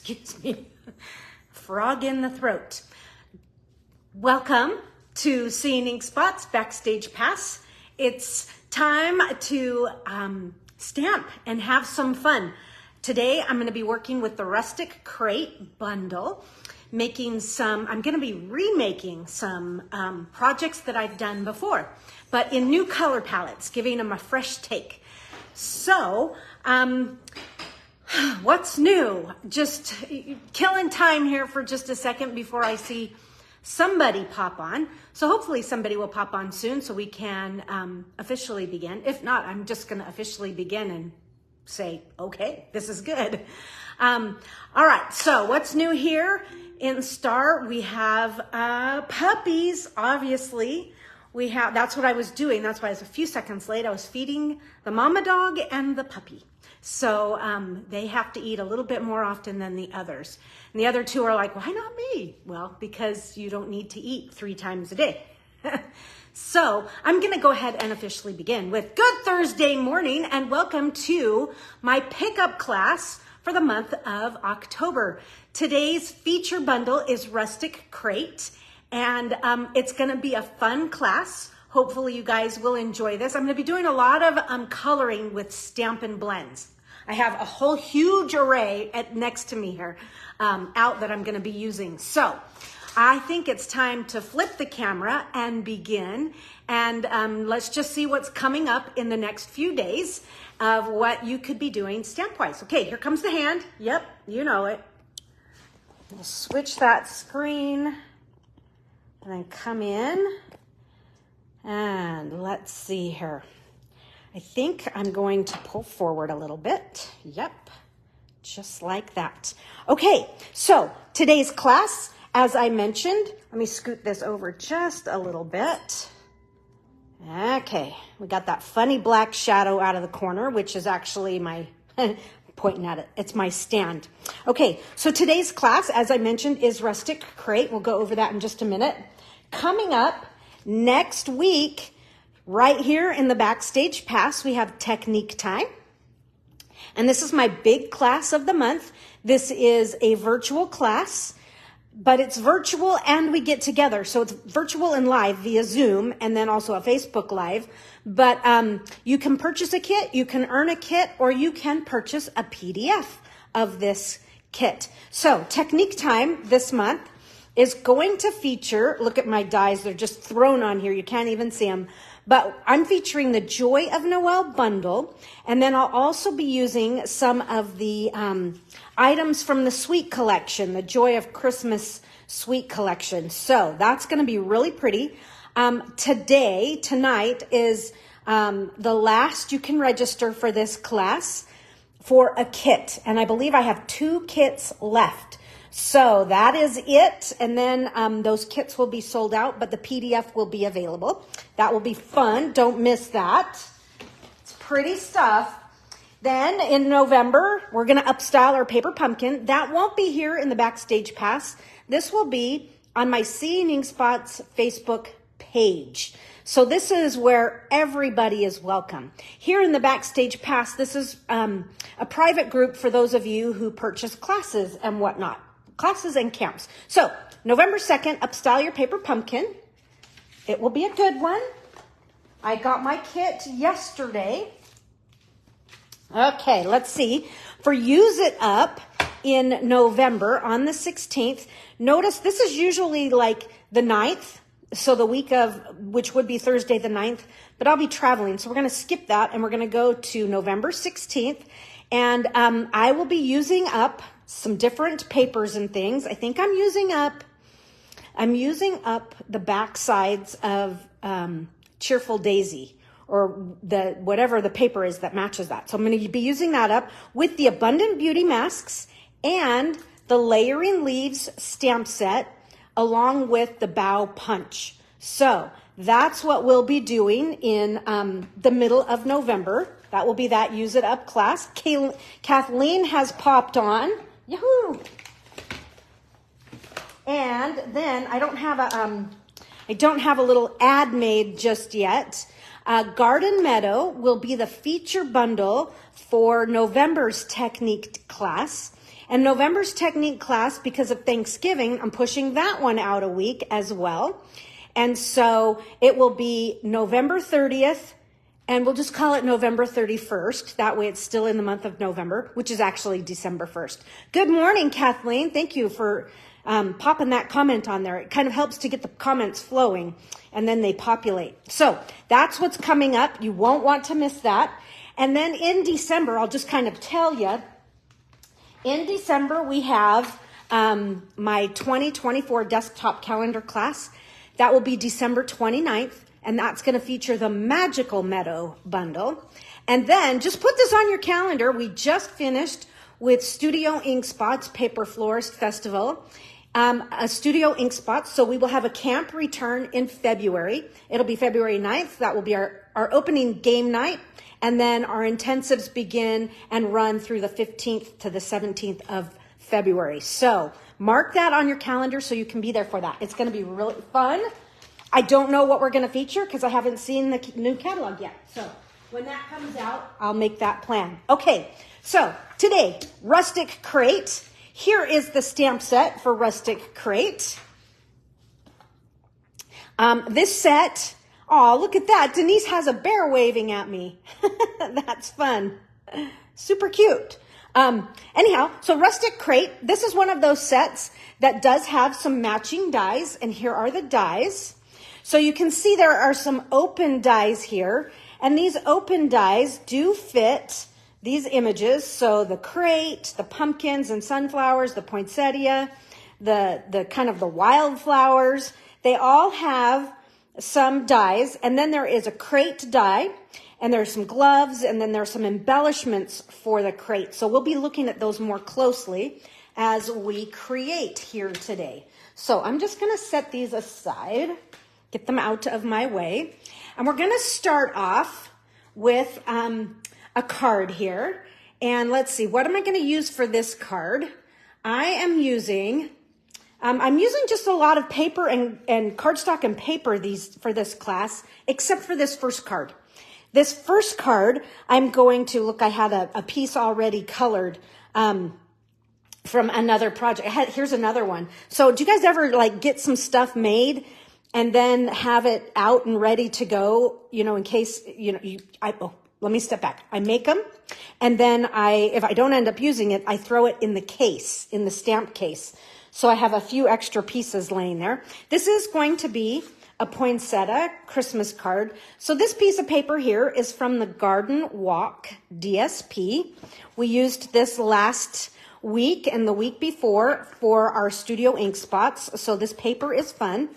Excuse me, frog in the throat. Welcome to Seeing Ink Spots Backstage Pass. It's time to stamp and have some fun. Today I'm going to be working with the Rustic Crate Bundle, I'm going to be remaking some projects that I've done before, but in new color palettes, giving them a fresh take. So, what's new? Just killing time here for just a second before I see somebody pop on. So hopefully somebody will pop on soon so we can officially begin. If not, I'm just going to officially begin and say, okay, this is good. All right, so what's new here? In Star, we have puppies, obviously. That's what I was doing. That's why I was a few seconds late. I was feeding the mama dog and the puppy. So they have to eat a little bit more often than the others. And the other two are like, why not me? Well, because you don't need to eat 3 times a day. So I'm going to go ahead and officially begin with good Thursday morning and welcome to my pickup class for the month of October. Today's feature bundle is Rustic Crate, and it's going to be a fun class. Hopefully you guys will enjoy this. I'm going to be doing a lot of coloring with Stampin' Blends. I have a whole huge array next to me here out that I'm going to be using. So I think it's time to flip the camera and begin. And let's just see what's coming up in the next few days of what you could be doing stamp-wise. Okay, here comes the hand. Yep, you know it. We'll switch that screen and then come in. And let's see here. I think I'm going to pull forward a little bit. Yep, just like that. Okay, so today's class, as I mentioned, let me scoot this over just a little bit. Okay, we got that funny black shadow out of the corner, which is actually my, pointing at it, it's my stand. Okay, so today's class, as I mentioned, is Rustic Crate. We'll go over that in just a minute. Coming up next week, right here in the Backstage Pass, we have Technique Time. And this is my big class of the month. This is a virtual class, but it's virtual and we get together. So it's virtual and live via Zoom and then also a Facebook Live. But you can purchase a kit, you can earn a kit, or you can purchase a PDF of this kit. So Technique Time this month is going to feature, look at my dies, they're just thrown on here, you can't even see them. But I'm featuring the Joy of Noel bundle, and then I'll also be using some of the items from the Sweet collection, the Joy of Christmas Sweet collection. So that's going to be really pretty. Tonight is the last you can register for this class for a kit, and I believe I have 2 kits left. So that is it. And then those kits will be sold out, but the PDF will be available. That will be fun. Don't miss that. It's pretty stuff. Then in November, we're going to upstyle our paper pumpkin. That won't be here in the Backstage Pass. This will be on my Seeing Ink Spots Facebook page. So this is where everybody is welcome. Here in the Backstage Pass, this is a private group for those of you who purchase classes and whatnot. Classes and camps. So November 2nd, upstyle your paper pumpkin. It will be a good one. I got my kit yesterday. Okay, let's see. For Use It Up in November on the 16th, notice this is usually like the 9th. So the week of, which would be Thursday the 9th, but I'll be traveling. So we're going to skip that and we're going to go to November 16th. And I will be using up some different papers and things. I think I'm using up the back sides of Cheerful Daisy, or whatever the paper is that matches that. So I'm going to be using that up with the Abundant Beauty masks and the Layering Leaves stamp set along with the Bow Punch. So that's what we'll be doing in the middle of November. That will be that Use It Up class. Kathleen has popped on. Yahoo! And then I don't have a little ad made just yet. Garden Meadow will be the feature bundle for November's Technique class. And November's technique class, because of Thanksgiving, I'm pushing that one out a week as well. And so it will be November 30th, and we'll just call it November 31st. That way it's still in the month of November, which is actually December 1st. Good morning, Kathleen. Thank you for popping that comment on there. It kind of helps to get the comments flowing, and then they populate. So that's what's coming up. You won't want to miss that. And then in December, I'll just kind of tell you, in December, we have my 2024 desktop calendar class. That will be December 29th, and that's going to feature the Magical Meadow bundle. And then just put this on your calendar. We just finished with Studio Ink Spots Paper Florist Festival, a Studio Ink Spots. So we will have a camp return in February. It'll be February 9th. That will be our opening game night. And then our intensives begin and run through the 15th to the 17th of February. So mark that on your calendar so you can be there for that. It's going to be really fun. I don't know what we're going to feature because I haven't seen the new catalog yet. So when that comes out, I'll make that plan. Okay, so today, Rustic Crate. Here is the stamp set for Rustic Crate. This set, oh, look at that. Denise has a bear waving at me. That's fun. Super cute. Anyhow, so Rustic Crate, this is one of those sets that does have some matching dies, and here are the dies. So you can see there are some open dies here, and these open dies do fit these images. So the crate, the pumpkins and sunflowers, the poinsettia, the kind of the wildflowers, they all have some dies. And then there is a crate die, and there's some gloves, and then there's some embellishments for the crate. So we'll be looking at those more closely as we create here today. So I'm just going to set these aside, get them out of my way. And we're going to start off with a card here. And let's see, what am I going to use for this card? I am using, I'm using just a lot of paper and cardstock and paper for this class, except for this first card. This first card, I'm going to, look, I had a piece already colored from another project. Here's another one. So do you guys ever like get some stuff made and then have it out and ready to go, you know, in case, you know, let me step back. I make them, and then if I don't end up using it, I throw it in the case, in the stamp case. So I have a few extra pieces laying there. This is going to be a poinsettia Christmas card. So this piece of paper here is from the Garden Walk DSP. We used this last week and the week before for our Studio Ink Spots. So this paper is fun.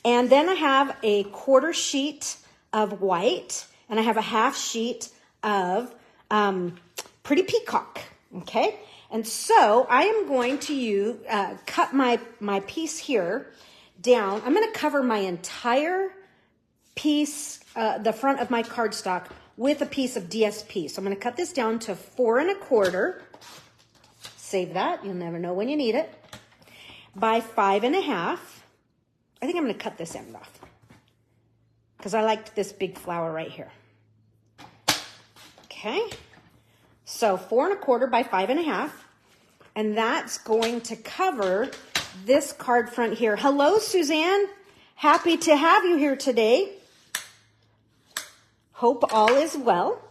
And then I have a quarter sheet of white, and I have a half sheet of Pretty Peacock, okay? And so I am going to cut my piece here down. I'm going to cover my entire piece, the front of my cardstock, with a piece of DSP. So I'm going to cut this down to 4 1/4. Save that. You'll never know when you need it. By 5 1/2. I think I'm going to cut this end off because I liked this big flower right here. Okay. So 4 1/4 by 5 1/2. And that's going to cover this card front here. Hello, Suzanne. Happy to have you here today. Hope all is well.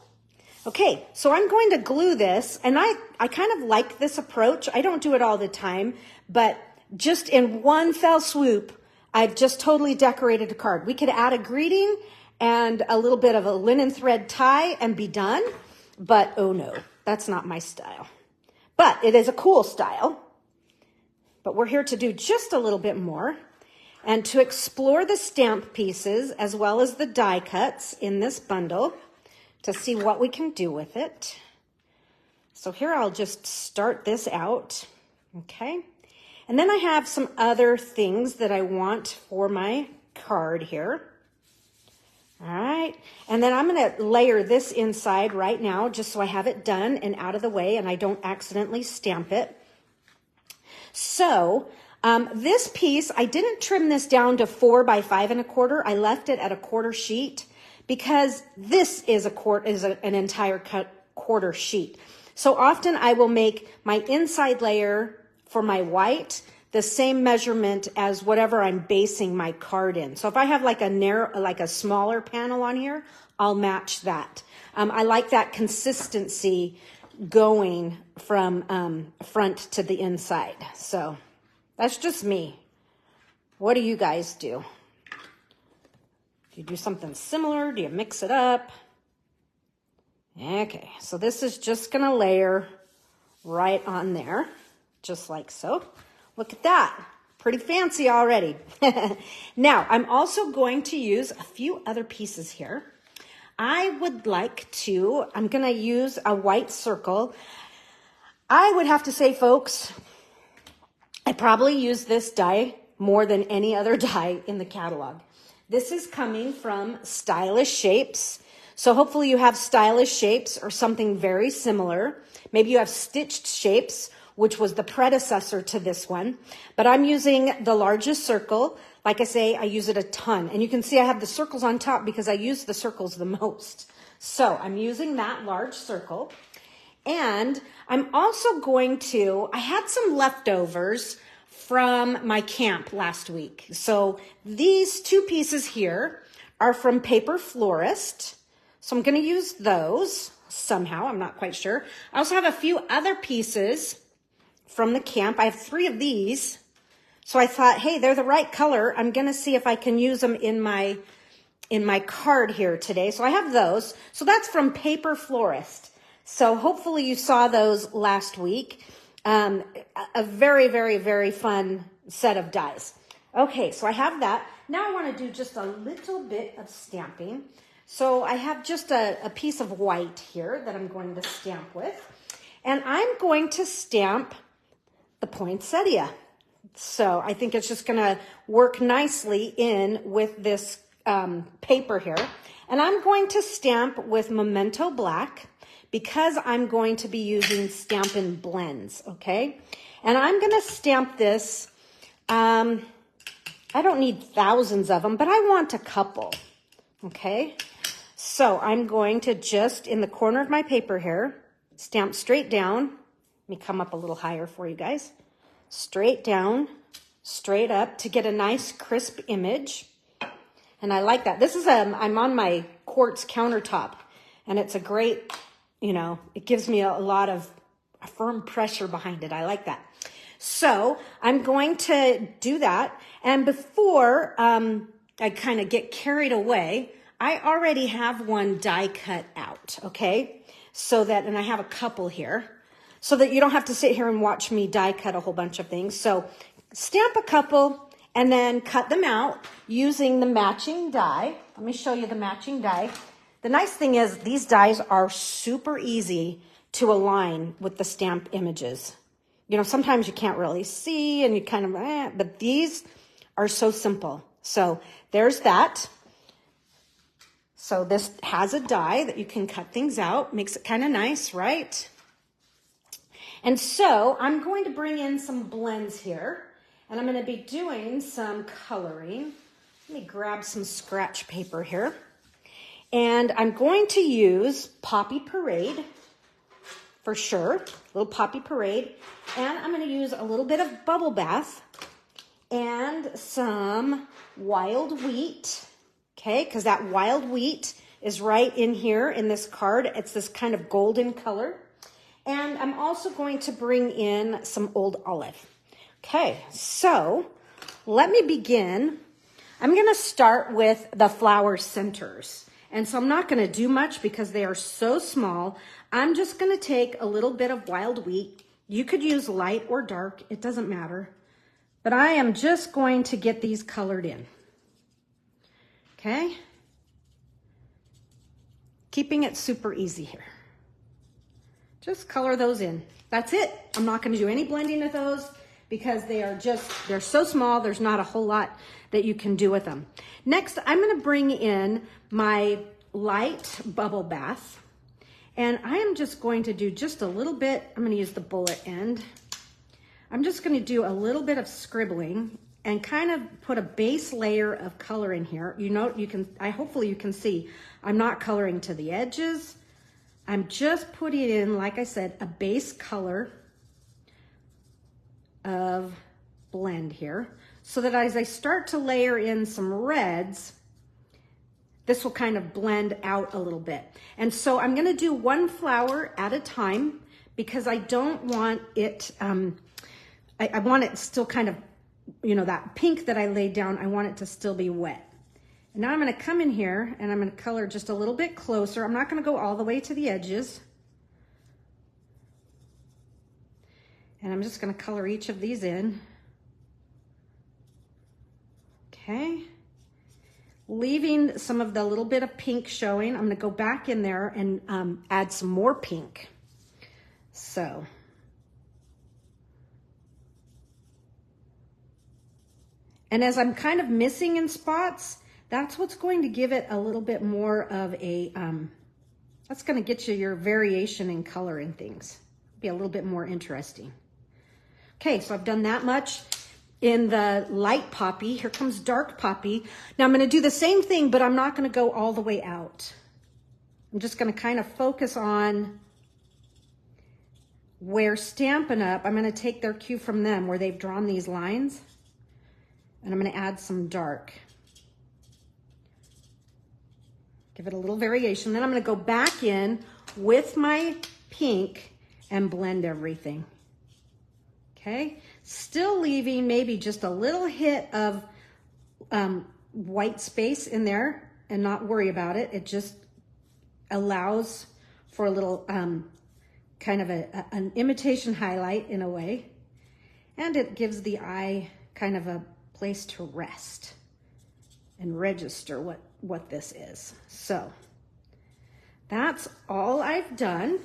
Okay, so I'm going to glue this, and I kind of like this approach. I don't do it all the time, but just in one fell swoop, I've just totally decorated a card. We could add a greeting and a little bit of a linen thread tie and be done, but oh no, that's not my style. But it is a cool style. But we're here to do just a little bit more and to explore the stamp pieces as well as the die cuts in this bundle to see what we can do with it. So here I'll just start this out, okay? And then I have some other things that I want for my card here. All right, and then I'm going to layer this inside right now just so I have it done and out of the way and I don't accidentally stamp it. So this piece, I didn't trim this down to 4 by 5 1/4. I left it at a quarter sheet because this is an entire quarter sheet. So often I will make my inside layer for my white the same measurement as whatever I'm basing my card in. So if I have like a smaller panel on here, I'll match that. I like that consistency going from front to the inside. So that's just me. What do you guys do? Do you do something similar? Do you mix it up? Okay, so this is just gonna layer right on there, just like so. Look at that, pretty fancy already. Now, I'm also going to use a few other pieces here. I'm gonna use a white circle. I would have to say, folks, I probably use this die more than any other die in the catalog. This is coming from Stylish Shapes. So hopefully you have Stylish Shapes or something very similar. Maybe you have Stitched Shapes, which was the predecessor to this one. But I'm using the largest circle. Like I say, I use it a ton. And you can see I have the circles on top because I use the circles the most. So I'm using that large circle. And I'm also I had some leftovers from my camp last week. So these two pieces here are from Paper Florist. So I'm going to use those somehow. I'm not quite sure. I also have a few other pieces from the camp. I have 3 of these. So I thought, hey, they're the right color. I'm going to see if I can use them in my card here today. So I have those. So that's from Paper Florist. So hopefully you saw those last week. A very, very, very fun set of dies. Okay, so I have that. Now I want to do just a little bit of stamping. So I have just a piece of white here that I'm going to stamp with. And I'm going to stamp the poinsettia. So I think it's just going to work nicely in with this paper here. And I'm going to stamp with Memento Black because I'm going to be using Stampin' Blends, okay? And I'm going to stamp this. I don't need thousands of them, but I want a couple, okay? So I'm going to just, in the corner of my paper here, stamp straight down. Let me come up a little higher for you guys. Straight down, straight up to get a nice crisp image. And I like that. This is I'm on my quartz countertop, and it's a great, it gives me a lot of firm pressure behind it. I like that. So I'm going to do that. And before I kind of get carried away, I already have one die cut out, okay? And I have a couple here, so that you don't have to sit here and watch me die cut a whole bunch of things. So stamp a couple and then cut them out using the matching die. Let me show you the matching die. The nice thing is these dies are super easy to align with the stamp images. Sometimes you can't really see and you kind of, but these are so simple. So there's that. So this has a die that you can cut things out, makes it kind of nice, right? And so I'm going to bring in some blends here, and I'm going to be doing some coloring. Let me grab some scratch paper here. And I'm going to use Poppy Parade for sure, a little Poppy Parade. And I'm going to use a little bit of Bubble Bath and some Wild Wheat. Okay, because that wild wheat is right in here in this card. It's this kind of golden color. And I'm also going to bring in some Old Olive. Okay, so let me begin. I'm going to start with the flower centers. And so I'm not going to do much because they are so small. I'm just going to take a little bit of wild wheat. You could use light or dark. It doesn't matter. But I am just going to get these colored in. Okay, keeping it super easy here. Just color those in. That's it. I'm not going to do any blending of those because they're so small. There's not a whole lot that you can do with them. Next, I'm going to bring in my light Bubble Bath, and I am just going to do just a little bit. I'm going to use the bullet end. I'm just going to do a little bit of scribbling and kind of put a base layer of color in here. Hopefully you can see I'm not coloring to the edges. I'm just putting in, like I said, a base color of blend here, so that as I start to layer in some reds, this will kind of blend out a little bit. And so I'm gonna do one flower at a time because I don't want it, I want it still kind of, you know, that pink that I laid down, I want it to still be wet. And now I'm gonna come in here and I'm gonna color just a little bit closer. I'm not gonna go all the way to the edges. And I'm just gonna color each of these in. Okay. Leaving some of the little bit of pink showing. I'm gonna go back in there and add some more pink. So. And as I'm kind of missing in spots, that's what's going to give it a little bit more of a, that's gonna get you your variation in color and things. Be a little bit more interesting. Okay, so I've done that much in the light poppy. Here comes dark poppy. Now I'm gonna do the same thing, but I'm not gonna go all the way out. I'm just gonna kind of focus on where Stampin' Up, I'm gonna take their cue from them where they've drawn these lines, and I'm gonna add some dark. Give it a little variation. Then I'm gonna go back in with my pink and blend everything. Okay, still leaving maybe just a little hit of white space in there, and not worry about it. It just allows for a little kind of an imitation highlight in a way, and it gives the eye kind of a place to rest and register what this is. So that's all I've done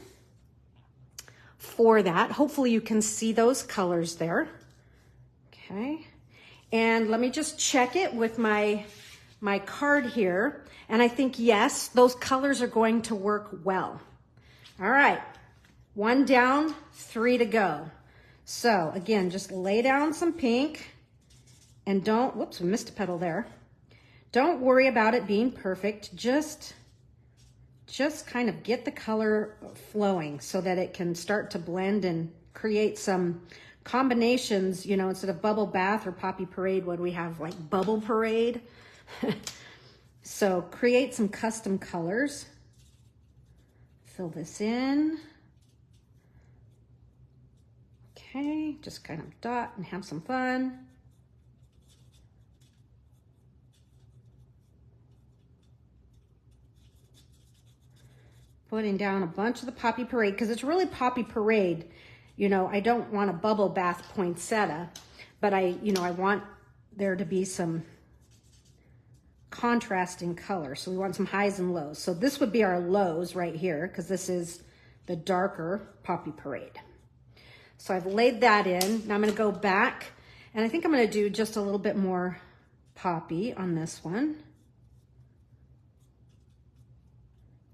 for that. Hopefully you can see those colors there. Okay, and let me just check it with my card here, and I think yes, those colors are going to work well. All right, 1 down, 3 to go. So again, just lay down some pink, and don't, whoops, we missed a petal there. Don't worry about it being perfect. Just kind of get the color flowing so that it can start to blend and create some combinations, you know, instead of bubble bath or poppy parade, what do we have, like bubble parade? So create some custom colors. Fill this in. Okay, just kind of dot and have some fun. Putting down a bunch of the poppy parade because it's really poppy parade. You know, I don't want a bubble bath poinsettia, but I want there to be some contrast in color. So we want some highs and lows. So this would be our lows right here because this is the darker poppy parade. So I've laid that in. Now I'm going to go back, and I think I'm going to do just a little bit more poppy on this one.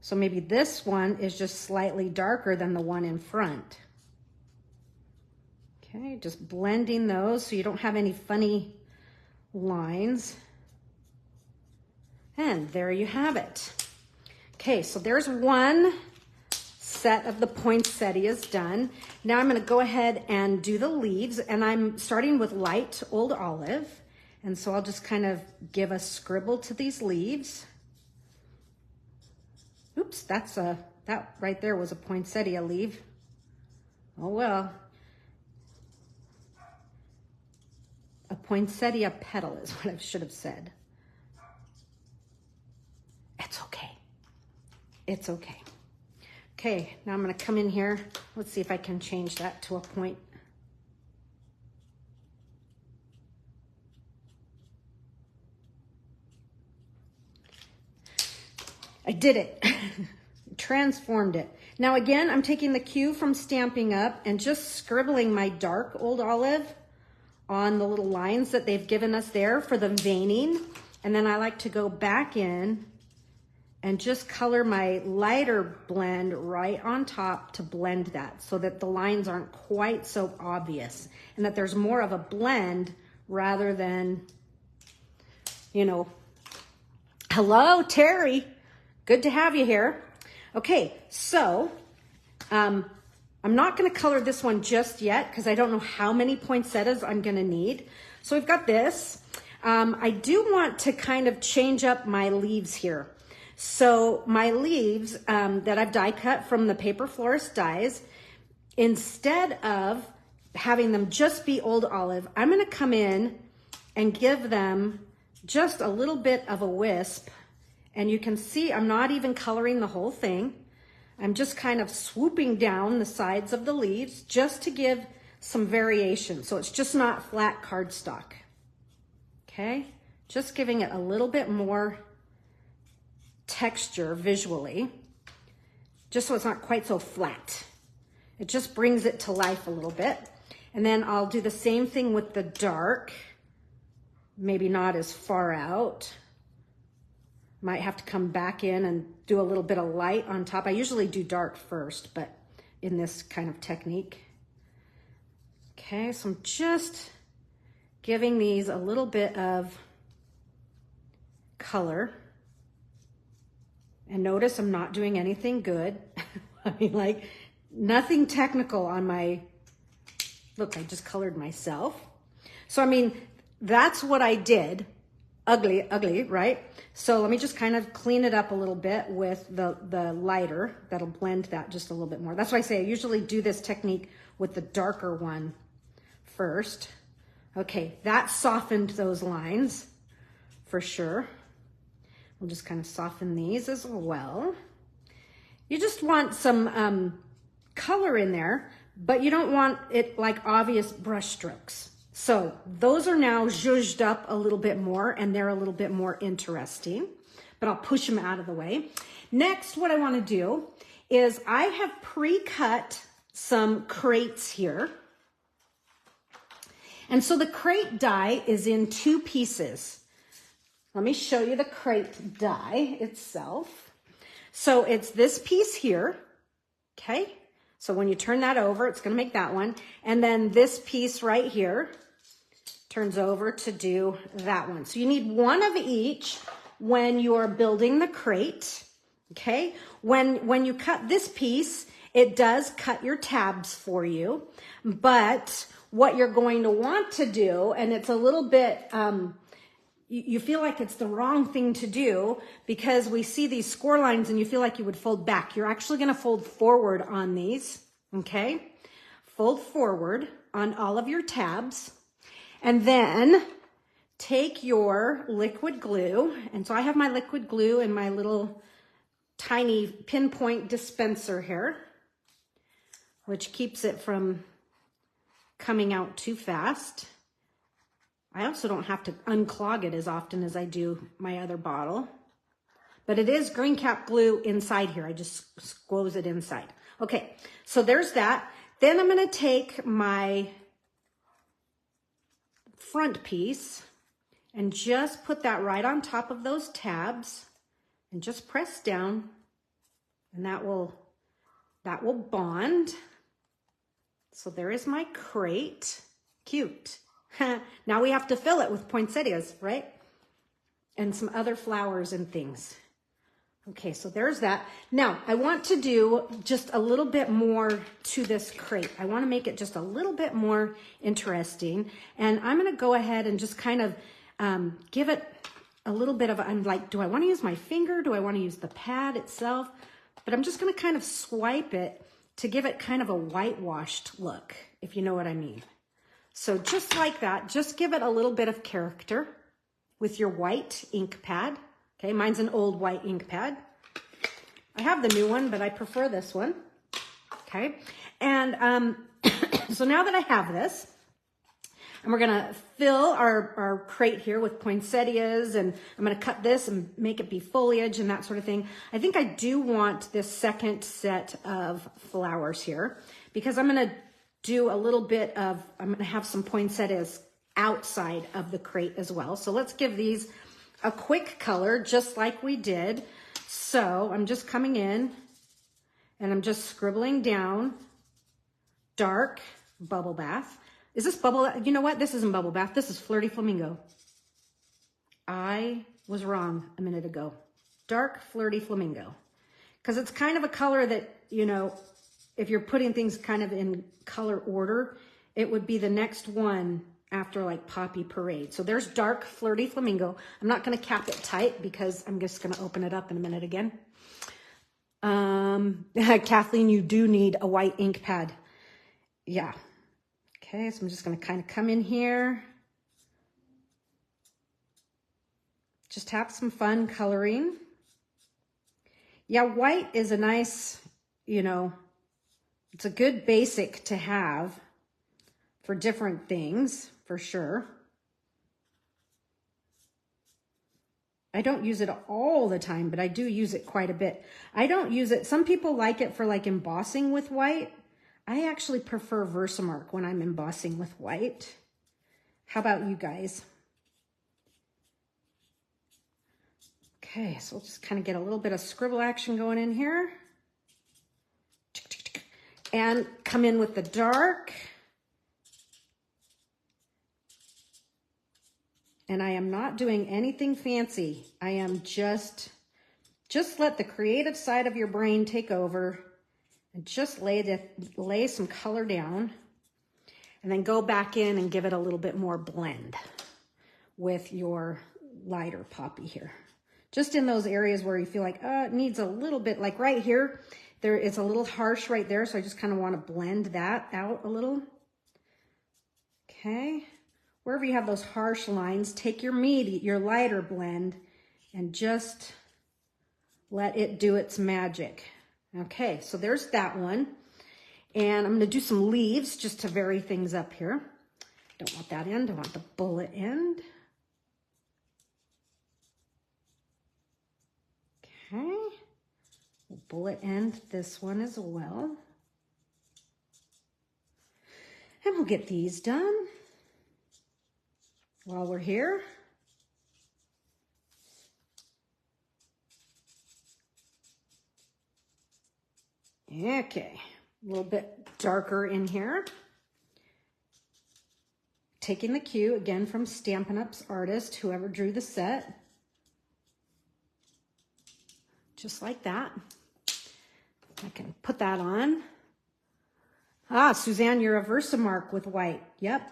So maybe this one is just slightly darker than the one in front. Okay, just blending those so you don't have any funny lines. And there you have it. Okay, so there's one set of the poinsettias done. Now I'm going to go ahead and do the leaves, and I'm starting with light old olive. And so I'll just kind of give a scribble to these leaves. Oops, that right there was a poinsettia leaf. Oh well. A poinsettia petal is what I should have said. It's okay. It's okay. Okay, now I'm going to come in here. Let's see if I can change that to a point. I did it. Transformed it. Now again, I'm taking the cue from Stampin' Up and just scribbling my dark old olive on the little lines that they've given us there for the veining. And then I like to go back in and just color my lighter blend right on top to blend that so that the lines aren't quite so obvious and that there's more of a blend rather than, you know, hello, Terry. Good to have you here. Okay, so I'm not going to color this one just yet because I don't know how many poinsettias I'm going to need. So we've got this. I do want to kind of change up my leaves here. So my leaves that I've die cut from the Paper Florist dies, instead of having them just be old olive, I'm going to come in and give them just a little bit of a wisp. And you can see I'm not even coloring the whole thing. I'm just kind of swooping down the sides of the leaves just to give some variation. So it's just not flat cardstock. Okay, just giving it a little bit more texture visually, just so it's not quite so flat. It just brings it to life a little bit. And then I'll do the same thing with the dark, maybe not as far out. Might have to come back in and do a little bit of light on top. I usually do dark first, but in this kind of technique. Okay, so I'm just giving these a little bit of color. And notice I'm not doing anything good. I mean, like, nothing technical on my, look, I just colored myself. So, I mean, that's what I did. Ugly, ugly, right? So let me just kind of clean it up a little bit with the lighter. That'll blend that just a little bit more. That's why I say I usually do this technique with the darker one first. Okay, that softened those lines for sure. We'll just kind of soften these as well. You just want some color in there, but you don't want it like obvious brush strokes. So those are now zhuzhed up a little bit more and they're a little bit more interesting, but I'll push them out of the way. Next, what I want to do is I have pre-cut some crates here. And so the crate die is in 2 pieces. Let me show you the crate die itself. So it's this piece here, okay? So when you turn that over, it's gonna make that one. And then this piece right here turns over to do that one. So you need one of each when you're building the crate, okay? When you cut this piece, it does cut your tabs for you, but what you're going to want to do, and it's a little bit, you feel like it's the wrong thing to do because we see these score lines and you feel like you would fold back. You're actually going to fold forward on these, okay? Fold forward on all of your tabs and then take your liquid glue. And so I have my liquid glue in my little tiny pinpoint dispenser here, which keeps it from coming out too fast. I also don't have to unclog it as often as I do my other bottle. But it is green cap glue inside here. I just squoze it inside. Okay, so there's that. Then I'm going to take my front piece and just put that right on top of those tabs and just press down, and that will bond. So there is my crate. Cute. Now we have to fill it with poinsettias, right? And some other flowers and things. Okay, so there's that. Now, I want to do just a little bit more to this crate. I want to make it just a little bit more interesting. And I'm going to go ahead and just kind of give it a little bit of, I'm like, do I want to use my finger? Do I want to use the pad itself? But I'm just going to kind of swipe it to give it kind of a whitewashed look, if you know what I mean. So just like that, just give it a little bit of character with your white ink pad. Okay, mine's an old white ink pad. I have the new one, but I prefer this one. Okay, and so now that I have this, and we're gonna fill our crate here with poinsettias, and I'm gonna cut this and make it be foliage and that sort of thing. I think I do want this second set of flowers here because I'm gonna do a little bit of, I'm gonna have some poinsettias outside of the crate as well. So let's give these a quick color just like we did. So I'm just coming in and I'm just scribbling down dark bubble bath. Is this bubble? You know what? This isn't bubble bath. This is Flirty Flamingo. I was wrong a minute ago. Dark Flirty Flamingo. because it's kind of a color that, you know, if you're putting things kind of in color order, it would be the next one after like Poppy Parade. So there's Dark Flirty Flamingo. I'm not going to cap it tight because I'm just going to open it up in a minute again. Kathleen, you do need a white ink pad. Yeah. Okay, so I'm just going to kind of come in here. Just have some fun coloring. Yeah, white is a nice, you know, it's a good basic to have for different things, for sure. I don't use it all the time, but I do use it quite a bit. I don't use it, some people like it for like embossing with white. I actually prefer Versamark when I'm embossing with white. How about you guys? Okay, so we'll just kind of get a little bit of scribble action going in here. And come in with the dark. And I am not doing anything fancy. I am just let the creative side of your brain take over and just lay some color down and then go back in and give it a little bit more blend with your lighter poppy here. Just in those areas where you feel like, it needs a little bit, like right here, there is a little harsh right there. So I just kind of want to blend that out a little. Okay. Wherever you have those harsh lines, take your your lighter blend and just let it do its magic. Okay, so there's that one. And I'm going to do some leaves just to vary things up here. Don't want that end, I want the bullet end. Okay, we'll bullet end this one as well. And we'll get these done while we're here. Okay, a little bit darker in here. Taking the cue again from Stampin' Up's artist, whoever drew the set. Just like that. I can put that on. Ah, Suzanne, you're a Versamark with white. Yep.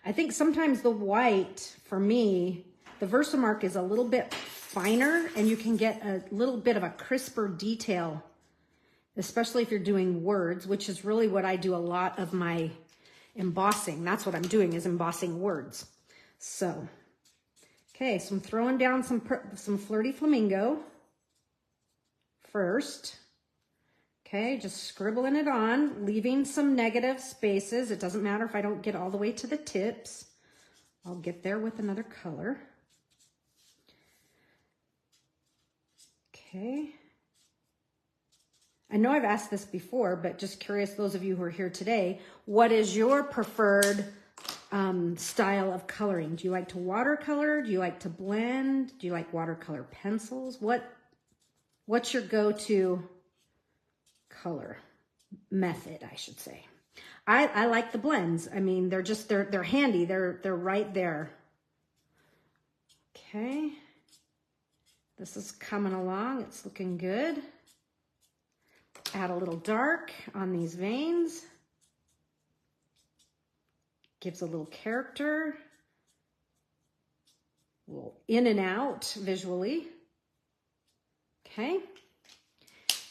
I think sometimes the white, for me, the Versamark is a little bit finer and you can get a little bit of a crisper detail, especially if you're doing words, which is really what I do a lot of my embossing. That's what I'm doing, is embossing words. So, okay, so I'm throwing down some Flirty Flamingo first. Okay, just scribbling it on, leaving some negative spaces. It doesn't matter if I don't get all the way to the tips. I'll get there with another color. Okay. I know I've asked this before, but just curious, those of you who are here today, what is your preferred style of coloring? Do you like to watercolor? Do you like to blend? Do you like watercolor pencils? What's your go-to color method, I should say? I like the blends. I mean, they're handy. They're right there. Okay. This is coming along. It's looking good. Add a little dark on these veins. Gives a little character. A little in and out visually. Okay.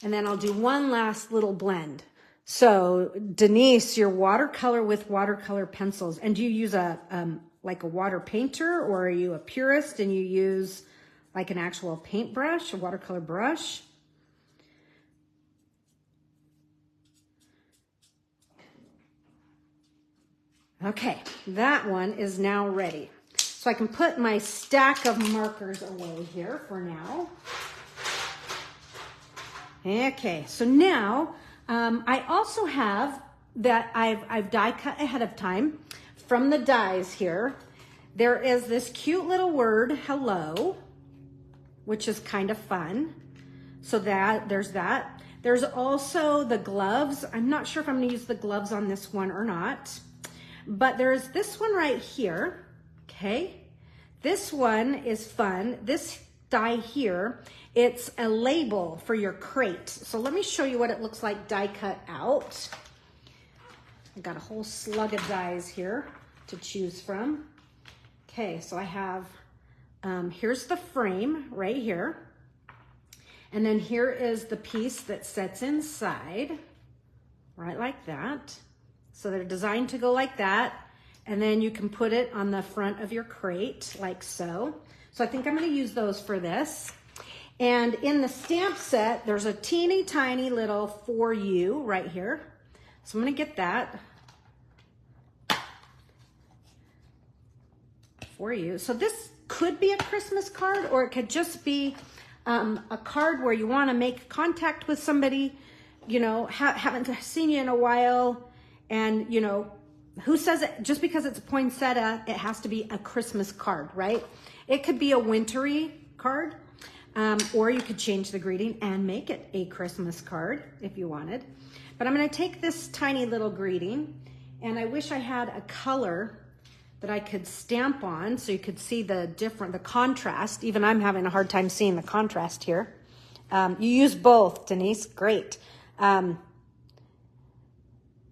And then I'll do one last little blend. So Denise, your watercolor with watercolor pencils. And do you use like a water painter, or are you a purist and you use like an actual paintbrush, a watercolor brush? Okay, that one is now ready. So I can put my stack of markers away here for now. Okay, so now I also have that I've die cut ahead of time from the dies here. There is this cute little word, hello, which is kind of fun. So there's that. There's also the gloves. I'm not sure if I'm gonna use the gloves on this one or not, but there's this one right here, okay? This one is fun. This die here, it's a label for your crate. So let me show you what it looks like die cut out. I've got a whole slug of dies here to choose from. Okay, so I have, here's the frame right here. And then here is the piece that sits inside, right like that. So they're designed to go like that. And then you can put it on the front of your crate like so. So I think I'm gonna use those for this. And in the stamp set, there's a teeny tiny little for you right here. So I'm gonna get that for you. So this could be a Christmas card, or it could just be a card where you want to make contact with somebody, you know, haven't seen you in a while, and you know, who says it, just because it's a poinsettia, it has to be a Christmas card, right? It could be a wintry card, or you could change the greeting and make it a Christmas card if you wanted. But I'm going to take this tiny little greeting, and I wish I had a color that I could stamp on so you could see the contrast. Even I'm having a hard time seeing the contrast here. You use both, Denise, great.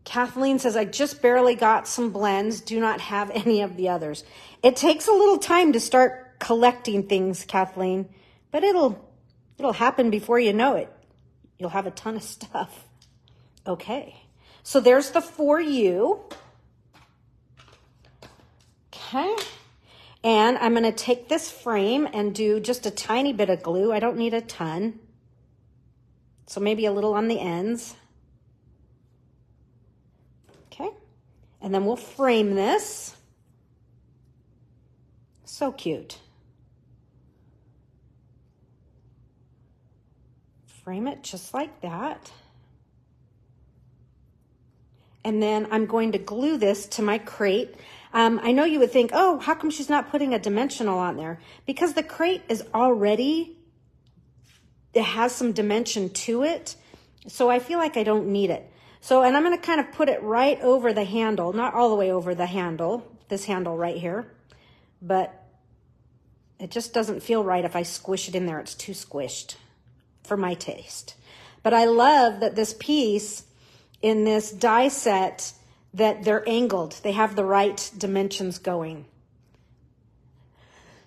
Kathleen says, I just barely got some blends, do not have any of the others. It takes a little time to start collecting things, Kathleen, but it'll happen before you know it. You'll have a ton of stuff. Okay, so there's the for you. Okay, and I'm going to take this frame and do just a tiny bit of glue. I don't need a ton, so maybe a little on the ends. Okay, and then we'll frame this. So cute. Frame it just like that. And then I'm going to glue this to my crate. I know you would think, oh, how come she's not putting a dimensional on there? Because the crate is already, it has some dimension to it. So I feel like I don't need it. So, and I'm going to kind of put it right over the handle, not all the way over the handle, this handle right here, but it just doesn't feel right if I squish it in there. It's too squished for my taste. But I love that this piece in this die set, that they're angled. They have the right dimensions going.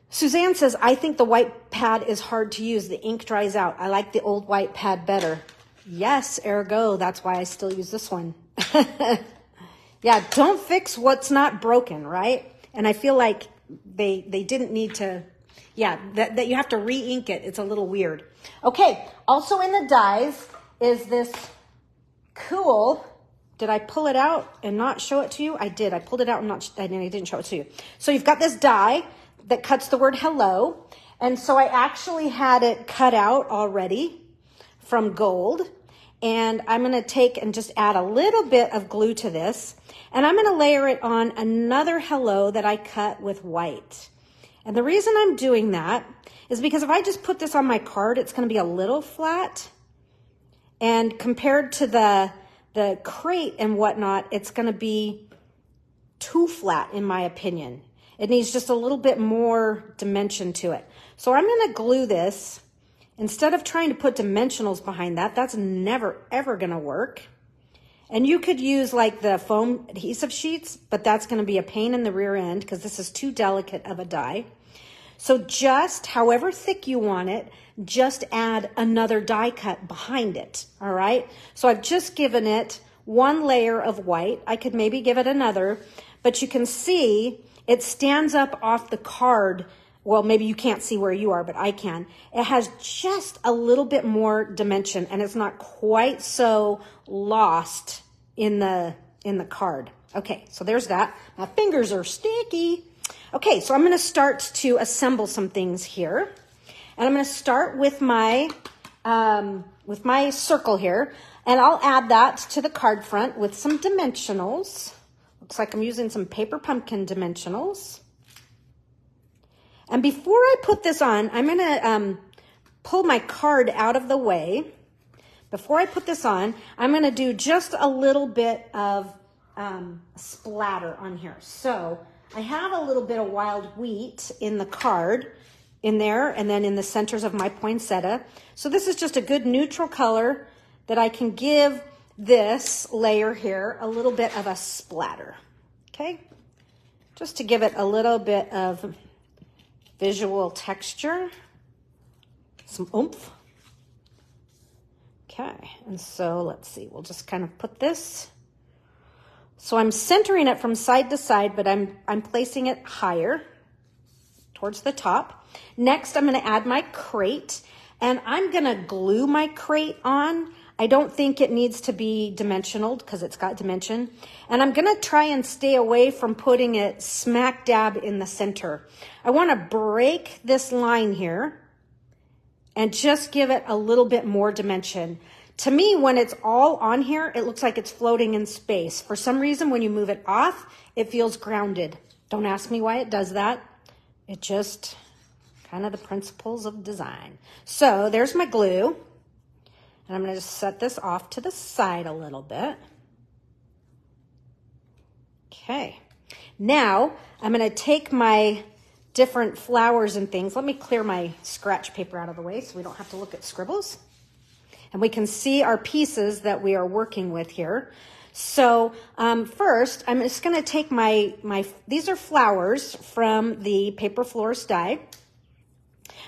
Suzanne says, I think the white pad is hard to use. The ink dries out. I like the old white pad better. Yes, ergo, that's why I still use this one. Yeah, don't fix what's not broken, right? And I feel like they didn't need to, yeah, that you have to re-ink it. It's a little weird. Okay, also in the dies is this cool. Did I pull it out and not show it to you? I did. I pulled it out and I didn't show it to you. So you've got this die that cuts the word hello. And so I actually had it cut out already from gold. And I'm going to take and just add a little bit of glue to this. And I'm going to layer it on another hello that I cut with white. And the reason I'm doing that is because if I just put this on my card, it's going to be a little flat. And compared to the crate and whatnot, it's going to be too flat in my opinion. It needs just a little bit more dimension to it. So I'm going to glue this. Instead of trying to put dimensionals behind that, that's never ever going to work. And you could use like the foam adhesive sheets, but that's going to be a pain in the rear end because this is too delicate of a die. So just however thick you want it, just add another die cut behind it, all right? So I've just given it one layer of white. I could maybe give it another, but you can see it stands up off the card. Well, maybe you can't see where you are, but I can. It has just a little bit more dimension, and it's not quite so lost in the card. Okay, so there's that. My fingers are sticky. Okay, so I'm going to start to assemble some things here. And I'm going to start with my circle here. And I'll add that to the card front with some dimensionals. Looks like I'm using some paper pumpkin dimensionals. And before I put this on, I'm going to pull my card out of the way. Before I put this on, I'm going to do just a little bit of splatter on here. So I have a little bit of wild wheat in the card in there and then in the centers of my poinsettia. So this is just a good neutral color that I can give this layer here a little bit of a splatter, okay? Just to give it a little bit of visual texture, some oomph. Okay, and so let's see, we'll just kind of put this. So I'm centering it from side to side, but I'm placing it higher towards the top. Next, I'm gonna add my crate, and I'm gonna glue my crate on. I don't think it needs to be dimensional because it's got dimension. And I'm gonna try and stay away from putting it smack dab in the center. I wanna break this line here and just give it a little bit more dimension. To me, when it's all on here, it looks like it's floating in space. For some reason, when you move it off, it feels grounded. Don't ask me why it does that. It just kind of the principles of design. So there's my glue. And I'm gonna just set this off to the side a little bit. Okay, now I'm gonna take my different flowers and things. Let me clear my scratch paper out of the way so we don't have to look at scribbles. And we can see our pieces that we are working with here. So first, I'm just gonna take these are flowers from the Paper Florist die.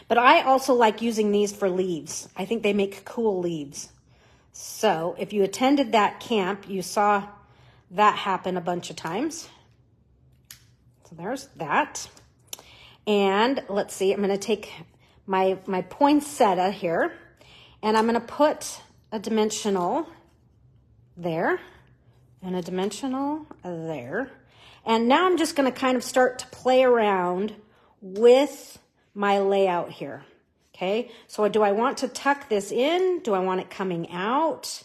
But I also like using these for leaves. I think they make cool leaves. So if you attended that camp, you saw that happen a bunch of times. So there's that. And let's see, I'm gonna take my poinsettia here, and I'm gonna put a dimensional there, and a dimensional there. And now I'm just gonna kind of start to play around with my layout here, okay? So do I want to tuck this in? Do I want it coming out?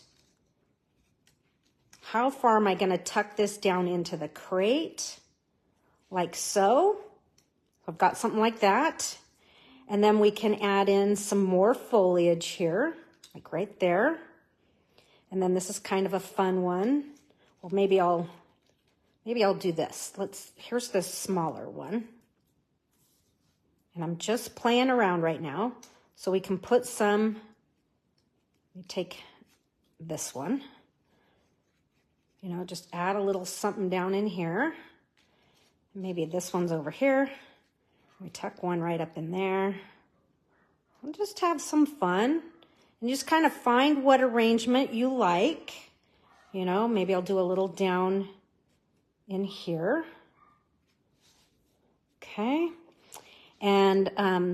How far am I gonna tuck this down into the crate? Like so. I've got something like that. And then we can add in some more foliage here, like right there. And then this is kind of a fun one. Well, maybe I'll do this. Here's the smaller one. And I'm just playing around right now. So we can put some, let me take this one. You know, just add a little something down in here. Maybe this one's over here. We tuck one right up in there. We'll just have some fun and just kind of find what arrangement you like. You know, maybe I'll do a little down in here. Okay. And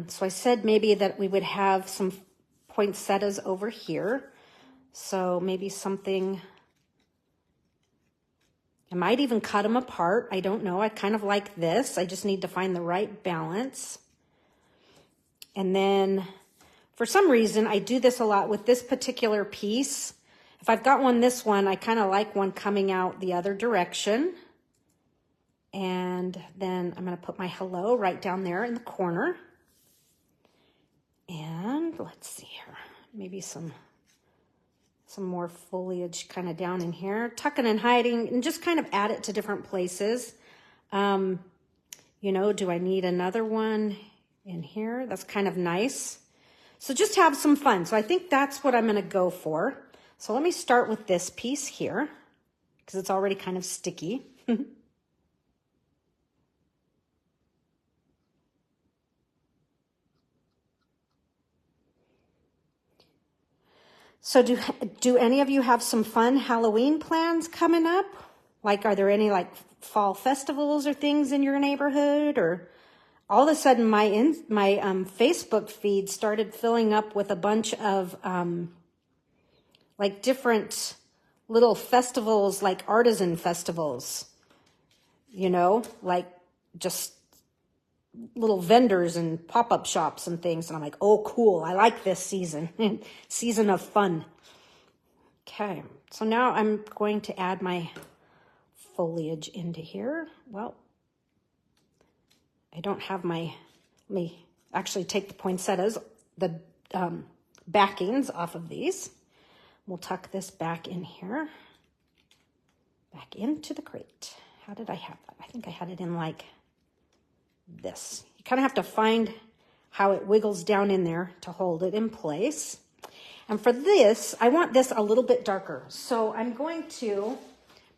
so I said maybe that we would have some poinsettias over here. So maybe something, I might even cut them apart. I don't know. I kind of like this. I just need to find the right balance. And then for some reason, I do this a lot with this particular piece. If I've got this one, I kind of like one coming out the other direction. And then I'm going to put my hello right down there in the corner. And let's see here, maybe some more foliage kind of down in here, tucking and hiding, and just kind of add it to different places. You know, do I need another one in here? That's kind of nice. So just have some fun. So I think that's what I'm going to go for. So let me start with this piece here because it's already kind of sticky. So do any of you have some fun Halloween plans coming up? Like, are there any like fall festivals or things in your neighborhood? Or all of a sudden my Facebook feed started filling up with a bunch of like different little festivals, like artisan festivals, you know, like just little vendors and pop-up shops and things. And I'm like, oh, cool. I like this season, season of fun. Okay. So now I'm going to add my foliage into here. Well, I don't have let me actually take the poinsettias, the backings off of these. We'll tuck this back in here, back into the crate. How did I have that? I think I had it in like this. You kind of have to find how it wiggles down in there to hold it in place. And for this, I want this a little bit darker. So I'm going to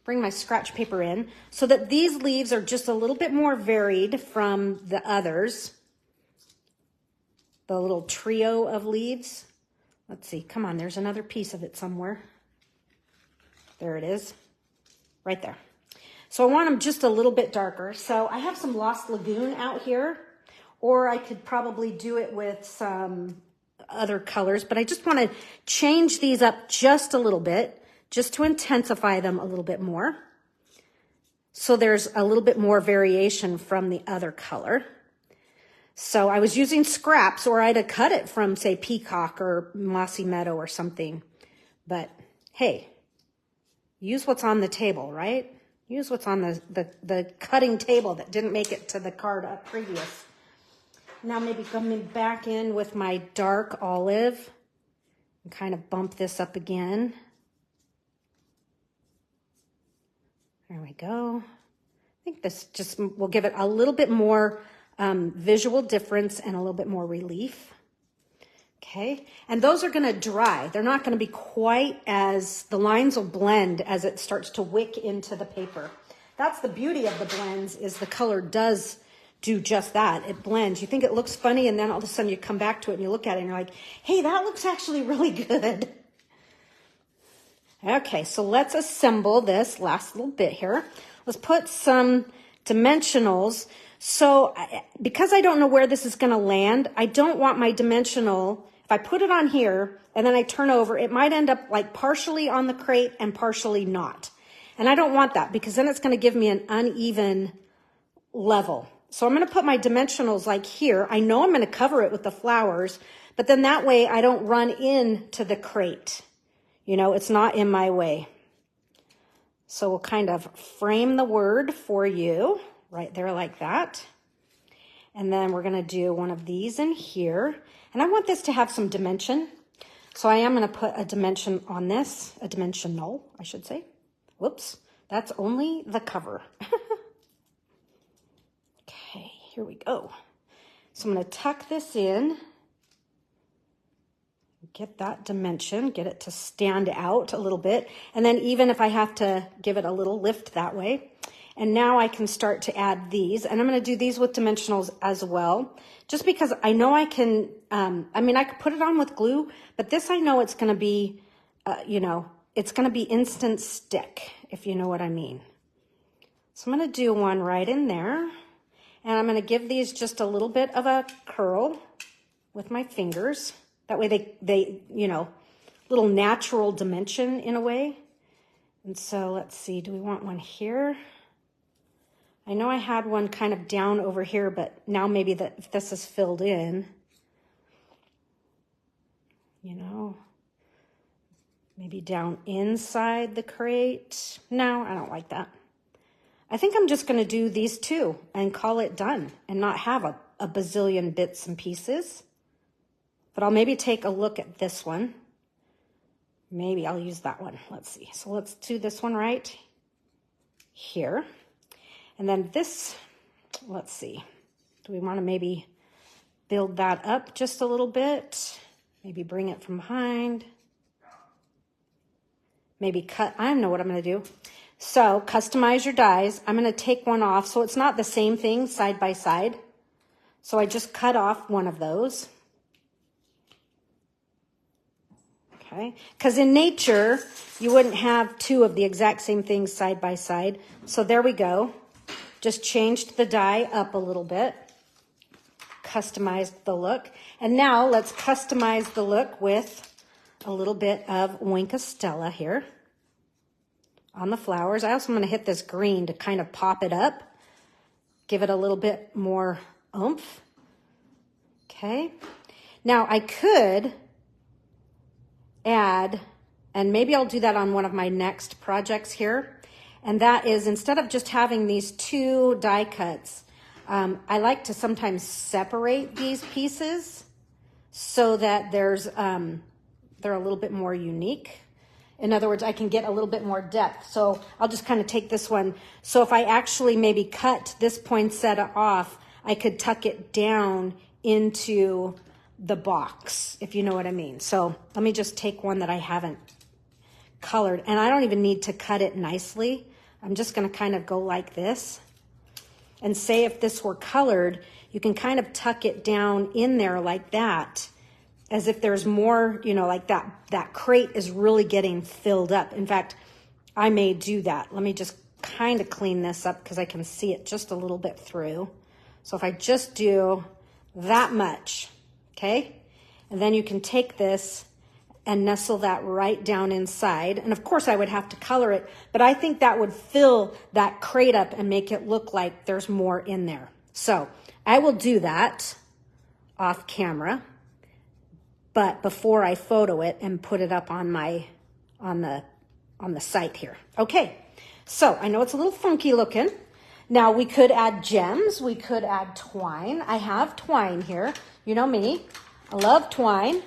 bring my scratch paper in so that these leaves are just a little bit more varied from the others. The little trio of leaves. Let's see, come on, there's another piece of it somewhere. There it is, right there. So I want them just a little bit darker. So I have some Lost Lagoon out here, or I could probably do it with some other colors, but I just want to change these up just a little bit, just to intensify them a little bit more. So there's a little bit more variation from the other color. So I was using scraps, or I'd have cut it from, say, Peacock or Mossy Meadow or something. But hey, use what's on the table, right? Use what's on the cutting table that didn't make it to the card up previous. Now maybe coming back in with my dark olive and kind of bump this up again. There we go. I think this just will give it a little bit more visual difference and a little bit more relief. Okay, and those are going to dry. They're not going to be quite as, the lines will blend as it starts to wick into the paper. That's the beauty of the blends, is the color does do just that. It blends. You think it looks funny, and then all of a sudden you come back to it and you look at it and you're like, hey, that looks actually really good. Okay, so let's assemble this last little bit here. Let's put some dimensionals. So because I don't know where this is going to land, I don't want my dimensional, if I put it on here and then I turn over, it might end up like partially on the crate and partially not. And I don't want that, because then it's going to give me an uneven level. So I'm going to put my dimensionals like here. I know I'm going to cover it with the flowers, but then that way I don't run into the crate. You know, it's not in my way. So we'll kind of frame the word for you right there like that. And then we're going to do one of these in here. And I want this to have some dimension. So I am going to put a dimension on this, a dimensional, I should say. Whoops, that's only the cover. Okay, here we go. So I'm going to tuck this in. Get that dimension, get it to stand out a little bit. And then even if I have to give it a little lift that way. And now I can start to add these. And I'm going to do these with dimensionals as well. Just because I know I can, I could put it on with glue, but this I know it's going to be, it's going to be instant stick, if you know what I mean. So I'm going to do one right in there. And I'm going to give these just a little bit of a curl with my fingers. That way they little natural dimension in a way. And so let's see, do we want one here? I know I had one kind of down over here, but now maybe if this is filled in, maybe down inside the crate. No, I don't like that. I think I'm just going to do these two and call it done and not have a bazillion bits and pieces. But I'll maybe take a look at this one. Maybe I'll use that one. Let's see. So let's do this one right here. And then this, let's see. Do we want to maybe build that up just a little bit? Maybe bring it from behind. Maybe cut. I know what I'm going to do. So customize your dies. I'm going to take one off so it's not the same thing side by side. So I just cut off one of those. Okay, because in nature, you wouldn't have two of the exact same things side by side. So there we go. Just changed the die up a little bit. Customized the look. And now let's customize the look with a little bit of Wink of Stella here on the flowers. I also want to hit this green to kind of pop it up. Give it a little bit more oomph. Okay. Now I could add, and maybe I'll do that on one of my next projects here, and that is, instead of just having these two die cuts, I like to sometimes separate these pieces so that they're a little bit more unique. In other words, I can get a little bit more depth. So I'll just kind of take this one. So if I actually maybe cut this poinsettia off, I could tuck it down into the box, if you know what I mean. So let me just take one that I haven't colored, and I don't even need to cut it nicely. I'm just going to kind of go like this. And say if this were colored, you can kind of tuck it down in there like that, as if there's more, you know, like that crate is really getting filled up. In fact, I may do that. Let me just kind of clean this up because I can see it just a little bit through. So if I just do that much, okay? And then you can take this and nestle that right down inside. And of course I would have to color it, but I think that would fill that crate up and make it look like there's more in there. So I will do that off camera, but before I photo it and put it up on my, on the site here. Okay, so I know it's a little funky looking. Now we could add gems, we could add twine. I have twine here, you know me, I love twine.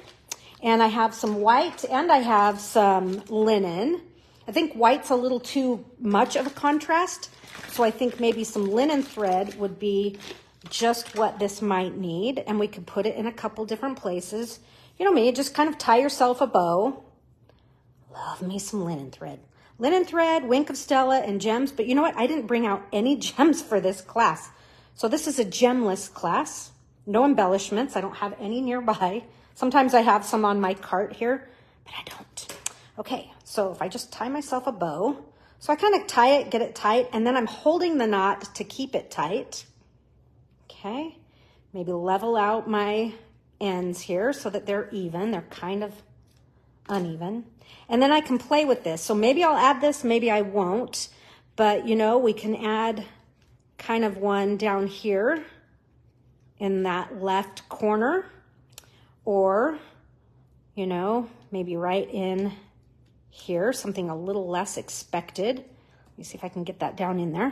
And I have some white and I have some linen. I think white's a little too much of a contrast. So I think maybe some linen thread would be just what this might need. And we could put it in a couple different places. You know me, just kind of tie yourself a bow. Love me some linen thread. Linen thread, wink of Stella, and gems. But you know what? I didn't bring out any gems for this class. So this is a gemless class. No embellishments. I don't have any nearby. Sometimes I have some on my cart here, but I don't. Okay, so if I just tie myself a bow, so I kind of tie it, get it tight, and then I'm holding the knot to keep it tight. Okay, maybe level out my ends here so that they're even. They're kind of uneven. And then I can play with this. So maybe I'll add this, maybe I won't, but you know, we can add kind of one down here in that left corner. Or, you know, maybe right in here, something a little less expected. Let me see if I can get that down in there.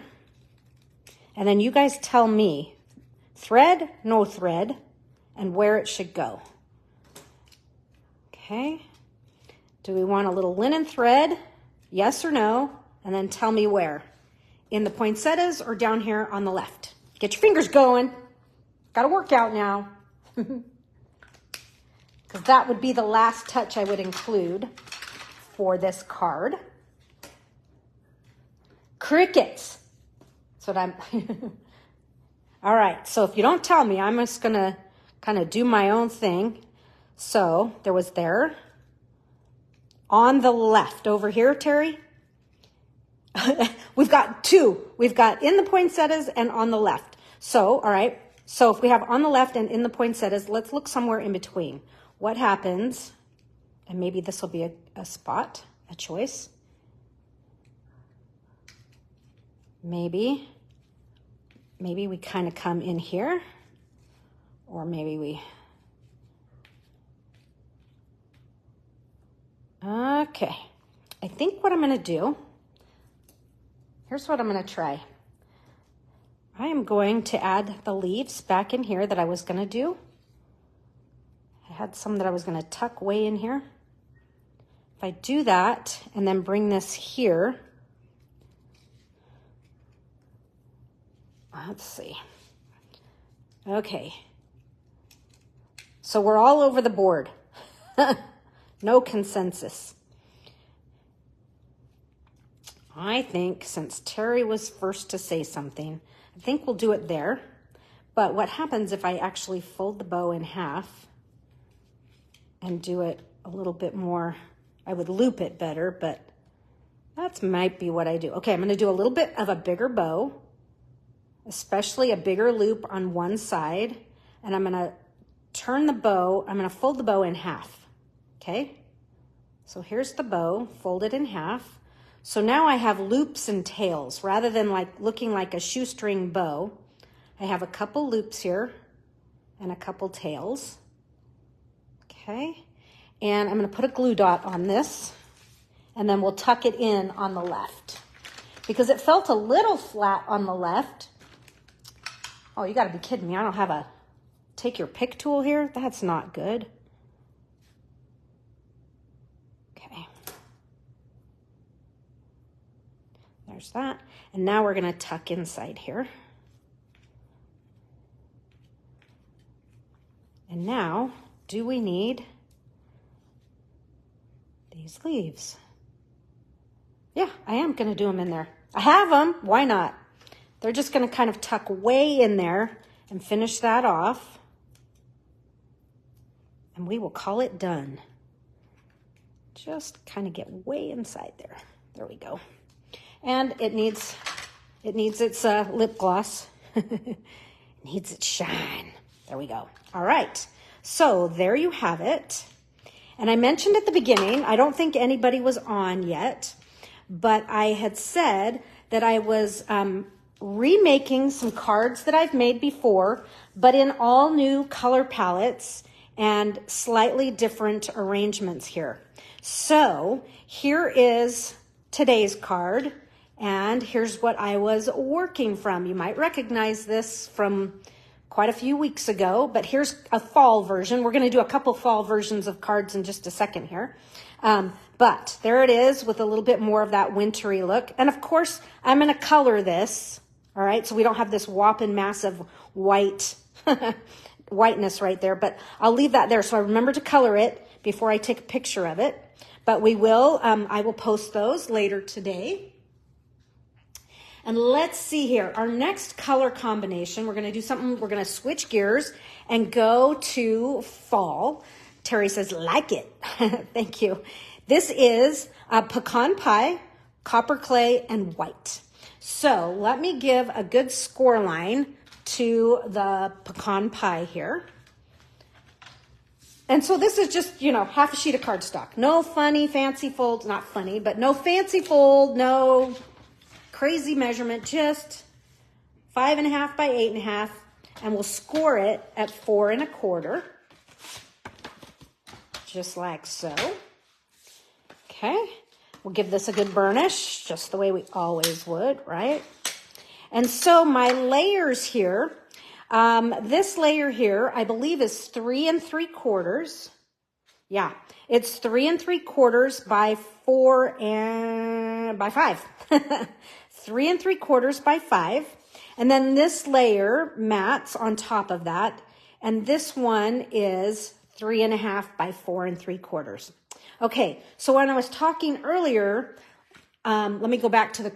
And then you guys tell me, thread, no thread, and where it should go. Okay. Do we want a little linen thread? Yes or no? And then tell me where. In the poinsettias or down here on the left? Get your fingers going. Got to work out now. Because that would be the last touch I would include for this card. Crickets. That's what I'm... All right, so if you don't tell me, I'm just going to kind of do my own thing. So there was there. On the left over here, Terry, we've got two. We've got in the poinsettias and on the left. So, all right, so if we have on the left and in the poinsettias, let's look somewhere in between. What happens, and maybe this will be a spot, a choice. Maybe we kind of come in here, or maybe we, okay. I think what I'm gonna do, here's what I'm gonna try. I am going to add the leaves back in here that I was gonna do. I had some that I was going to tuck way in here. If I do that and then bring this here, let's see. Okay. So we're all over the board. No consensus. I think since Terry was first to say something, I think we'll do it there. But what happens if I actually fold the bow in half and do it a little bit more? I would loop it better, but that might be what I do. Okay, I'm going to do a little bit of a bigger bow, especially a bigger loop on one side, and I'm going to turn the bow, I'm going to fold the bow in half, okay? So here's the bow, folded in half. So now I have loops and tails. Rather than like looking like a shoestring bow, I have a couple loops here and a couple tails. Okay, and I'm going to put a glue dot on this, and then we'll tuck it in on the left. Because it felt a little flat on the left. Oh, you got to be kidding me. I don't have a take your pick tool here. That's not good. Okay. There's that. And now we're going to tuck inside here. And now, do we need these leaves? Yeah, I am going to do them in there. I have them. Why not? They're just going to kind of tuck way in there and finish that off. And we will call it done. Just kind of get way inside there. There we go. And it needs its lip gloss. It needs its shine. There we go. All right. So there you have it. And I mentioned at the beginning, I don't think anybody was on yet, but I had said that I was remaking some cards that I've made before, but in all new color palettes and slightly different arrangements here. So here is today's card, and here's what I was working from. You might recognize this from quite a few weeks ago, but here's a fall version. We're going to do a couple fall versions of cards in just a second here. But there it is with a little bit more of that wintry look. And of course, I'm going to color this. All right, so we don't have this whopping massive white whiteness right there, but I'll leave that there. So I remember to color it before I take a picture of it. But we will, I will post those later today. And let's see here, our next color combination, we're going to do something, we're going to switch gears and go to fall. Terry says, like it. Thank you. This is pecan pie, copper clay, and white. So let me give a good score line to the pecan pie here. And so this is just, you know, half a sheet of cardstock. No funny, fancy folds, not funny, but no fancy fold, no crazy measurement, just 5.5 by 8.5, and we'll score it at 4 1/4, just like so. Okay, we'll give this a good burnish, just the way we always would, right? And so my layers here, this layer here, I believe is 3 3/4. Yeah, it's 3 3/4 by 4 and by 5. 3 3/4 by 5. And then this layer mats on top of that. And this one is 3 1/2 by 4 3/4. Okay, so when I was talking earlier, let me go back to the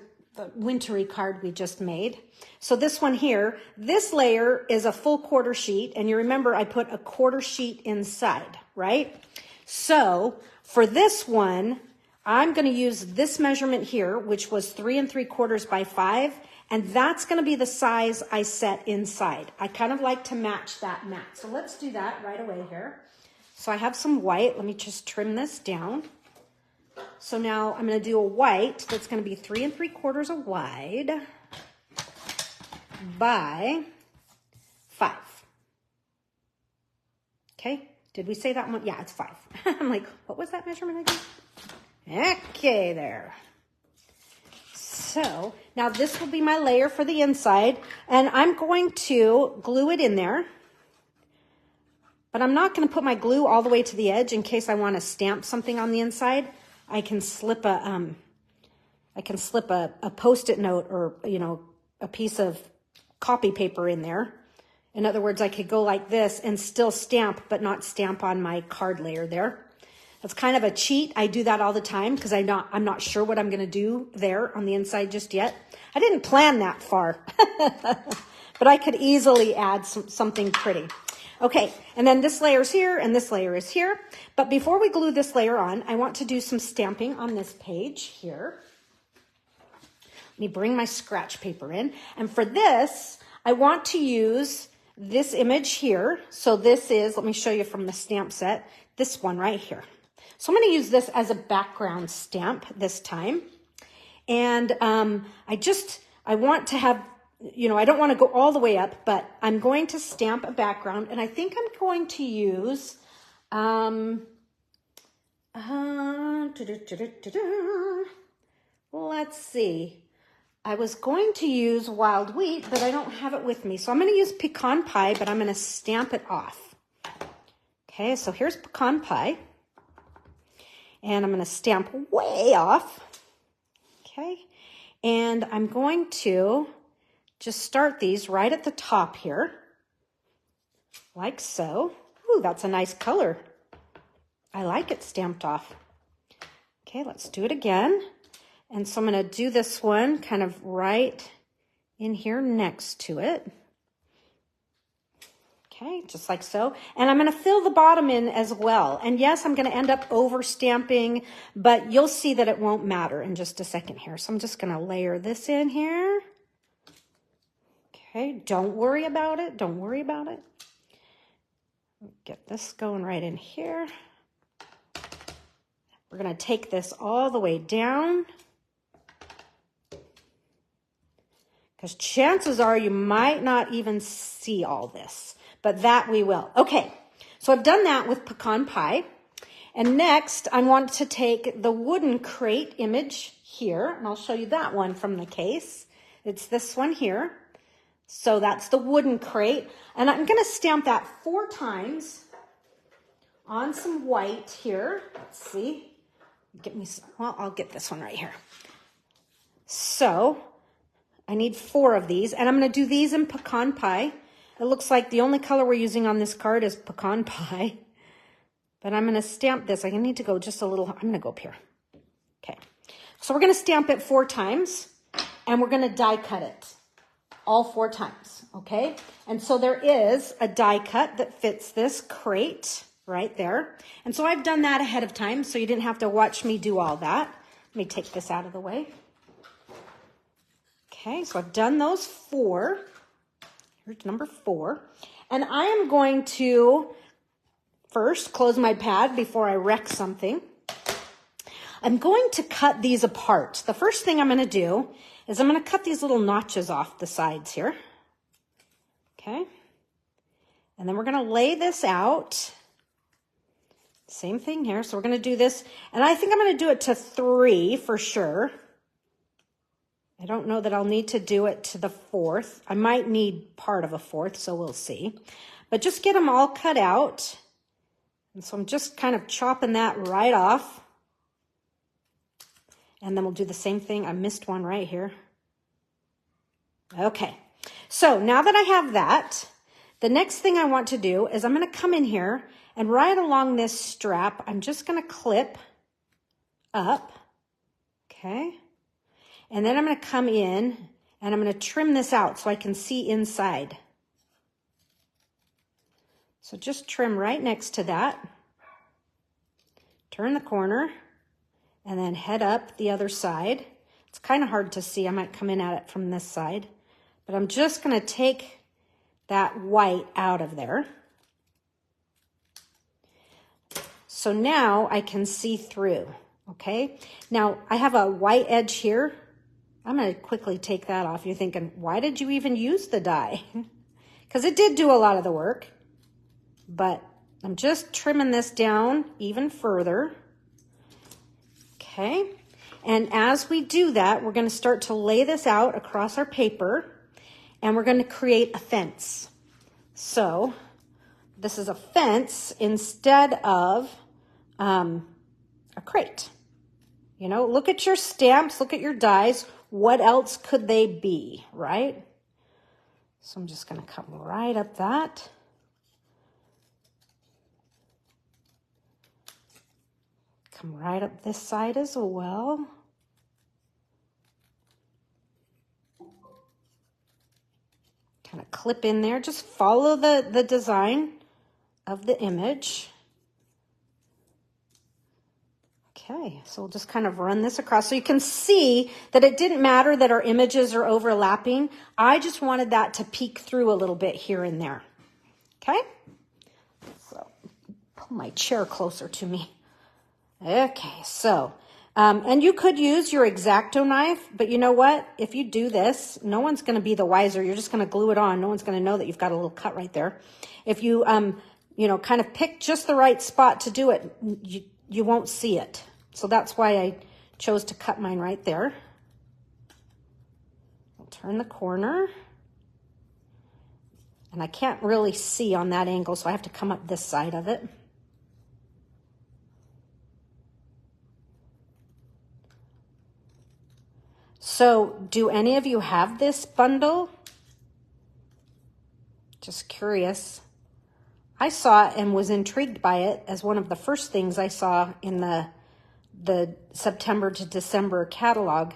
wintry card we just made. So this one here, this layer is a full quarter sheet. And you remember I put a quarter sheet inside, right? So for this one, I'm going to use this measurement here, which was 3 3/4 by 5. And that's going to be the size I set inside. I kind of like to match that mat. So let's do that right away here. So I have some white. Let me just trim this down. So now I'm going to do a white that's going to be 3 3/4 wide by 5. Okay, did we say that one? Yeah, it's 5. I'm like, what was that measurement again? Okay, there. So now this will be my layer for the inside, and I'm going to glue it in there. But I'm not going to put my glue all the way to the edge in case I want to stamp something on the inside. I can slip a Post-it note or, you know, a piece of copy paper in there. In other words, I could go like this and still stamp, but not stamp on my card layer there. That's kind of a cheat. I do that all the time because I'm not sure what I'm going to do there on the inside just yet. I didn't plan that far, but I could easily add something pretty. Okay, and then this layer is here and this layer is here. But before we glue this layer on, I want to do some stamping on this page here. Let me bring my scratch paper in. And for this, I want to use this image here. So this is, let me show you from the stamp set, this one right here. So I'm going to use this as a background stamp this time. And I want to have, you know, I don't want to go all the way up, but I'm going to stamp a background. And I think I'm going to use, let's see. I was going to use wild wheat, but I don't have it with me. So I'm going to use pecan pie, but I'm going to stamp it off. Okay, so here's pecan pie. And I'm going to stamp way off. Okay, and I'm going to just start these right at the top here, like so. Ooh, that's a nice color. I like it stamped off. Okay, let's do it again. And so I'm going to do this one kind of right in here next to it. Okay, just like so. And I'm going to fill the bottom in as well. And yes, I'm going to end up over stamping, but you'll see that it won't matter in just a second here. So I'm just going to layer this in here. Okay, don't worry about it. Don't worry about it. Get this going right in here. We're going to take this all the way down, because chances are you might not even see all this, but that we will. Okay, so I've done that with pecan pie. And next, I want to take the wooden crate image here, and I'll show you that one from the case. It's this one here. So that's the wooden crate. And I'm going to stamp that 4 times on some white here. Let's see. Get me some, well, I'll get this one right here. So I need 4 of these, and I'm going to do these in pecan pie. It looks like the only color we're using on this card is pecan pie. But I'm going to stamp this. I need to go just a little, I'm going to go up here. Okay. So we're going to stamp it 4 times, and we're going to die cut it all 4 times. Okay. And so there is a die cut that fits this crate right there. And so I've done that ahead of time, so you didn't have to watch me do all that. Let me take this out of the way. Okay, so I've done those 4. Here's number 4. And I am going to first close my pad before I wreck something. I'm going to cut these apart. The first thing I'm going to do is I'm going to cut these little notches off the sides here. Okay. And then we're going to lay this out. Same thing here. So we're going to do this, and I think I'm going to do it to 3 for sure. I don't know that I'll need to do it to the 4th. I might need part of a 4th, so we'll see. But just get them all cut out. And so I'm just kind of chopping that right off. And then we'll do the same thing. I missed one right here. Okay. So now that I have that, the next thing I want to do is I'm going to come in here, and right along this strap, I'm just going to clip up, okay? And then I'm going to come in, and I'm going to trim this out so I can see inside. So just trim right next to that. Turn the corner, and then head up the other side. It's kind of hard to see. I might come in at it from this side. But I'm just going to take that white out of there. So now I can see through, okay? Now I have a white edge here. I'm going to quickly take that off. You're thinking, why did you even use the die? Because it did do a lot of the work. But I'm just trimming this down even further. Okay. And as we do that, we're going to start to lay this out across our paper, and we're going to create a fence. So this is a fence instead of a crate. You know, look at your stamps, look at your dies. What else could they be, right? So I'm just going to come right up that. Come right up this side as well. Kind of clip in there. Just follow the design of the image. Okay, so we'll just kind of run this across. So you can see that it didn't matter that our images are overlapping. I just wanted that to peek through a little bit here and there. Okay? So pull my chair closer to me. Okay, so, and you could use your X-Acto knife, but you know what? If you do this, no one's going to be the wiser. You're just going to glue it on. No one's going to know that you've got a little cut right there. If you, you know, kind of pick just the right spot to do it, you won't see it. So that's why I chose to cut mine right there. I'll turn the corner. And I can't really see on that angle, so I have to come up this side of it. So, do any of you have this bundle? Just curious. I saw and was intrigued by it as one of the first things I saw in the September to December catalog.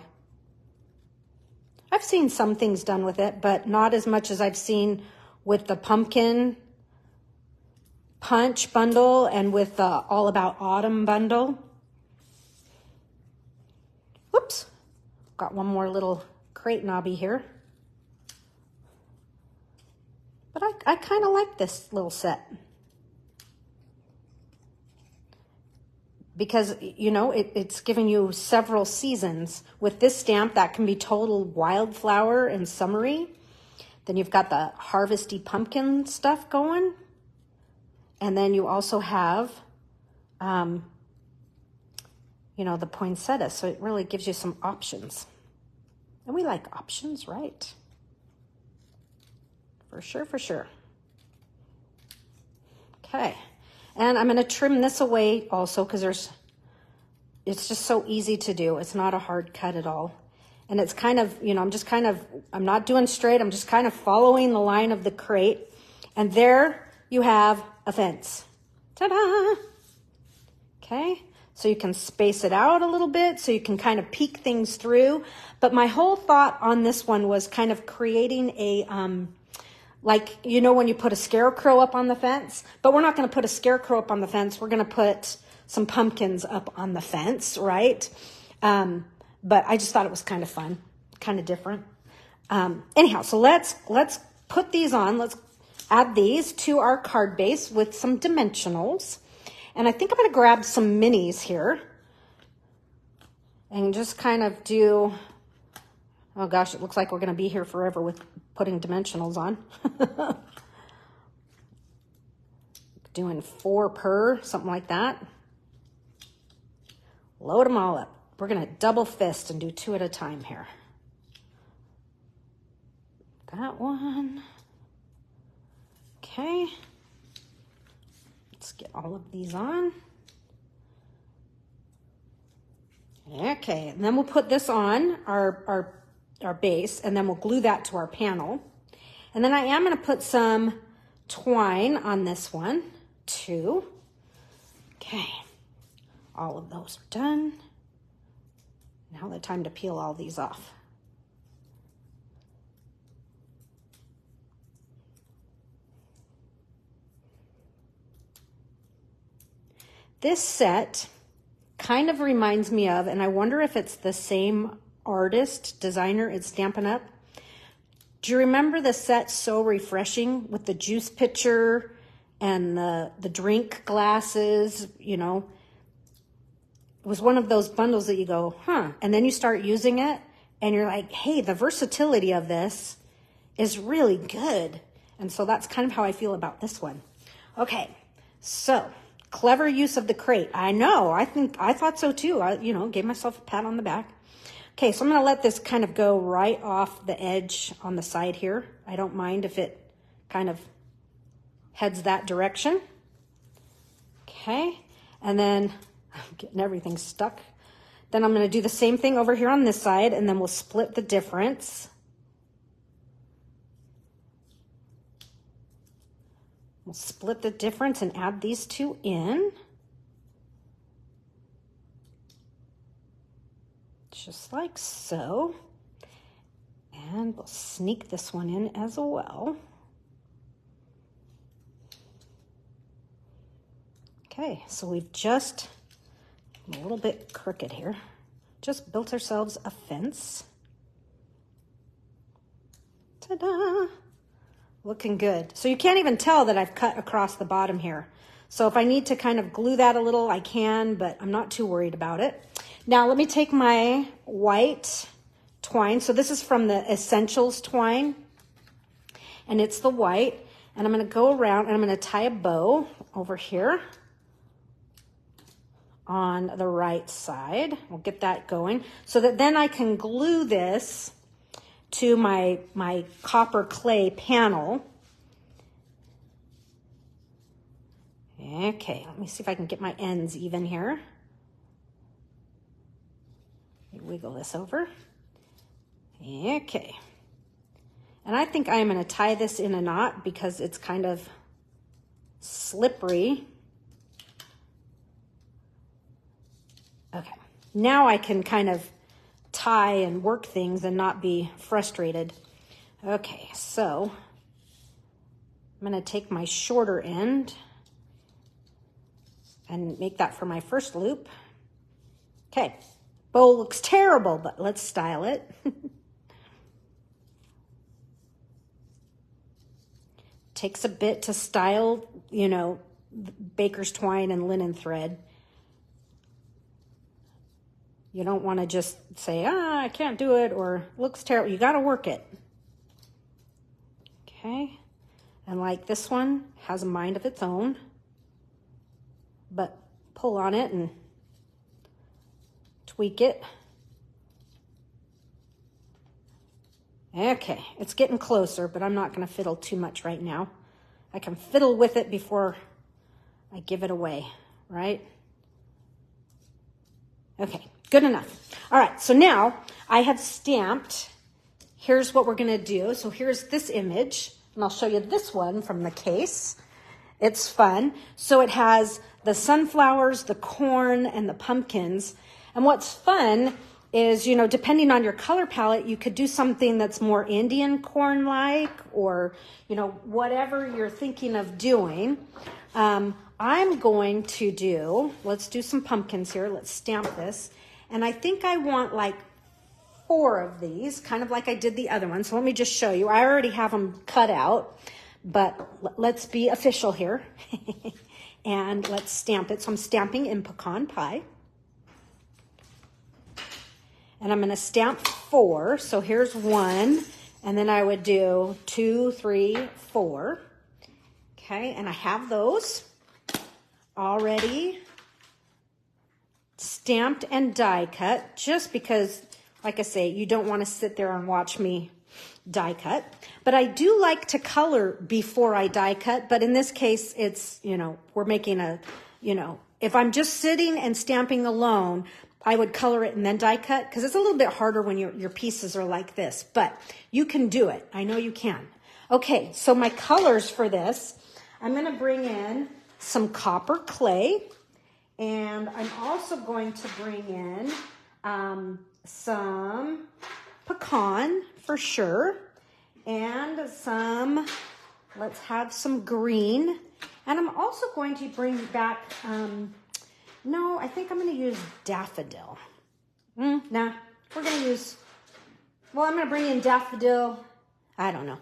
I've seen some things done with it, but not as much as I've seen with the pumpkin punch bundle and with the All About Autumn bundle. Whoops, got one more little crate knobby here. But I kind of like this little set. Because, you know, it's giving you several seasons. With this stamp, that can be total wildflower and summery. Then you've got the harvesty pumpkin stuff going. And then you also have, you know, the poinsettia. So it really gives you some options. And we like options, right? For sure, for sure. Okay. And I'm going to trim this away also because it's just so easy to do. It's not a hard cut at all. And it's kind of, you know, I'm not doing straight. I'm just kind of following the line of the crate. And there you have a fence. Ta-da! Okay. So you can space it out a little bit so you can kind of peek things through. But my whole thought on this one was kind of creating a, like, you know, when you put a scarecrow up on the fence, but we're not going to put a scarecrow up on the fence. We're going to put some pumpkins up on the fence, right? But I just thought it was kind of fun, kind of different. Anyhow, so let's put these on. Let's add these to our card base with some dimensionals. And I think I'm going to grab some minis here and just kind of do, oh gosh, it looks like we're going to be here forever with putting dimensionals on. Doing 4 per, something like that. Load them all up. We're going to double fist and do 2 at a time here. That one. Okay. Let's get all of these on. Okay, and then we'll put this on our base, and then we'll glue that to our panel. And then I am going to put some twine on this one too. Okay, all of those are done. Now the time to peel all these off. This set kind of reminds me of, and I wonder if it's the same artist, designer at Stampin' Up. Do you remember the set So Refreshing with the juice pitcher and the drink glasses, you know? It was one of those bundles that you go, huh, and then you start using it and you're like, hey, the versatility of this is really good. And so that's kind of how I feel about this one. Okay, so clever use of the crate. I know, I thought so too. I, you know, gave myself a pat on the back. Okay, so I'm going to let this kind of go right off the edge on the side here. I don't mind if it kind of heads that direction. Okay, and then I'm getting everything stuck. Then I'm going to do the same thing over here on this side, and then we'll split the difference. We'll split the difference and add these 2 in. Just like so. And we'll sneak this one in as well. Okay, so we've just, a little bit crooked here, just built ourselves a fence. Ta-da! Looking good. So you can't even tell that I've cut across the bottom here. So if I need to kind of glue that a little, I can, but I'm not too worried about it. Now let me take my white twine. So this is from the Essentials twine, and it's the white. And I'm going to go around and I'm going to tie a bow over here on the right side. We'll get that going so that then I can glue this to my copper clay panel. Okay, let me see if I can get my ends even here. Wiggle this over. Okay. And I think I am going to tie this in a knot because it's kind of slippery. Okay, now I can kind of tie and work things and not be frustrated. Okay, so I'm going to take my shorter end and make that for my first loop. Okay, bow looks terrible, but let's style it. Takes a bit to style, you know, baker's twine and linen thread. You don't want to just say, I can't do it, or looks terrible. You got to work it. Okay, and like this one has a mind of its own, but pull on it and tweak it. Okay, it's getting closer, but I'm not going to fiddle too much right now. I can fiddle with it before I give it away, right? Okay, good enough. All right, so now I have stamped. Here's what we're going to do. So here's this image, and I'll show you this one from the case. It's fun. So it has the sunflowers, the corn, and the pumpkins. And what's fun is, you know, depending on your color palette, you could do something that's more Indian corn-like, or, you know, whatever you're thinking of doing. I'm going to do, let's do some pumpkins here. Let's stamp this. And I think I want like 4 of these, kind of like I did the other one. So let me just show you. I already have them cut out, but let's be official here. And let's stamp it. So I'm stamping in pecan pie. And I'm going to stamp 4. So here's 1, and then I would do 2, 3, 4. Okay, and I have those already stamped and die cut, just because, like I say, you don't want to sit there and watch me die cut. But I do like to color before I die cut, but in this case, it's, you know, we're making a, you know, if I'm just sitting and stamping alone, I would color it and then die cut, because it's a little bit harder when your pieces are like this, but you can do it. I know you can. Okay, so my colors for this, I'm going to bring in some copper clay, and I'm also going to bring in some pecan for sure, and some, let's have some green, and I'm also going to bring back, no, I think I'm going to use daffodil. Nah, we're going to use, well, I'm going to bring in daffodil. I don't know.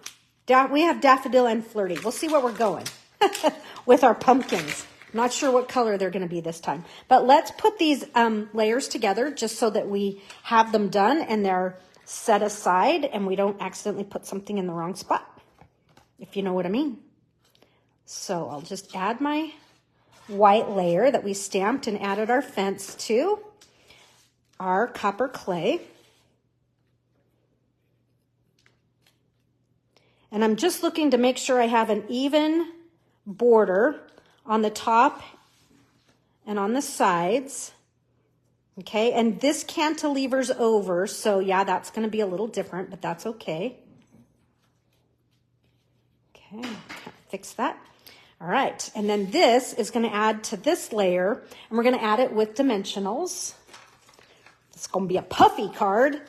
We have daffodil and flirty. We'll see where we're going with our pumpkins. I'm not sure what color they're going to be this time. But let's put these layers together just so that we have them done and they're set aside and we don't accidentally put something in the wrong spot, if you know what I mean. So I'll just add my white layer that we stamped and added our fence to, our copper clay. And I'm just looking to make sure I have an even border on the top and on the sides. Okay, and this cantilever's over, so yeah, that's going to be a little different, but that's okay. Okay, fix that. All right, and then this is going to add to this layer, and we're going to add it with dimensionals. It's going to be a puffy card.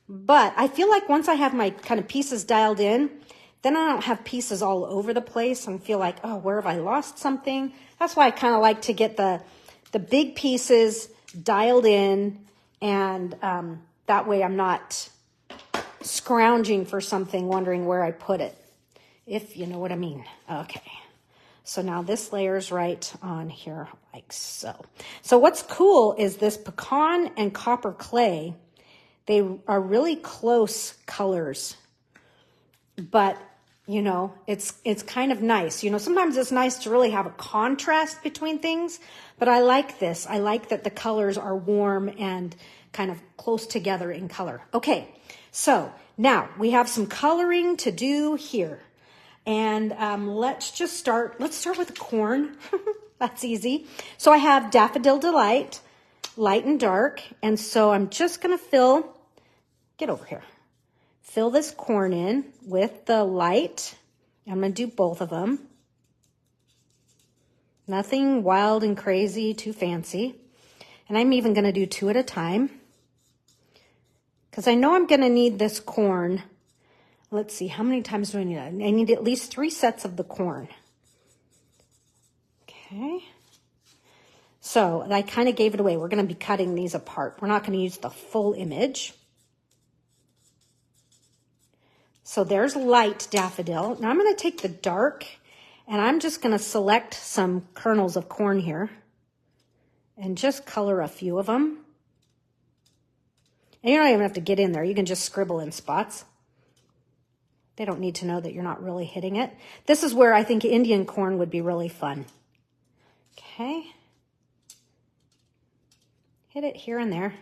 But I feel like once I have my kind of pieces dialed in, then I don't have pieces all over the place and feel like, oh, where have I lost something? That's why I kind of like to get the big pieces dialed in, and that way I'm not scrounging for something, wondering where I put it, if you know what I mean. Okay, so now this layer's right on here, like so. So what's cool is this pecan and copper clay, they are really close colors, but you know, it's kind of nice. You know, sometimes it's nice to really have a contrast between things, but I like this. I like that the colors are warm and kind of close together in color. Okay, so now we have some coloring to do here. And let's start with the corn. That's easy. So I have Daffodil Delight, light and dark. And so I'm just going to get over here. Fill this corn in with the light. I'm going to do both of them. Nothing wild and crazy, too fancy. And I'm even going to do 2 at a time because I know I'm going to need this corn. Let's see, how many times do I need it? I need at least 3 sets of the corn. Okay. So I kind of gave it away. We're going to be cutting these apart. We're not going to use the full image. So there's light daffodil. Now I'm going to take the dark and I'm just going to select some kernels of corn here and just color a few of them. And you don't even have to get in there. You can just scribble in spots. They don't need to know that you're not really hitting it. This is where I think Indian corn would be really fun. Okay. Hit it here and there.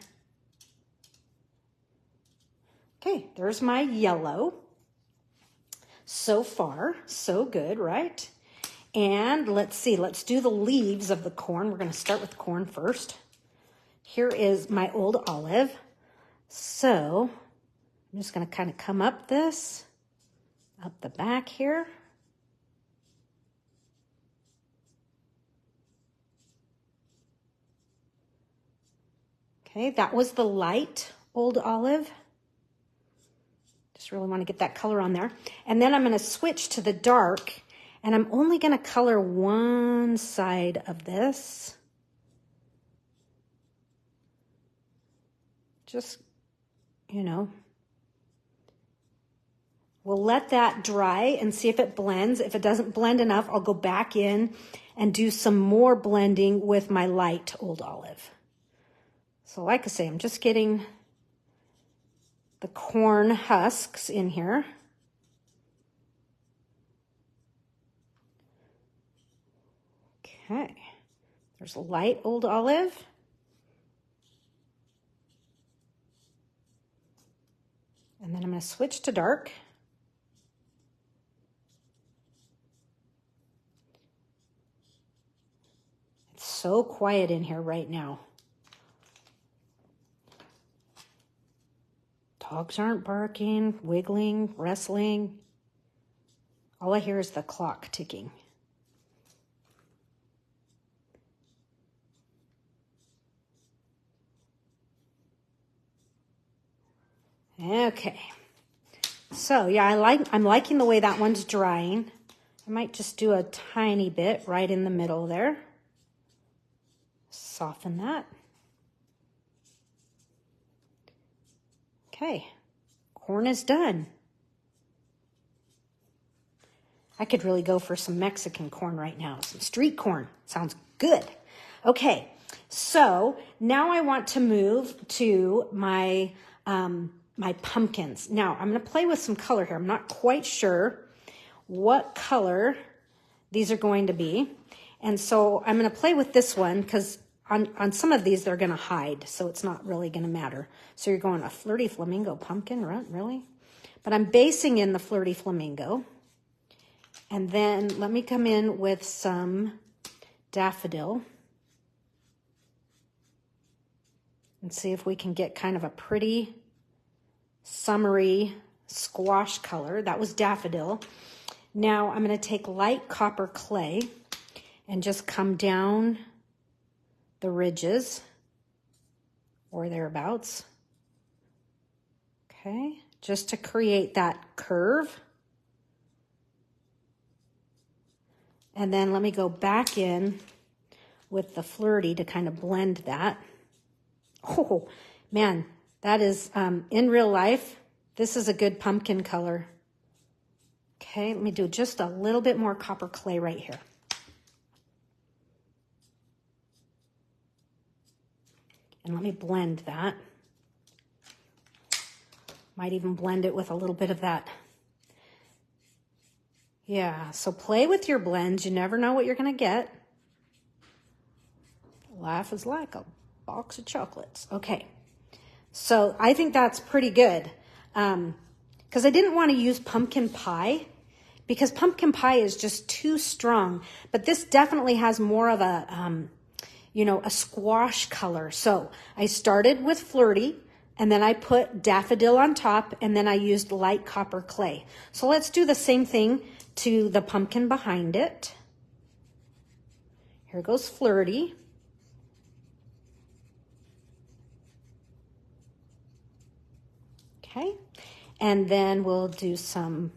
Okay, there's my yellow. So far, so good, right? And let's see, let's do the leaves of the corn. We're going to start with corn first. Here is my old olive. So I'm just going to kind of come up this, up the back here. Okay, that was the light old olive. Just really want to get that color on there. And then I'm going to switch to the dark, and I'm only going to color one side of this. Just, you know, we'll let that dry and see if it blends. If it doesn't blend enough, I'll go back in and do some more blending with my light old olive. So like I say, I'm just getting the corn husks in here. Okay, there's a light old olive. And then I'm going to switch to dark. It's so quiet in here right now. Dogs aren't barking, wiggling, wrestling. All I hear is the clock ticking. Okay. So yeah, I'm liking the way that one's drying. I might just do a tiny bit right in the middle there. Soften that. Okay, corn is done. I could really go for some Mexican corn right now. Some street corn. Sounds good. Okay, so now I want to move to my, my pumpkins. Now, I'm going to play with some color here. I'm not quite sure what color these are going to be. And so I'm going to play with this one because on some of these, they're going to hide, so it's not really going to matter. So you're going a flirty flamingo pumpkin, right? Really? But I'm basing in the flirty flamingo. And then let me come in with some daffodil and see if we can get kind of a pretty summery squash color. That was daffodil. Now I'm going to take light copper clay and just come down the ridges or thereabouts. Okay, just to create that curve. And then let me go back in with the flirty to kind of blend that. Oh man, that is in real life, this is a good pumpkin color. Okay, let me do just a little bit more copper clay right here. And let me blend that. Might even blend it with a little bit of that. Yeah, so play with your blends. You never know what you're going to get. Life is like a box of chocolates. Okay, so I think that's pretty good. Because I didn't want to use pumpkin pie because pumpkin pie is just too strong. But this definitely has more of a... you know, a squash color. So I started with flirty, and then I put daffodil on top, and then I used light copper clay. So let's do the same thing to the pumpkin behind it. Here goes Flirty. Okay, and then we'll do some,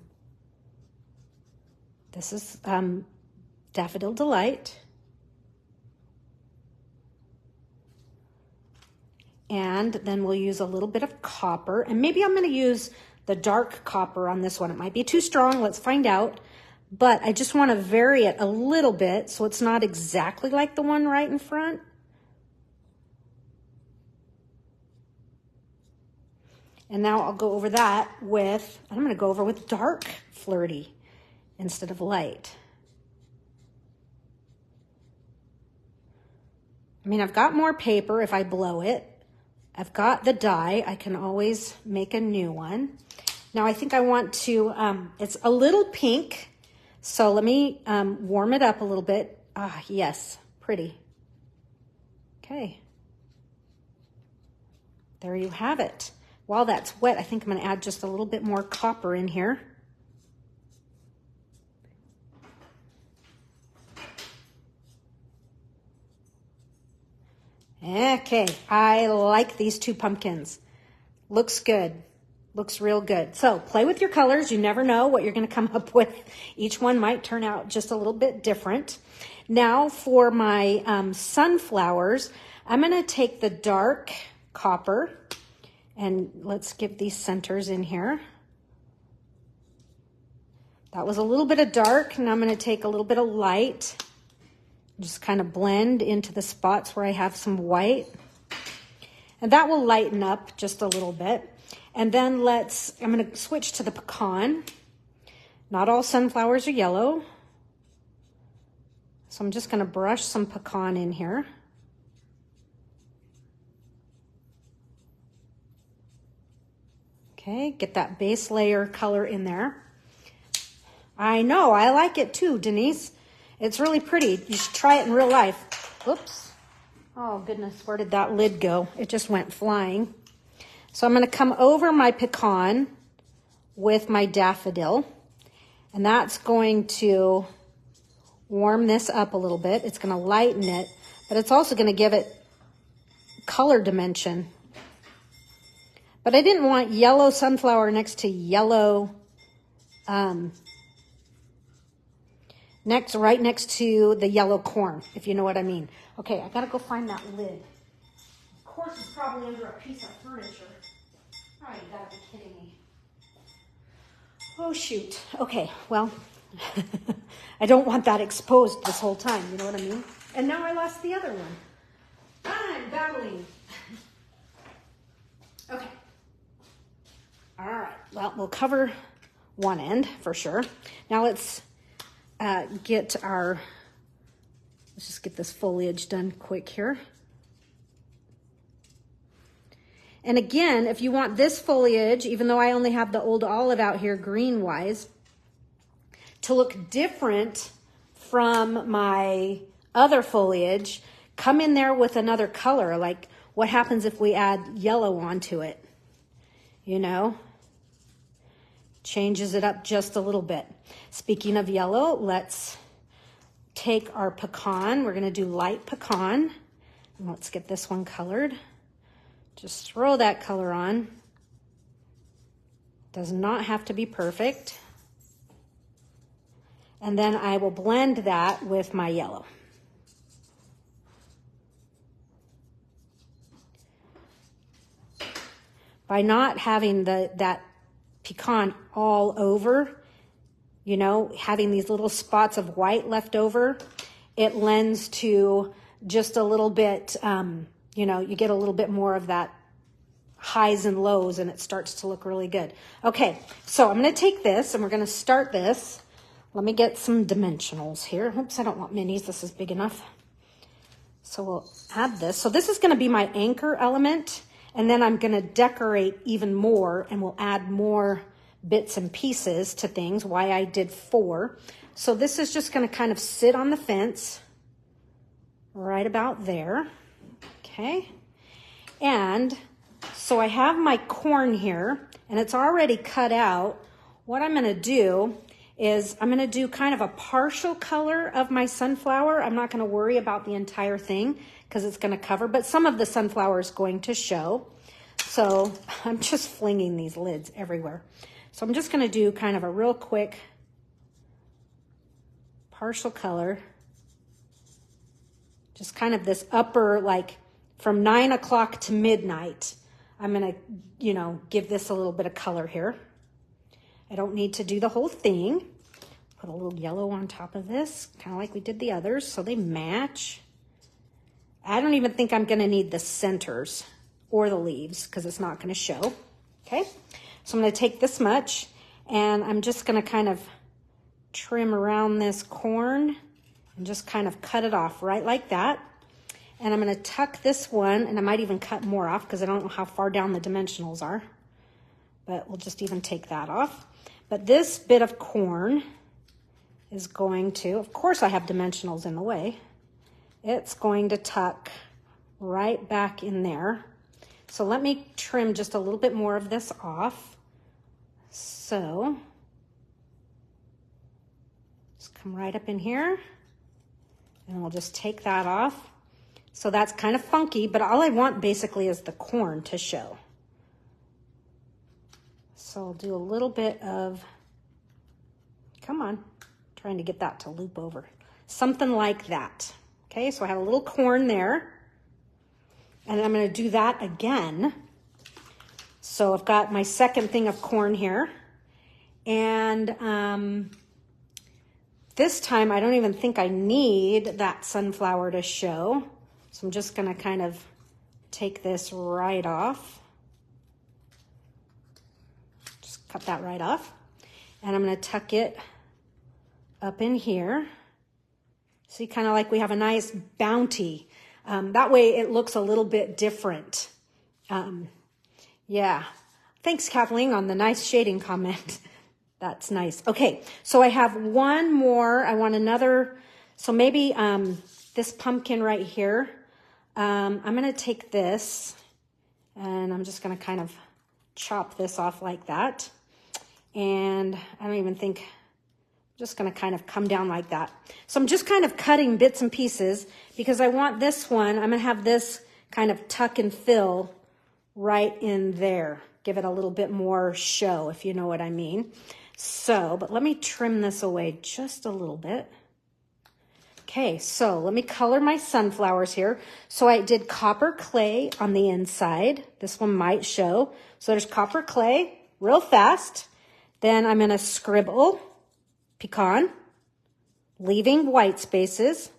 this is Daffodil Delight. And then we'll use a little bit of copper, and maybe I'm gonna use the dark copper on this one. It might be too strong, let's find out. But I just wanna vary it a little bit so it's not exactly like the one right in front. And now I'll go over that with, I'm gonna go over with dark Flirty instead of light. I mean, I've got more paper if I blow it. I've got the die, I can always make a new one. Now I think I want to, it's a little pink, so let me warm it up a little bit. Ah, yes, pretty. Okay. There you have it. While that's wet, I think I'm gonna add just a little bit more copper in here. Okay, I like these two pumpkins. Looks good, looks real good. So play with your colors. You never know what you're gonna come up with. Each one might turn out just a little bit different. Now for my sunflowers, I'm gonna take the dark copper, and let's give these centers in here. That was a little bit of dark, and I'm gonna take a little bit of light. Just kind of blend into the spots where I have some white. And that will lighten up just a little bit. And then I'm gonna switch to the pecan. Not all sunflowers are yellow. So I'm just gonna brush some pecan in here. Okay, get that base layer color in there. I know, I like it too, Denise. It's really pretty. You should try it in real life. Oops. Oh goodness, where did that lid go? It just went flying. So I'm gonna come over my pecan with my daffodil, and that's going to warm this up a little bit. It's gonna lighten it, but it's also gonna give it color dimension. But I didn't want yellow sunflower next to yellow, right next to the yellow corn, if you know what I mean. Okay, I gotta go find that lid. Of course, it's probably under a piece of furniture. Oh, you gotta be kidding me. Oh, shoot. Okay, well, I don't want that exposed this whole time, you know what I mean? And now I lost the other one. I'm battling. Okay. All right, well, we'll cover one end for sure. Now let's let's just get this foliage done quick here. And again, if you want this foliage, even though I only have the old olive out here green wise, to look different from my other foliage, come in there with another color. Like what happens if we add yellow onto it? You know? Changes it up just a little bit. Speaking of yellow, let's take our pecan. We're gonna do light pecan. And let's get this one colored. Just throw that color on. Does not have to be perfect. And then I will blend that with my yellow. By not having that pecan all over, you know, having these little spots of white left over, it lends to just a little bit, you know, you get a little bit more of that highs and lows, and it starts to look really good. Okay, so I'm going to take this and we're going to start this. Let me get some dimensionals here. Oops, I don't want minis. This is big enough. So we'll add this. So this is going to be my anchor element, and then I'm going to decorate even more, and we'll add more bits and pieces to things, why I did 4. So this is just going to kind of sit on the fence right about there. Okay. And so I have my corn here, and it's already cut out. What I'm going to do is I'm going to do kind of a partial color of my sunflower. I'm not going to worry about the entire thing because it's going to cover, but some of the sunflower is going to show. So I'm just flinging these lids everywhere. So I'm just going to do kind of a real quick partial color. Just kind of this upper, like from 9 o'clock to midnight. I'm going to, you know, give this a little bit of color here. I don't need to do the whole thing. Put a little yellow on top of this, kind of like we did the others, so they match. I don't even think I'm going to need the centers or the leaves because it's not going to show. Okay, so I'm going to take this much and I'm just going to kind of trim around this corn and just kind of cut it off right like that. And I'm going to tuck this one, and I might even cut more off because I don't know how far down the dimensionals are, but we'll just even take that off. But this bit of corn is going to, of course I have dimensionals in the way, it's going to tuck right back in there. So let me trim just a little bit more of this off. So just come right up in here, and we'll just take that off. So that's kind of funky, but all I want basically is the corn to show. So I'll do a little bit of, come on, trying to get that to loop over. Something like that. Okay, so I have a little corn there. And I'm going to do that again. So I've got my second thing of corn here. And this time I don't even think I need that sunflower to show. So I'm just going to kind of take this right off. Just cut that right off. And I'm going to tuck it up in here. See, kind of like we have a nice bounty. That way it looks a little bit different. Yeah. Thanks, Kathleen, on the nice shading comment. That's nice. Okay, so I have one more. I want another. So maybe this pumpkin right here. I'm going to take this and I'm just going to kind of chop this off like that. And I don't even think, I'm just going to kind of come down like that. So I'm just kind of cutting bits and pieces because I want this one, I'm going to have this kind of tuck and fill right in there. Give it a little bit more show, if you know what I mean. So, but let me trim this away just a little bit. Okay, so let me color my sunflowers here. So I did copper clay on the inside. This one might show. So there's copper clay real fast. Then I'm going to scribble pecan, leaving white spaces.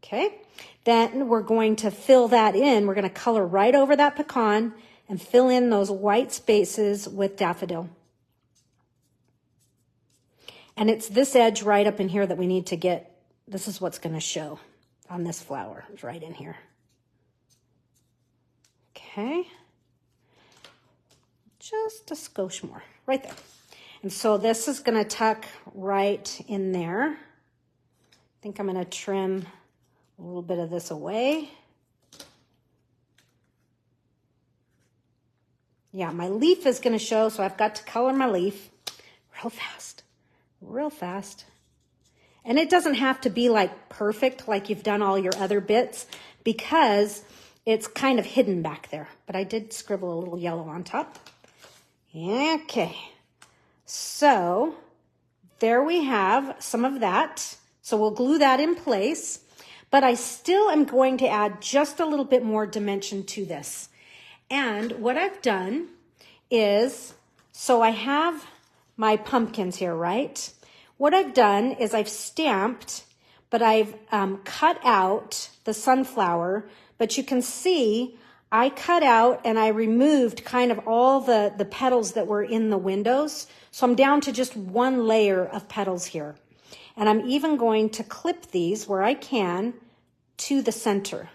Okay, then we're going to fill that in. We're going to color right over that pecan and fill in those white spaces with daffodil. And it's this edge right up in here that we need to get. This is what's going to show on this flower. It's right in here. Okay. Just a skosh more. Right there. And so this is going to tuck right in there. I think I'm going to trim a little bit of this away. Yeah, my leaf is going to show, so I've got to color my leaf real fast. Real fast. And it doesn't have to be like perfect like you've done all your other bits because it's kind of hidden back there. But I did scribble a little yellow on top. Okay. So there we have some of that. So we'll glue that in place. But I still am going to add just a little bit more dimension to this. And what I've done is, so I have my pumpkins here, right? What I've done is I've stamped, but I've cut out the sunflower, but you can see I cut out and I removed kind of all the petals that were in the windows. So I'm down to just one layer of petals here. And I'm even going to clip these where I can to the center.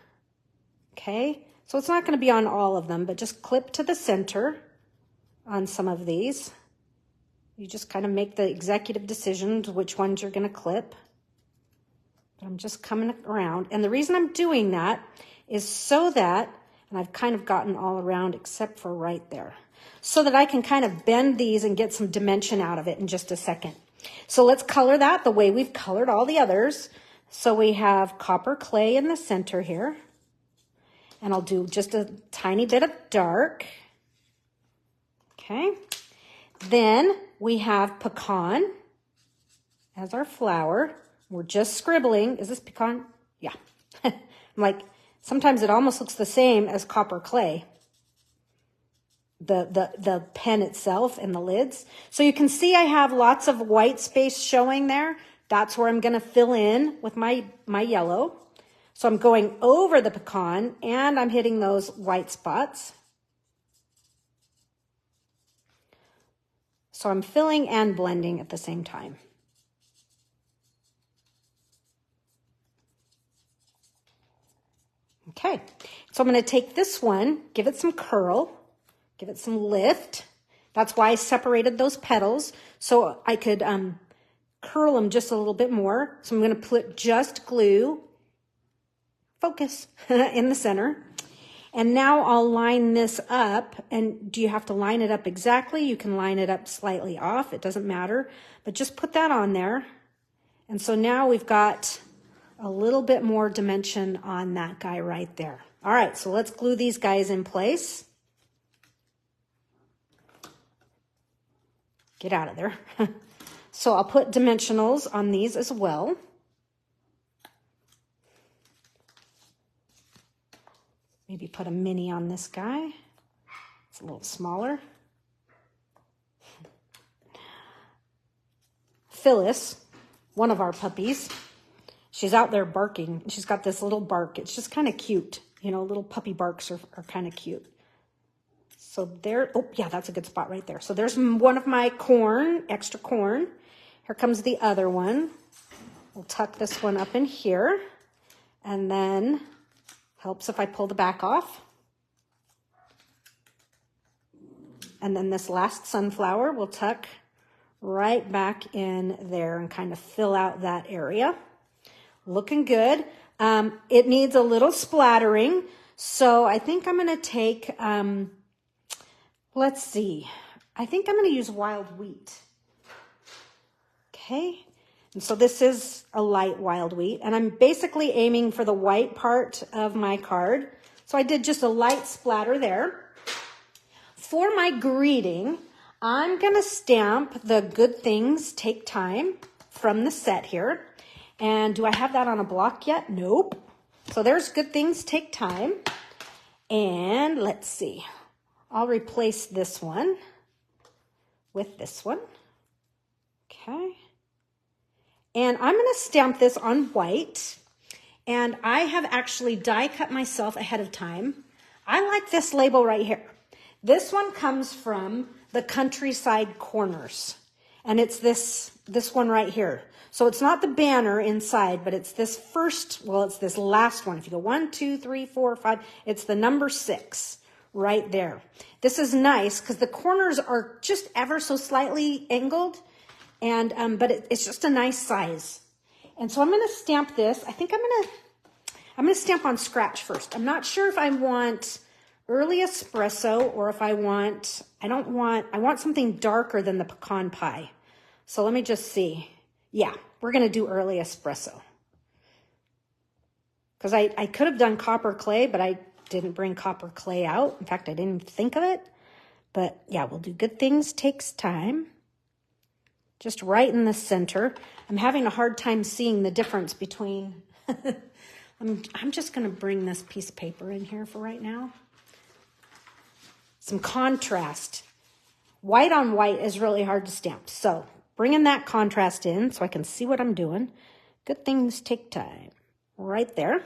Okay, so it's not going to be on all of them, but just clip to the center on some of these. You just kind of make the executive decisions which ones you're going to clip. But I'm just coming around. And the reason I'm doing that is so that And I've kind of gotten all around except for right there, so that I can kind of bend these and get some dimension out of it in just a second. So let's color that the way we've colored all the others. So we have copper clay in the center here. And I'll do just a tiny bit of dark. Okay. Then we have pecan as our flower. We're just scribbling. Is this pecan? Yeah. I'm like, sometimes it almost looks the same as copper clay. The pen itself and the lids. So you can see I have lots of white space showing there. That's where I'm going to fill in with my yellow. So I'm going over the pecan and I'm hitting those white spots. So I'm filling and blending at the same time. Okay, so I'm going to take this one, give it some curl. Give it some lift. That's why I separated those petals, so I could curl them just a little bit more. So I'm going to put just glue, focus, in the center. And now I'll line this up. And do you have to line it up exactly? You can line it up slightly off. It doesn't matter. But just put that on there. And so now we've got a little bit more dimension on that guy right there. All right, so let's glue these guys in place. Get out of there. So I'll put dimensionals on these as well. Maybe put a mini on this guy. It's a little smaller. Phyllis, one of our puppies, she's out there barking. She's got this little bark. It's just kind of cute. You know, little puppy barks are kind of cute. So there, oh yeah, that's a good spot right there. So there's one of my corn, extra corn. Here comes the other one. We'll tuck this one up in here. And then, helps if I pull the back off. And then this last sunflower we'll tuck right back in there and kind of fill out that area. Looking good. It needs a little splattering. So I think I'm going to take... let's see. I think I'm going to use wild wheat. Okay. And so this is a light wild wheat. And I'm basically aiming for the white part of my card. So I did just a light splatter there. For my greeting, I'm going to stamp the Good Things Take Time from the set here. And do I have that on a block yet? Nope. So there's Good Things Take Time. And let's see. I'll replace this one with this one. Okay. And I'm going to stamp this on white. And I have actually die cut myself ahead of time. I like this label right here. This one comes from the Countryside Corners. And it's this one right here. So it's not the banner inside, but it's this first, well, it's this last one. If you go 1, 2, 3, 4, 5, it's the number 6. Right there. This is nice because the corners are just ever so slightly angled, and but it's just a nice size. And so I'm going to stamp this. I think I'm going to stamp on scratch first. I'm not sure if I want early espresso or if I want something darker than the pecan pie. So let me just see. Yeah, we're going to do early espresso. Because I could have done copper clay, but I didn't bring copper clay out. In fact, I didn't even think of it. But yeah, we'll do Good Things Takes Time. Just right in the center. I'm having a hard time seeing the difference between... I'm just going to bring this piece of paper in here for right now. Some contrast. White on white is really hard to stamp. So bringing that contrast in so I can see what I'm doing. Good Things Take Time. Right there.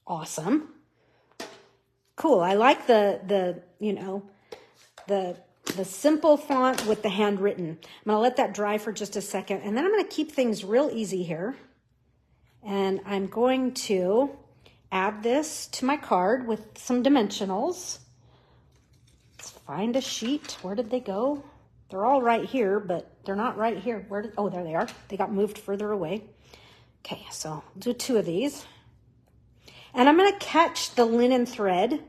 Awesome. Cool. I like the simple font with the handwritten. I'm going to let that dry for just a second. And then I'm going to keep things real easy here. And I'm going to add this to my card with some dimensionals. Let's find a sheet. Where did they go? They're all right here, but they're not right here. Oh, there they are. They got moved further away. Okay, so I'll do 2 of these. And I'm going to catch the linen thread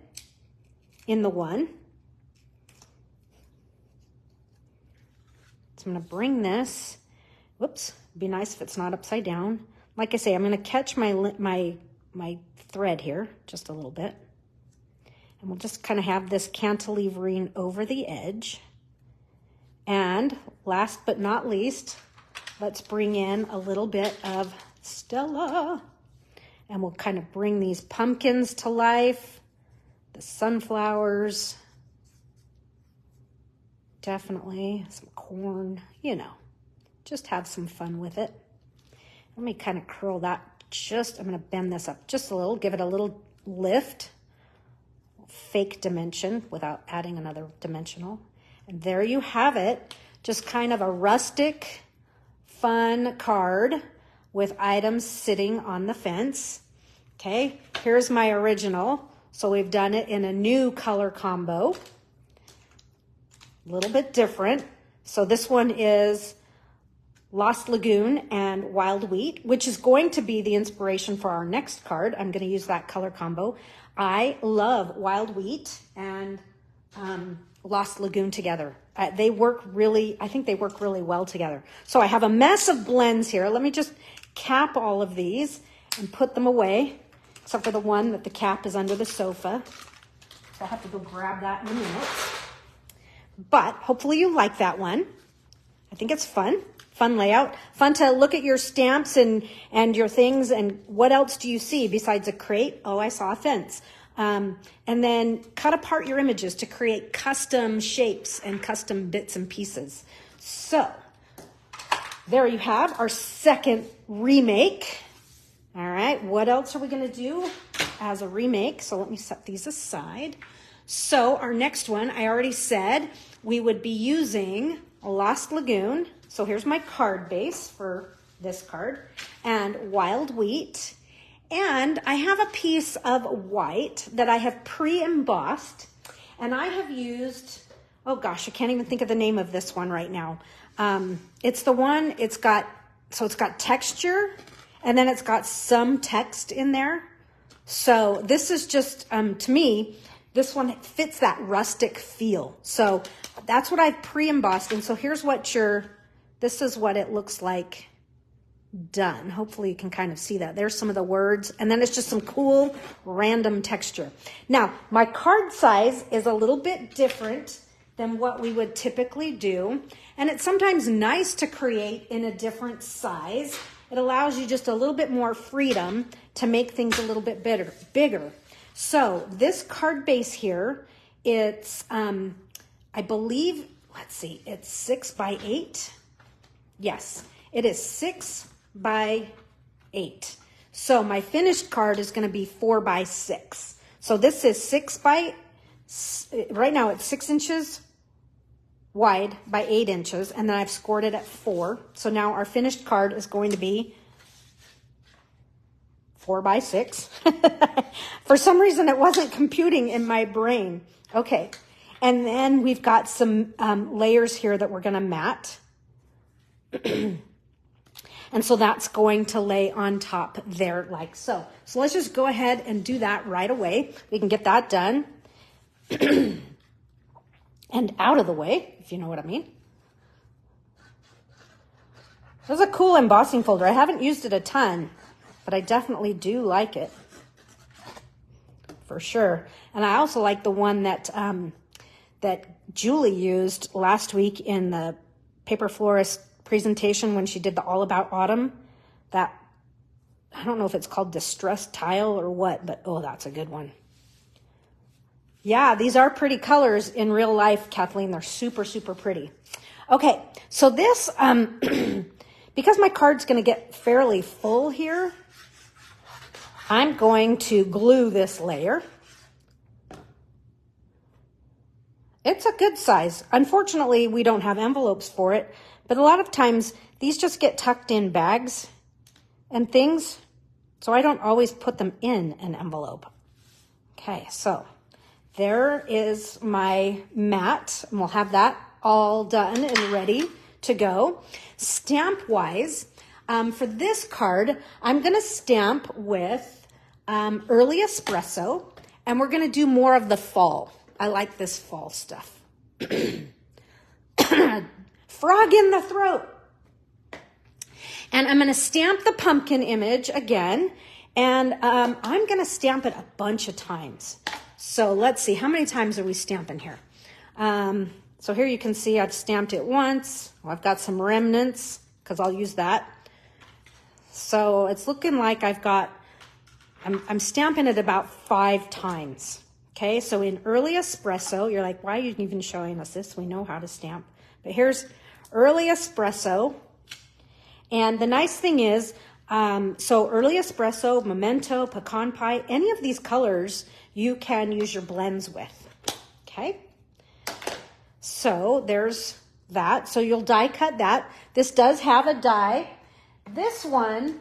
in the one. So I'm going to bring this, whoops, it'd be nice if it's not upside down. Like I say, I'm going to catch my thread here just a little bit. And we'll just kind of have this cantilevering over the edge. And last but not least, let's bring in a little bit of Stella. And we'll kind of bring these pumpkins to life, the sunflowers, definitely some corn, you know, just have some fun with it. Let me kind of curl that I'm going to bend this up just a little, give it a little lift, fake dimension without adding another dimensional. And there you have it, just kind of a rustic, fun card with items sitting on the fence. Okay, here's my original. So we've done it in a new color combo, a little bit different. So this one is Lost Lagoon and Wild Wheat, which is going to be the inspiration for our next card. I'm going to use that color combo. I love Wild Wheat and Lost Lagoon together. I think they work really well together. So I have a mess of blends here. Let me just cap all of these and put them away, except for the one that the cap is under the sofa. So I'll have to go grab that in a minute. But hopefully you like that one. I think it's fun layout, fun to look at your stamps and your things. And what else do you see besides a crate? Oh, I saw a fence. And then cut apart your images to create custom shapes and custom bits and pieces. So there you have our second remake. All right, what else are we going to do as a remake? So let me set these aside. So our next one, I already said we would be using a Lost Lagoon. So here's my card base for this card, and Wild Wheat. And I have a piece of white that I have pre-embossed, and I have used, oh gosh, I can't even think of the name of this one right now. It's the one, it's got texture, and then it's got some text in there. So this is just, to me, this one fits that rustic feel. So that's what I've pre-embossed. And so here's what this is what it looks like done. Hopefully you can kind of see that. There's some of the words, and then it's just some cool random texture. Now, my card size is a little bit different than what we would typically do. And it's sometimes nice to create in a different size. It allows you just a little bit more freedom to make things a little bit bigger. So this card base here, it's, I believe, let's see, it's 6 by 8. Yes, it is 6 by 8. So my finished card is going to be 4 by 6. So this is 6 by, right now it's 6 inches wide by 8 inches, and then I've scored it at 4. So now our finished card is going to be 4 by 6. For some reason, it wasn't computing in my brain. Okay, and then we've got some layers here that we're going to mat. And so that's going to lay on top there like so. So let's just go ahead and do that right away. We can get that done and out of the way, if you know what I mean. This is a cool embossing folder. I haven't used it a ton, but I definitely do like it for sure. And I also like the one that that Julie used last week in the Paper Florist presentation when she did the All About Autumn. That, I don't know if it's called Distressed Tile or what, but oh, that's a good one. Yeah, these are pretty colors in real life, Kathleen. They're super, super pretty. Okay, so this, because my card's going to get fairly full here, I'm going to glue this layer. It's a good size. Unfortunately, we don't have envelopes for it, but a lot of times these just get tucked in bags and things, so I don't always put them in an envelope. Okay, so there is my mat, and we'll have that all done and ready to go. Stamp-wise, for this card, I'm going to stamp with early espresso, and we're going to do more of the fall. I like this fall stuff. Frog in the throat. And I'm going to stamp the pumpkin image again, and I'm going to stamp it a bunch of times. So let's see, how many times are we stamping here? So here you can see I've stamped it once. Well, I've got some remnants because I'll use that. So it's looking like I'm stamping it about 5 times. Okay, so in early espresso, you're like, why are you even showing us this? We know how to stamp. But here's early espresso. And the nice thing is, so early espresso, memento, pecan pie, any of these colors you can use your blends with. Okay, so there's that. So you'll die cut that. This does have a die. This one,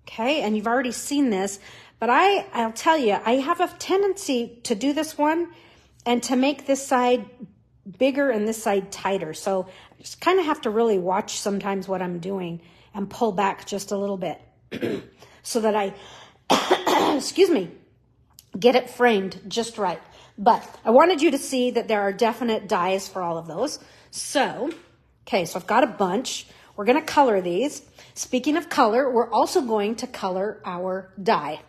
okay, and you've already seen this, but I'll tell you, I have a tendency to do this one and to make this side bigger and this side tighter. So I just kind of have to really watch sometimes what I'm doing and pull back just a little bit so that I, excuse me, get it framed just right. But I wanted you to see that there are definite dies for all of those. So, okay, so I've got a bunch. We're going to color these. Speaking of color, we're also going to color our die.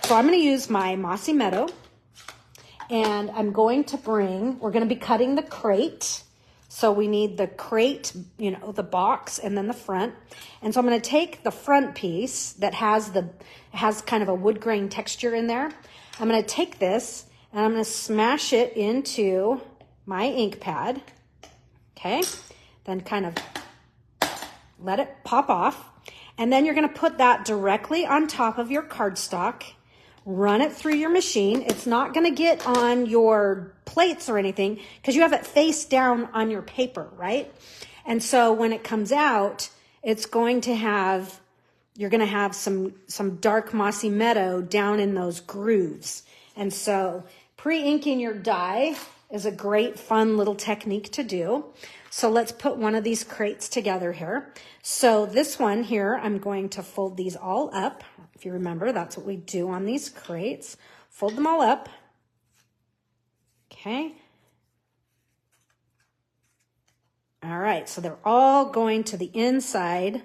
So I'm going to use my Mossy Meadow, and I'm going to we're going to be cutting the crate. So we need the crate, you know, the box, and then the front. And so I'm going to take the front piece that has kind of a wood grain texture in there. I'm going to take this and I'm going to smash it into my ink pad. Okay, then kind of let it pop off. And then you're going to put that directly on top of your cardstock. Run it through your machine. It's not going to get on your plates or anything because you have it face down on your paper, right? And so when it comes out, it's going to have, you're going to have some dark mossy meadow down in those grooves. And so pre-inking your die is a great fun little technique to do. So let's put one of these crates together here. So this one here, I'm going to fold these all up. If you remember, that's what we do on these crates. Fold them all up. Okay. All right, so they're all going to the inside,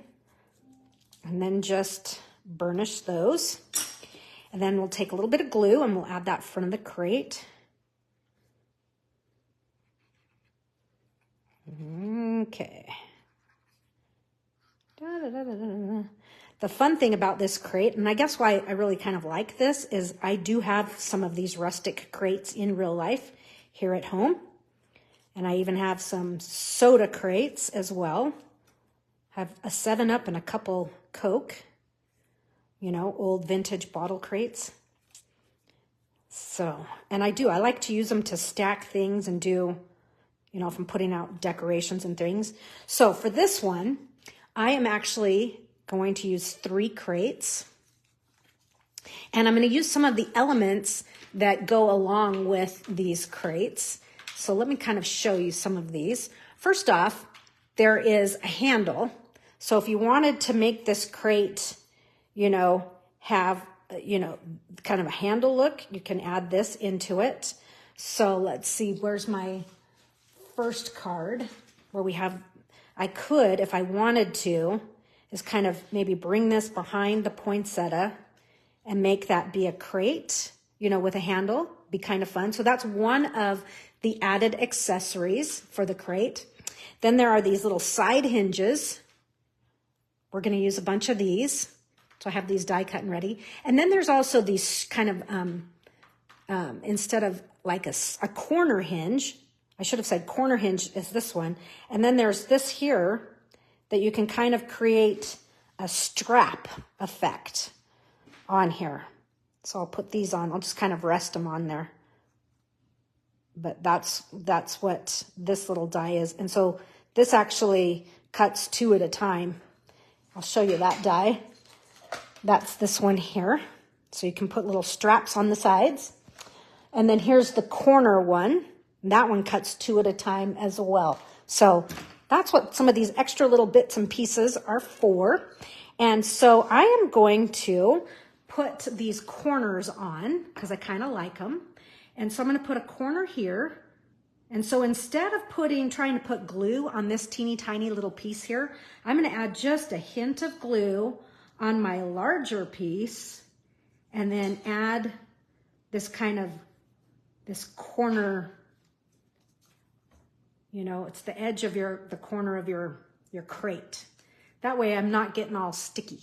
and then just burnish those. And then we'll take a little bit of glue and we'll add that front of the crate. Okay. The fun thing about this crate, and I guess why I really kind of like this, is I do have some of these rustic crates in real life here at home. And I even have some soda crates as well. I have a 7 Up and a couple Coke, you know, old vintage bottle crates. So, and I like to use them to stack things and do, you know, if I'm putting out decorations and things. So for this one, I am actually going to use 3 crates. And I'm going to use some of the elements that go along with these crates. So let me kind of show you some of these. First off, there is a handle. So if you wanted to make this crate, you know, have, you know, kind of a handle look, you can add this into it. So let's see, where's my first card where we have, I could, if I wanted to, is kind of maybe bring this behind the poinsettia and make that be a crate, you know, with a handle. Be kind of fun. So that's one of the added accessories for the crate. Then there are these little side hinges. We're going to use a bunch of these. So I have these die cut and ready. And then there's also these kind of, instead of like a corner hinge, I should have said corner hinge is this one. And then there's this here that you can kind of create a strap effect on here. So I'll put these on. I'll just kind of rest them on there. But that's what this little die is. And so this actually cuts 2 at a time. I'll show you that die. That's this one here. So you can put little straps on the sides. And then here's the corner one. That one cuts 2 at a time as well. So that's what some of these extra little bits and pieces are for. And so I am going to put these corners on because I kind of like them. And so I'm going to put a corner here. And so instead of trying to put glue on this teeny tiny little piece here, I'm going to add just a hint of glue on my larger piece and then add this this corner, you know, it's the edge of the corner of your crate. That way I'm not getting all sticky.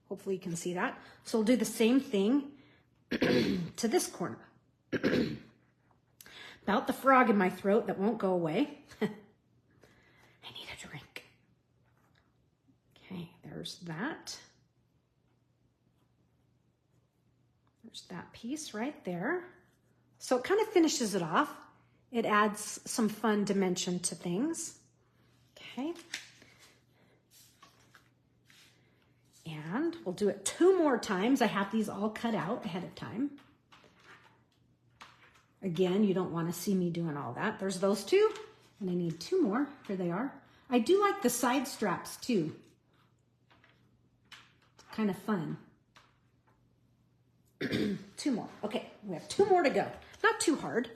Hopefully you can see that. So we'll do the same thing to this corner. About the frog in my throat that won't go away. I need a drink. Okay, there's that. There's that piece right there. So it kind of finishes it off. It adds some fun dimension to things. Okay. And we'll do it 2 more times. I have these all cut out ahead of time. Again, you don't want to see me doing all that. There's those 2, and I need 2 more. Here they are. I do like the side straps too. It's kind of fun. 2 more. Okay, we have 2 more to go. Not too hard.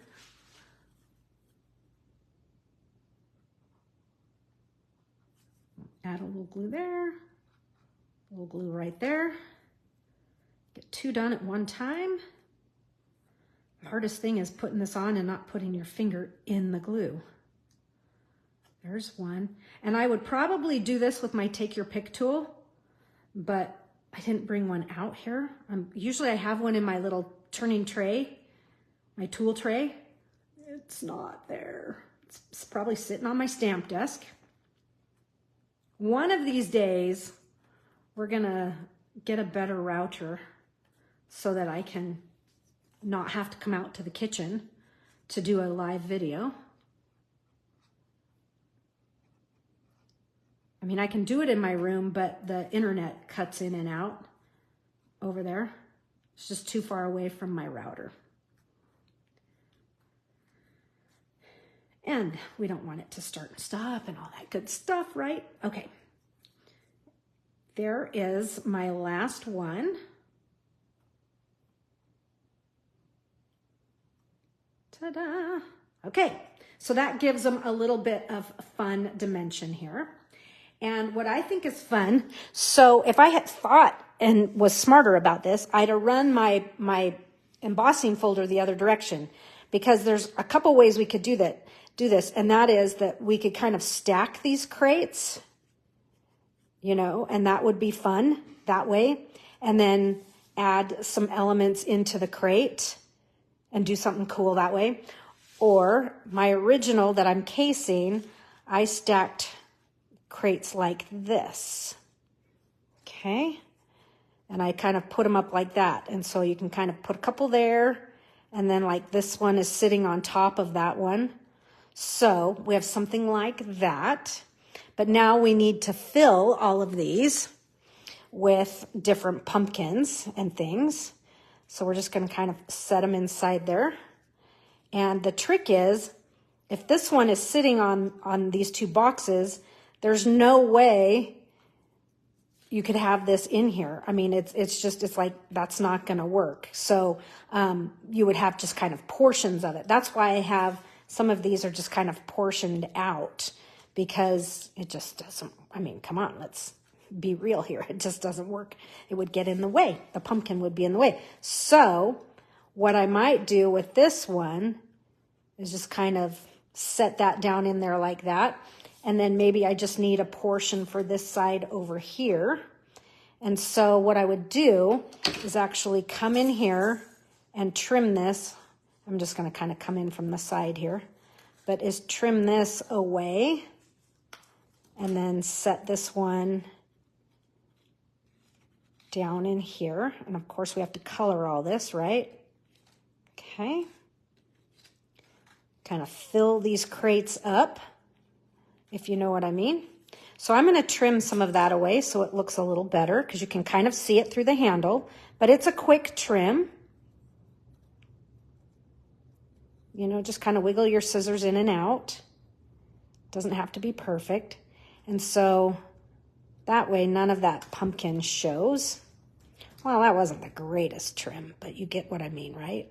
Add a little glue there. A little glue right there. Get 2 done at one time. The hardest thing is putting this on and not putting your finger in the glue. There's 1. And I would probably do this with my take your pick tool, but I didn't bring one out here. Usually I have one in my little turning tray, my tool tray. It's not there. It's probably sitting on my stamp desk. One of these days, we're gonna get a better router so that I can not have to come out to the kitchen to do a live video. I mean, I can do it in my room, but the internet cuts in and out over there. It's just too far away from my router. And we don't want it to start and stop and all that good stuff, right? Okay. There is my last one. Ta-da! Okay, so that gives them a little bit of fun dimension here. And what I think is fun, so if I had thought and was smarter about this, I'd have run my embossing folder the other direction, because there's a couple ways we could do this, and that is that we could kind of stack these crates, you know, and that would be fun that way, and then add some elements into the crate and do something cool that way. Or my original that I'm casing, I stacked crates like this, okay? And I kind of put them up like that. And so you can kind of put a couple there, and then like this one is sitting on top of that one. So we have something like that. But now we need to fill all of these with different pumpkins and things. So we're just going to kind of set them inside there. And the trick is, if this one is sitting on these 2 boxes, there's no way you could have this in here. I mean, it's like, that's not going to work. So you would have just kind of portions of it. That's why I have some of these are just kind of portioned out, because it just doesn't, I mean, come on, let's be real here. It just doesn't work. It would get in the way. The pumpkin would be in the way. So what I might do with this one is just kind of set that down in there like that. And then maybe I just need a portion for this side over here. And so what I would do is actually come in here and trim this. I'm just going to kind of come in from the side here, but is trim this away and then set this one down in here. And of course we have to color all this, right? Okay. Kind of fill these crates up, if you know what I mean. So I'm going to trim some of that away so it looks a little better, because you can kind of see it through the handle, but it's a quick trim. You know, just kind of wiggle your scissors in and out. Doesn't have to be perfect. And so that way none of that pumpkin shows. Well, that wasn't the greatest trim, but you get what I mean, right?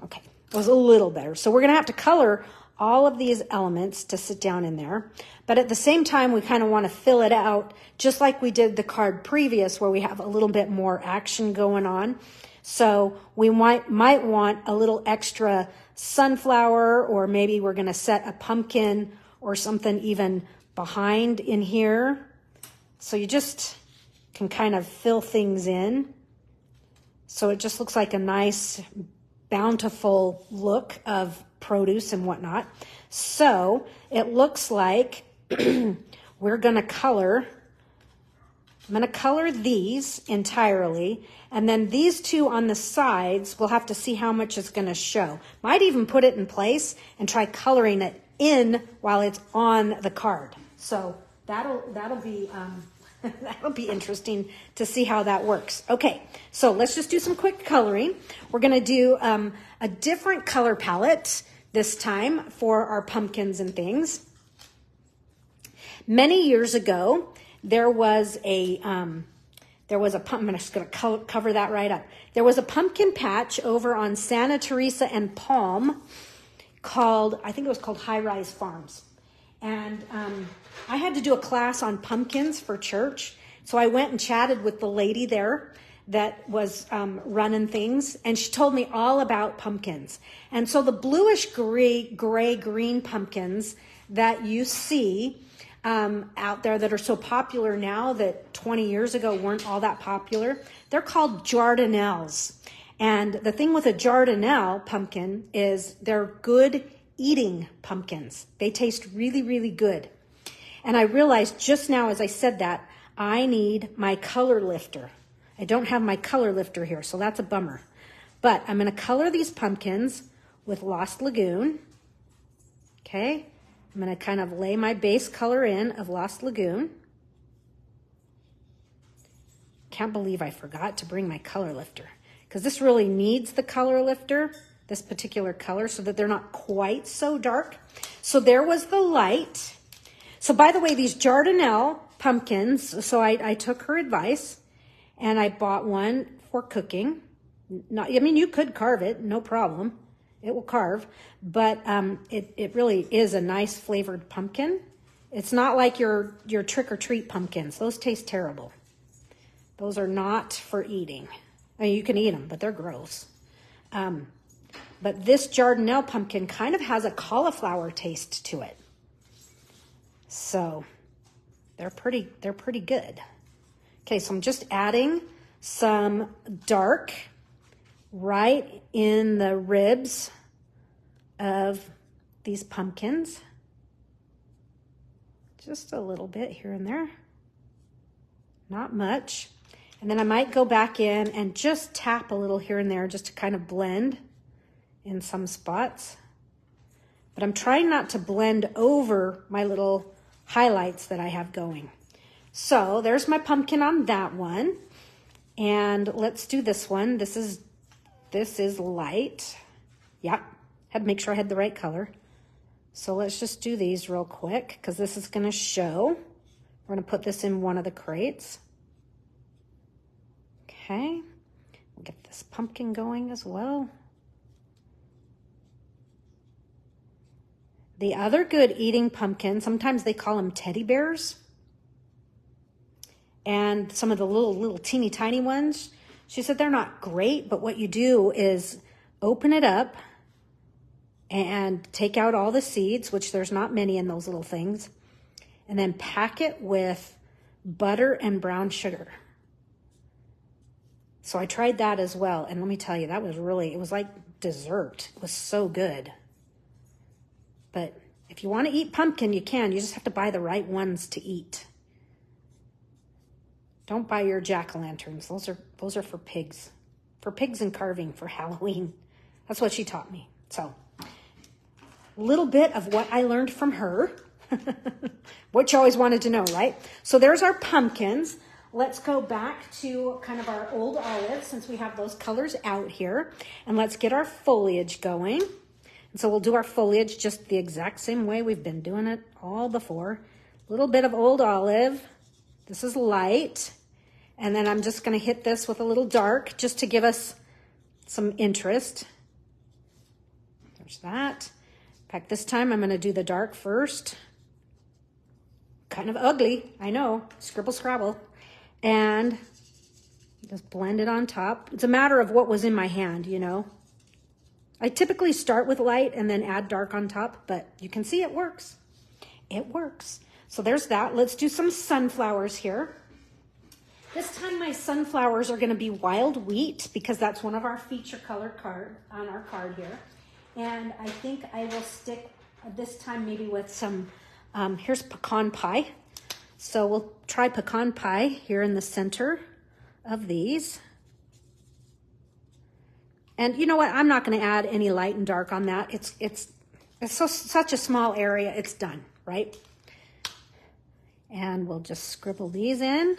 Okay, it was a little better. So we're going to have to color all of these elements to sit down in there. But at the same time, we kind of want to fill it out just like we did the card previous, where we have a little bit more action going on. So we might want a little extra sunflower, or maybe we're going to set a pumpkin or something even behind in here. So you just can kind of fill things in. So it just looks like a nice, bountiful look of produce and whatnot. So it looks like we're going to color. I'm going to color these entirely, and then these two on the sides, we'll have to see how much it's going to show. Might even put it in place and try coloring it in while it's on the card. So that'll be that'll be interesting to see how that works. Okay, so let's just do some quick coloring. We're going to do a different color palette this time for our pumpkins and things. Many years ago, there was a I'm just going to cover that right up. There was a pumpkin patch over on Santa Teresa and Palm called, I think it was called High Rise Farms. And I had to do a class on pumpkins for church. So I went and chatted with the lady there that was running things, and she told me all about pumpkins. And so the bluish gray green pumpkins that you see out there that are so popular now that 20 years ago weren't all that popular, they're called jardinelles. And the thing with a jardinelle pumpkin is they're good eating pumpkins. They taste really, really good. And I realized just now as I said that, I need my color lifter. I don't have my color lifter here, so that's a bummer. But I'm going to color these pumpkins with Lost Lagoon. Okay, I'm going to kind of lay my base color in of Lost Lagoon. Can't believe I forgot to bring my color lifter, because this really needs the color lifter, this particular color, so that they're not quite so dark. So there was the light. So by the way, these jardinelle pumpkins, so I took her advice and I bought one for cooking. I mean, you could carve it, no problem. It will carve, but it really is a nice flavored pumpkin. It's not like your trick-or-treat pumpkins. Those taste terrible. Those are not for eating. I mean, you can eat them, but they're gross. But this jardinelle pumpkin kind of has a cauliflower taste to it. So they're pretty good. Okay, so I'm just adding some dark right in the ribs of these pumpkins. Just a little bit here and there. Not much. And then I might go back in and just tap a little here and there just to kind of blend in some spots. But I'm trying not to blend over my little highlights that I have going. So there's my pumpkin on that one. And let's do this one. This is light. Yep, had to make sure I had the right color. So let's just do these real quick, because this is going to show. We're going to put this in one of the crates. Okay, we'll get this pumpkin going as well. The other good eating pumpkin, sometimes they call them teddy bears. And some of the little teeny tiny ones, she said they're not great, but what you do is open it up and take out all the seeds, which there's not many in those little things, and then pack it with butter and brown sugar. So I tried that as well, and let me tell you, that was really, it was like dessert. It was so good. But if you want to eat pumpkin, you can. You just have to buy the right ones to eat. Don't buy your jack-o'-lanterns. Those are for pigs. For pigs and carving for Halloween. That's what she taught me. So, a little bit of what I learned from her. What you always wanted to know, right? So there's our pumpkins. Let's go back to kind of our old olives, since we have those colors out here. And let's get our foliage going. And so we'll do our foliage just the exact same way we've been doing it all before. A little bit of old olive. This is light. And then I'm just going to hit this with a little dark just to give us some interest. There's that. In fact, this time I'm going to do the dark first. Kind of ugly, I know, scribble scrabble. And just blend it on top. It's a matter of what was in my hand, you know. I typically start with light and then add dark on top, but you can see it works. It works. So there's that. Let's do some sunflowers here. This time my sunflowers are going to be wild wheat because that's one of our feature color card on our card here. And I think I will stick this time maybe with some, here's pecan pie. So we'll try pecan pie here in the center of these. And you know what? I'm not going to add any light and dark on that. It's such a small area. It's done, right? And we'll just scribble these in.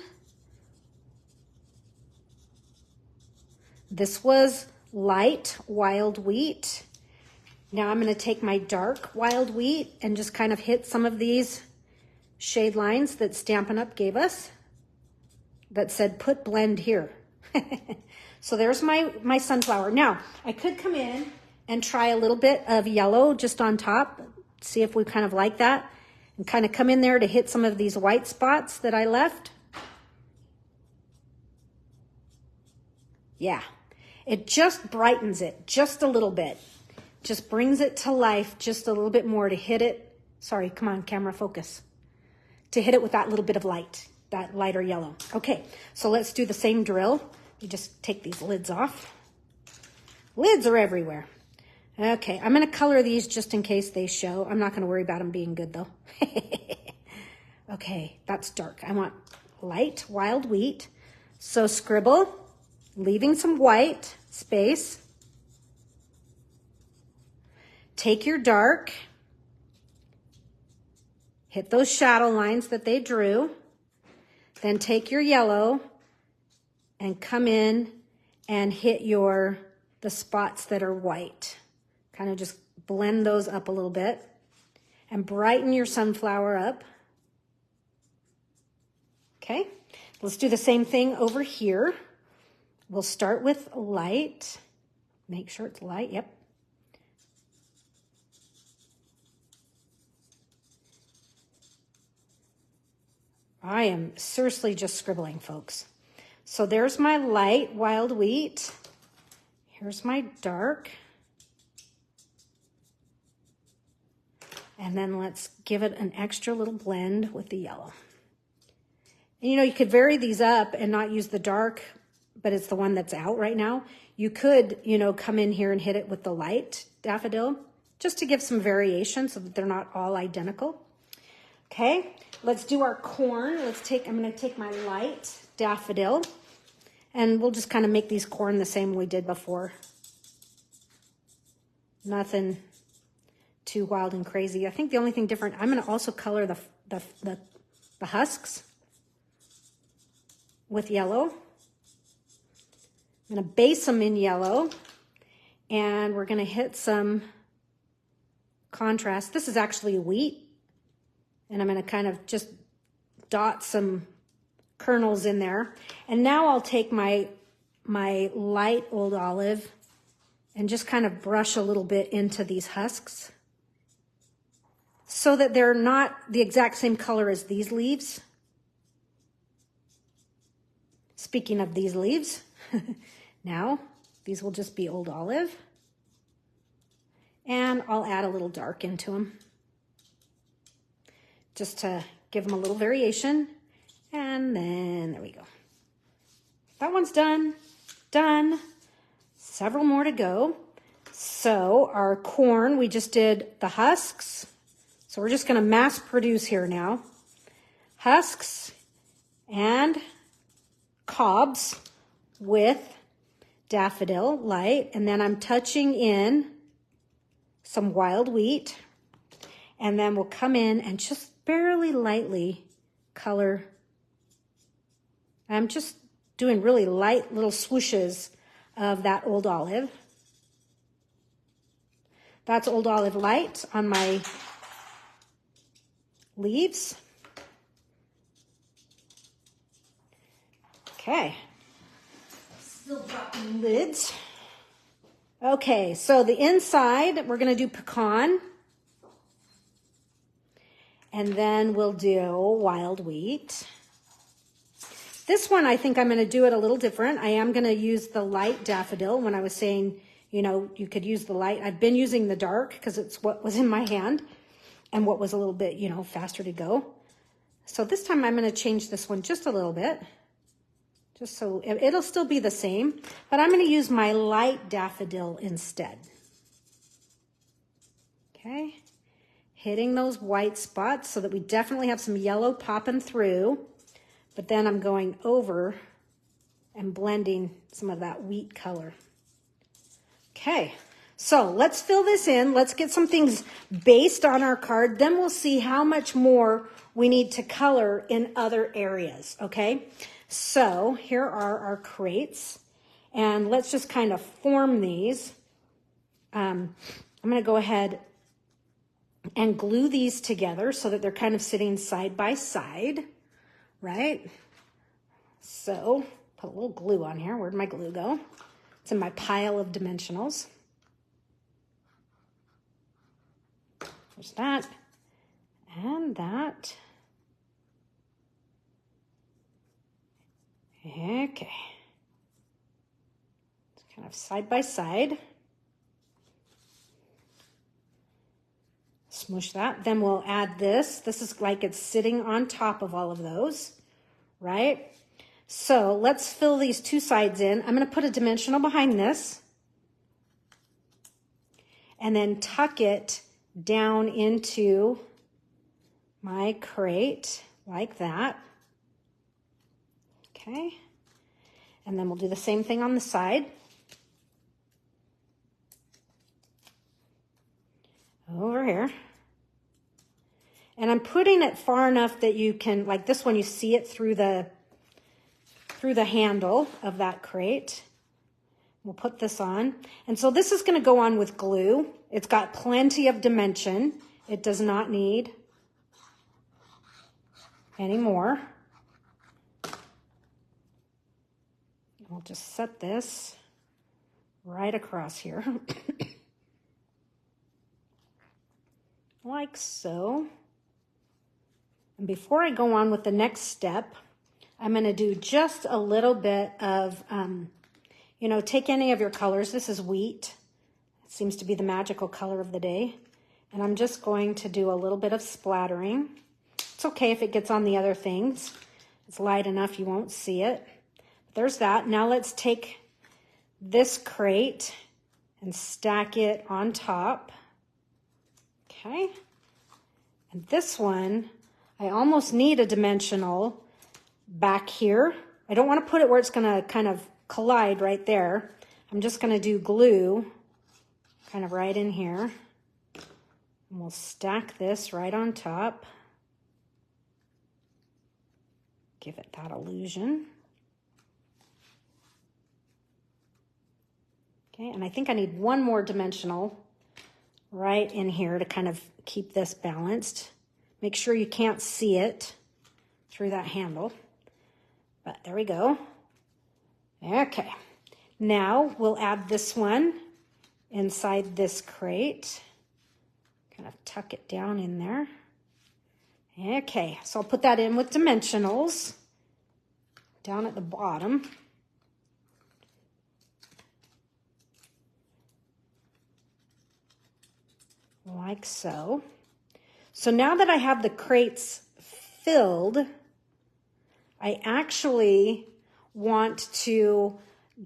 This was light wild wheat. Now I'm going to take my dark wild wheat and just kind of hit some of these shade lines that Stampin' Up gave us that said put blend here. So there's my sunflower. Now I could come in and try a little bit of yellow just on top, see if we kind of like that, and kind of come in there to hit some of these white spots that I left. Yeah, it just brightens it just a little bit. Just brings it to life just a little bit more to hit it. Sorry, come on, camera, focus. To hit it with that little bit of light, that lighter yellow. Okay, so let's do the same drill. You just take these lids off. Lids are everywhere. Okay, I'm going to color these just in case they show. I'm not going to worry about them being good, though. Okay, that's dark. I want light wild wheat. So scribble, leaving some white space. Take your dark, hit those shadow lines that they drew, then take your yellow and come in and hit the spots that are white. Kind of just blend those up a little bit and brighten your sunflower up. Okay, let's do the same thing over here. We'll start with light. Make sure it's light, yep. I am seriously just scribbling, folks. So there's my light wild wheat. Here's my dark. And then let's give it an extra little blend with the yellow. And you know, you could vary these up and not use the dark, but it's the one that's out right now. You could, you know, come in here and hit it with the light daffodil just to give some variation so that they're not all identical. Okay, let's do our corn. I'm going to take my light daffodil and we'll just kind of make these corn the same we did before. Nothing too wild and crazy. I think the only thing different, I'm going to also color the husks with yellow. I'm going to base them in yellow and we're going to hit some contrast. This is actually wheat. And I'm going to kind of just dot some kernels in there. And now I'll take my light old olive and just kind of brush a little bit into these husks so that they're not the exact same color as these leaves. Speaking of these leaves, now these will just be old olive. And I'll add a little dark into them, just to give them a little variation. And then there we go. That one's done. Done. Several more to go. So our corn, we just did the husks. So we're just going to mass produce here now. Husks and cobs with daffodil light. And then I'm touching in some wild wheat. And then we'll come in and just barely lightly color. I'm just doing really light little swooshes of that old olive. That's old olive light on my leaves. Okay. Still dropping lids. Okay, so the inside, we're going to do pecan. And then we'll do wild wheat. This one, I think I'm going to do it a little different. I am going to use the light daffodil. When I was saying, you know, you could use the light. I've been using the dark because it's what was in my hand and what was a little bit, you know, faster to go. So this time I'm going to change this one just a little bit. Just so it'll still be the same, but I'm going to use my light daffodil instead. Okay. Hitting those white spots so that we definitely have some yellow popping through, but then I'm going over and blending some of that wheat color. Okay, so let's fill this in. Let's get some things based on our card. Then we'll see how much more we need to color in other areas, okay? So here are our crates, and let's just kind of form these. I'm going to go ahead and glue these together so that they're kind of sitting side by side, right? So put a little glue on here. Where'd my glue go? It's in my pile of dimensionals. There's that and that. Okay. It's kind of side by side. Smoosh that. Then we'll add this. This is like it's sitting on top of all of those, right? So let's fill these two sides in. I'm going to put a dimensional behind this and then tuck it down into my crate like that. Okay. And then we'll do the same thing on the side. Over here. And I'm putting it far enough that you can, like this one, you see it through the handle of that crate. We'll put this on. And so this is going to go on with glue. It's got plenty of dimension. It does not need any more. We'll just set this right across here. Like so. And before I go on with the next step, I'm going to do just a little bit of, you know, take any of your colors. This is wheat. It seems to be the magical color of the day. And I'm just going to do a little bit of splattering. It's okay if it gets on the other things. It's light enough you won't see it. There's that. Now let's take this crate and stack it on top. Okay. And this one, I almost need a dimensional back here. I don't want to put it where it's going to kind of collide right there. I'm just going to do glue kind of right in here. And we'll stack this right on top. Give it that illusion. Okay, and I think I need one more dimensional right in here to kind of keep this balanced. Make sure you can't see it through that handle. But there we go. Okay, now we'll add this one inside this crate. Kind of tuck it down in there. Okay, so I'll put that in with dimensionals down at the bottom. Like so. So now that I have the crates filled, I actually want to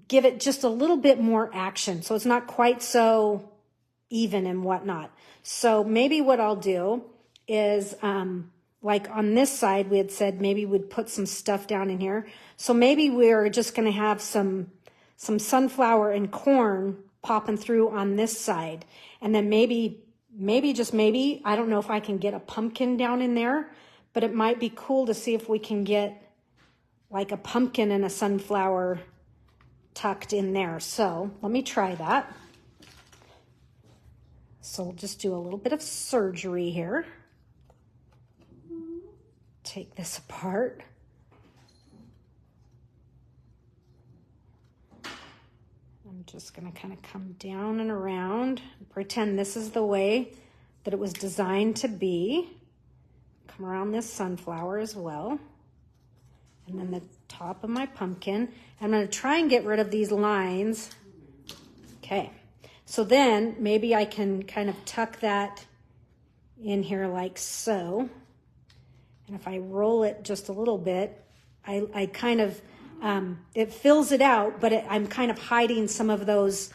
give it just a little bit more action. So it's not quite so even and whatnot. So maybe what I'll do is, like on this side, we had said maybe we'd put some stuff down in here. So maybe we're just going to have some sunflower and corn popping through on this side. And then maybe, just maybe, I don't know if I can get a pumpkin down in there, but it might be cool to see if we can get like a pumpkin and a sunflower tucked in there. So let me try that. So we'll just do a little bit of surgery here. Take this apart. I'm just going to kind of come down and around, pretend this is the way that it was designed to be. Come around this sunflower as well. And then the top of my pumpkin. I'm going to try and get rid of these lines. Okay. So then maybe I can kind of tuck that in here like so. And if I roll it just a little bit, I kind of, it fills it out, but I'm kind of hiding some of those,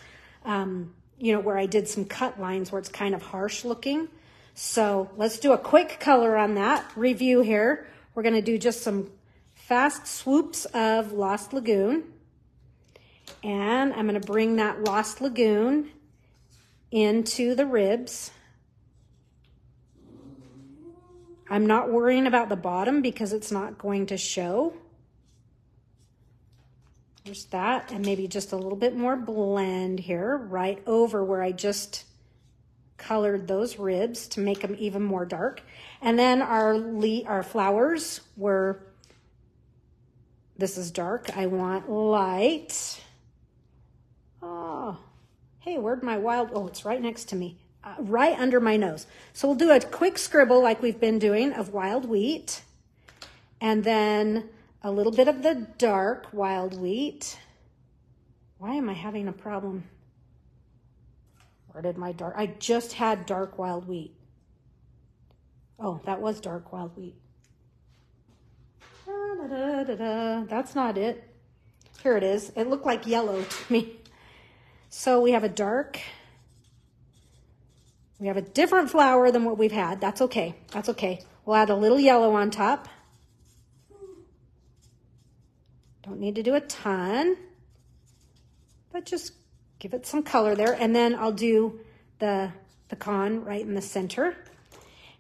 you know, where I did some cut lines where it's kind of harsh looking. So let's do a quick color on that. Review here. We're going to do just some fast swoops of Lost Lagoon. And I'm going to bring that Lost Lagoon into the ribs. I'm not worrying about the bottom because it's not going to show. There's that, and maybe just a little bit more blend here, right over where I just colored those ribs to make them even more dark. And then our flowers were, this is dark, I want light. Oh, hey, where'd my wild, oh, it's right next to me, right under my nose. So we'll do a quick scribble like we've been doing of wild wheat, and then a little bit of the dark wild wheat. Why am I having a problem? Where did my dark, I just had dark wild wheat. Oh, that was dark wild wheat. That's not it. Here it is. It looked like yellow to me. So we have a dark, we have a different flower than what we've had. That's okay. That's okay. We'll add a little yellow on top. Don't need to do a ton, but just give it some color there. And then I'll do the pecan right in the center.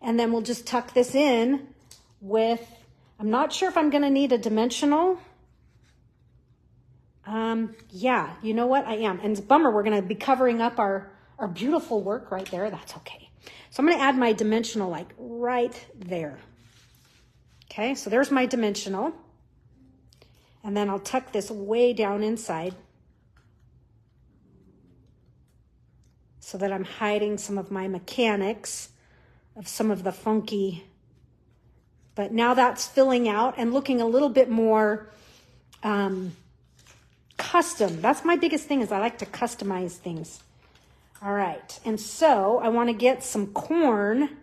And then we'll just tuck this in with, I'm not sure if I'm going to need a dimensional. Yeah, you know what? I am. And it's a bummer. We're going to be covering up our beautiful work right there. That's okay. So I'm going to add my dimensional like right there. Okay, so there's my dimensional. And then I'll tuck this way down inside so that I'm hiding some of my mechanics of some of the funky. But now that's filling out and looking a little bit more custom. That's my biggest thing, is I like to customize things. All right, and so I want to get some corn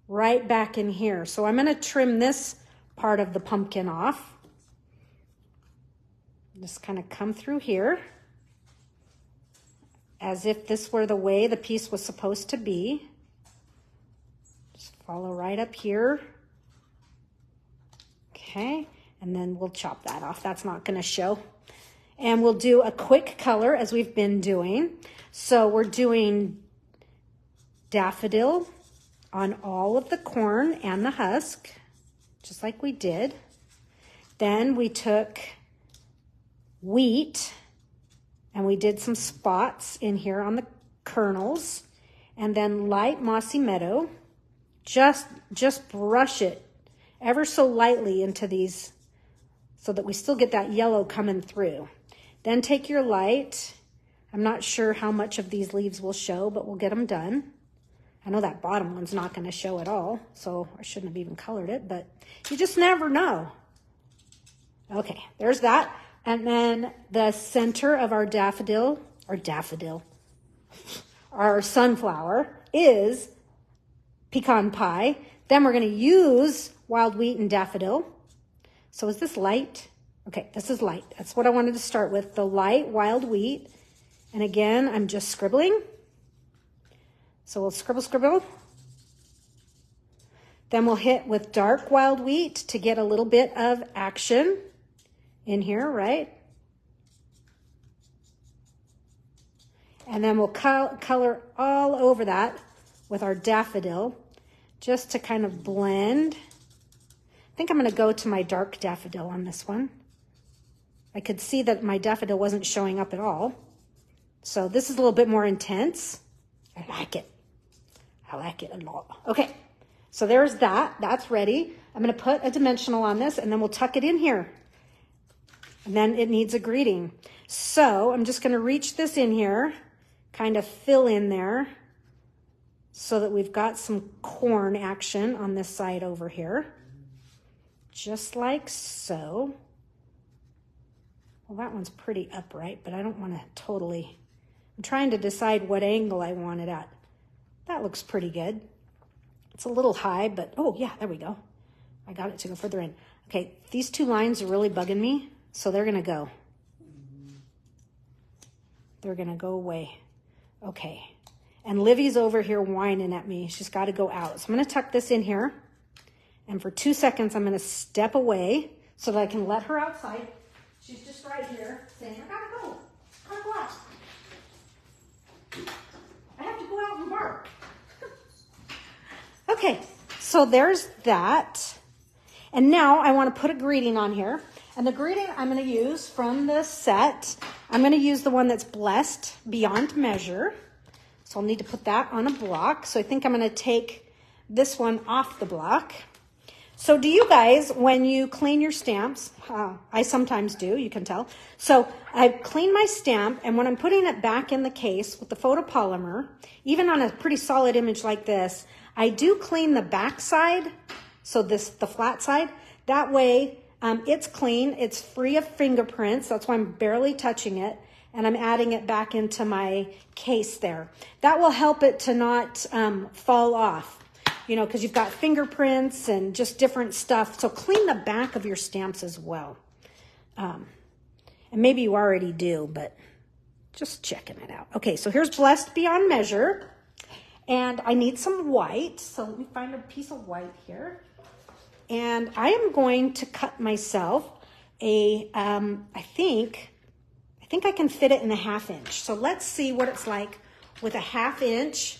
right back in here. So I'm going to trim this part of the pumpkin off. Just kind of come through here as if this were the way the piece was supposed to be. Just follow right up here. Okay, and then we'll chop that off. That's not going to show. And we'll do a quick color as we've been doing. So we're doing daffodil on all of the corn and the husk, just like we did. Then we took wheat and we did some spots in here on the kernels, and then light mossy meadow. Just brush it ever so lightly into these so that we still get that yellow coming through. Then take your light. I'm not sure how much of these leaves will show, but we'll get them done. I know that bottom one's not going to show at all, so I shouldn't have even colored it, but you just never know. Okay, there's that. And then the center of our daffodil, our sunflower, is pecan pie. Then we're going to use wild wheat and daffodil. So is this light? Okay, this is light. That's what I wanted to start with, the light wild wheat. And again, I'm just scribbling. So we'll scribble, scribble. Then we'll hit with dark wild wheat to get a little bit of action in here, right? And then we'll color all over that with our daffodil just to kind of blend. I think I'm going to go to my dark daffodil on this one. I could see that my daffodil wasn't showing up at all. So this is a little bit more intense. I like it. I like it a lot. Okay, so there's that. That's ready. I'm going to put a dimensional on this, and then we'll tuck it in here. And then it needs a greeting. So I'm just going to reach this in here, kind of fill in there so that we've got some corn action on this side over here. Just like so. Well, that one's pretty upright, but I don't want to totally... I'm trying to decide what angle I want it at. That looks pretty good. It's a little high, but oh yeah, there we go. I got it to go further in. Okay, these two lines are really bugging me, so they're gonna go. They're gonna go away. Okay, and Livy's over here whining at me. She's gotta go out. So I'm gonna tuck this in here, and for 2 seconds, I'm gonna step away so that I can let her outside. She's just right here saying, I gotta go, gotta go out. I have to go out and bark. Okay, so there's that. And now I want to put a greeting on here. And the greeting I'm going to use from the set, I'm going to use the one that's blessed beyond measure. So I'll need to put that on a block. So I think I'm going to take this one off the block. So do you guys, when you clean your stamps, I sometimes do, you can tell. So I clean my stamp, and when I'm putting it back in the case with the photopolymer, even on a pretty solid image like this, I do clean the back side, so the flat side. That way it's clean, it's free of fingerprints, that's why I'm barely touching it, and I'm adding it back into my case there. That will help it to not fall off. You know, because you've got fingerprints and just different stuff. So clean the back of your stamps as well. And maybe you already do, but just checking it out. Okay, so here's Blessed Beyond Measure. And I need some white. So let me find a piece of white here. And I am going to cut myself a, I think I can fit it in a 1/2 inch. So let's see what it's like with a 1/2 inch.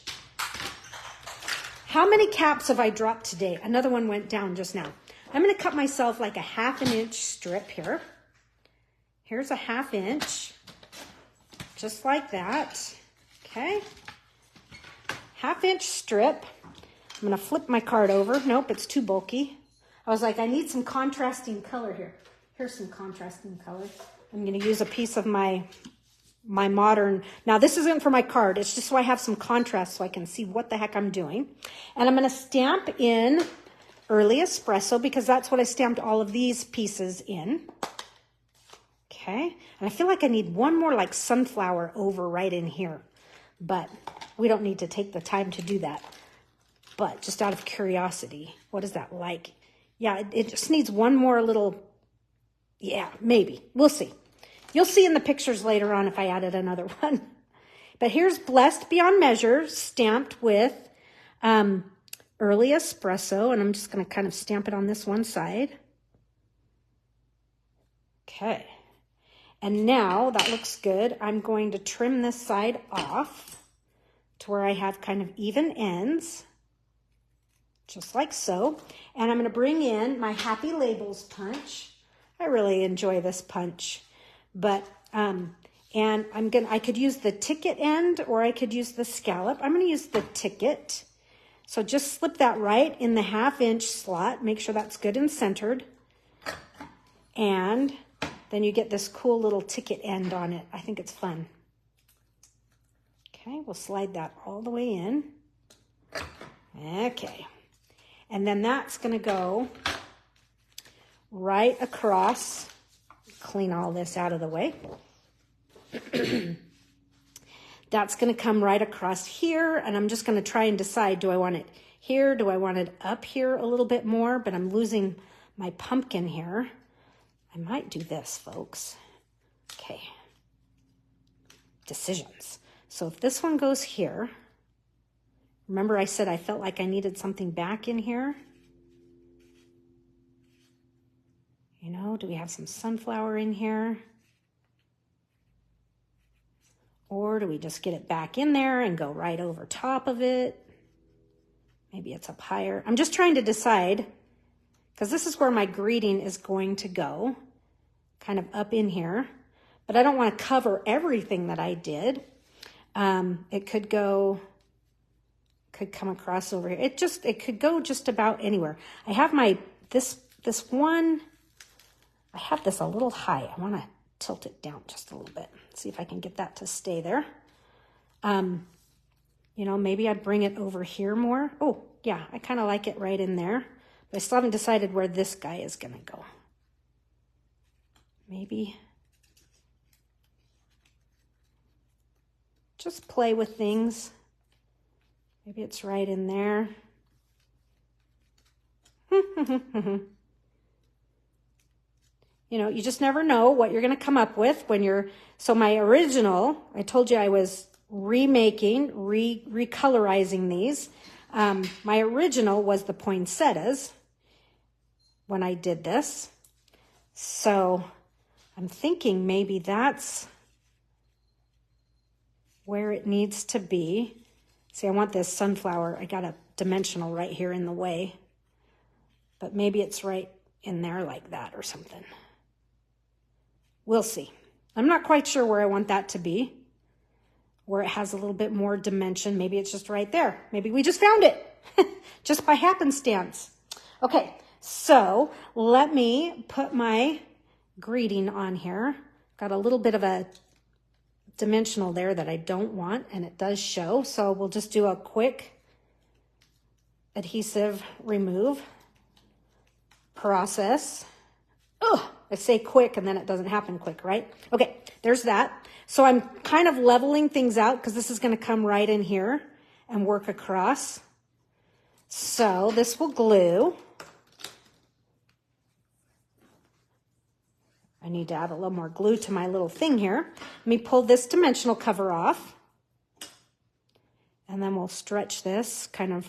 How many caps have I dropped today? Another one went down just now. I'm going to cut myself like a 1/2 inch strip here. Here's a 1/2 inch, just like that. Okay. 1/2 inch strip. I'm going to flip my card over. Nope, it's too bulky. I was like, I need some contrasting color here. Here's some contrasting color. I'm going to use a piece of my modern, now this isn't for my card, it's just so I have some contrast so I can see what the heck I'm doing. And I'm going to stamp in Early Espresso because that's what I stamped all of these pieces in. Okay, and I feel like I need one more like sunflower over right in here, but we don't need to take the time to do that. But just out of curiosity, what is that like? Yeah, it just needs one more little, yeah, maybe, we'll see. You'll see in the pictures later on if I added another one. But here's Blessed Beyond Measure, stamped with Early Espresso. And I'm just going to kind of stamp it on this one side. Okay. And now that looks good. I'm going to trim this side off to where I have kind of even ends. Just like so. And I'm going to bring in my Happy Labels punch. I really enjoy this punch. But, and I could use the ticket end or I could use the scallop. I'm going to use the ticket. So just slip that right in the 1/2 inch slot. Make sure that's good and centered. And then you get this cool little ticket end on it. I think it's fun. Okay, we'll slide that all the way in. Okay. And then that's going to go right across. Clean all this out of the way. That's going to come right across here, and I'm just going to try and decide, do I want it here? Do I want it up here a little bit more? But I'm losing my pumpkin here. I might do this, folks. Okay. Decisions. So if this one goes here, remember I said I felt like I needed something back in here? You know, do we have some sunflower in here? Or do we just get it back in there and go right over top of it? Maybe it's up higher. I'm just trying to decide, because this is where my greeting is going to go, kind of up in here. But I don't want to cover everything that I did. It could go, could come across over here. It could go just about anywhere. I have my, this one, I have this a little high. I want to tilt it down just a little bit. See if I can get that to stay there. You know, maybe I'd bring it over here more. Oh, yeah, I kind of like it right in there. But I still haven't decided where this guy is going to go. Maybe just play with things. Maybe it's right in there. You know, you just never know what you're going to come up with when you're... So my original, I told you I was remaking, recolorizing these. My original was the poinsettias when I did this. So I'm thinking maybe that's where it needs to be. See, I want this sunflower. I got a dimensional right here in the way. But maybe it's right in there like that or something. We'll see. I'm not quite sure where I want that to be. Where it has a little bit more dimension. Maybe it's just right there. Maybe we just found it. Just by happenstance. Okay, so let me put my greeting on here. Got a little bit of a dimensional there that I don't want, and it does show. So we'll just do a quick adhesive remove process. Oh, I say quick and then it doesn't happen quick, right? Okay, there's that. So I'm kind of leveling things out because this is going to come right in here and work across. So this will glue. I need to add a little more glue to my little thing here. Let me pull this dimensional cover off. And then we'll stretch this kind of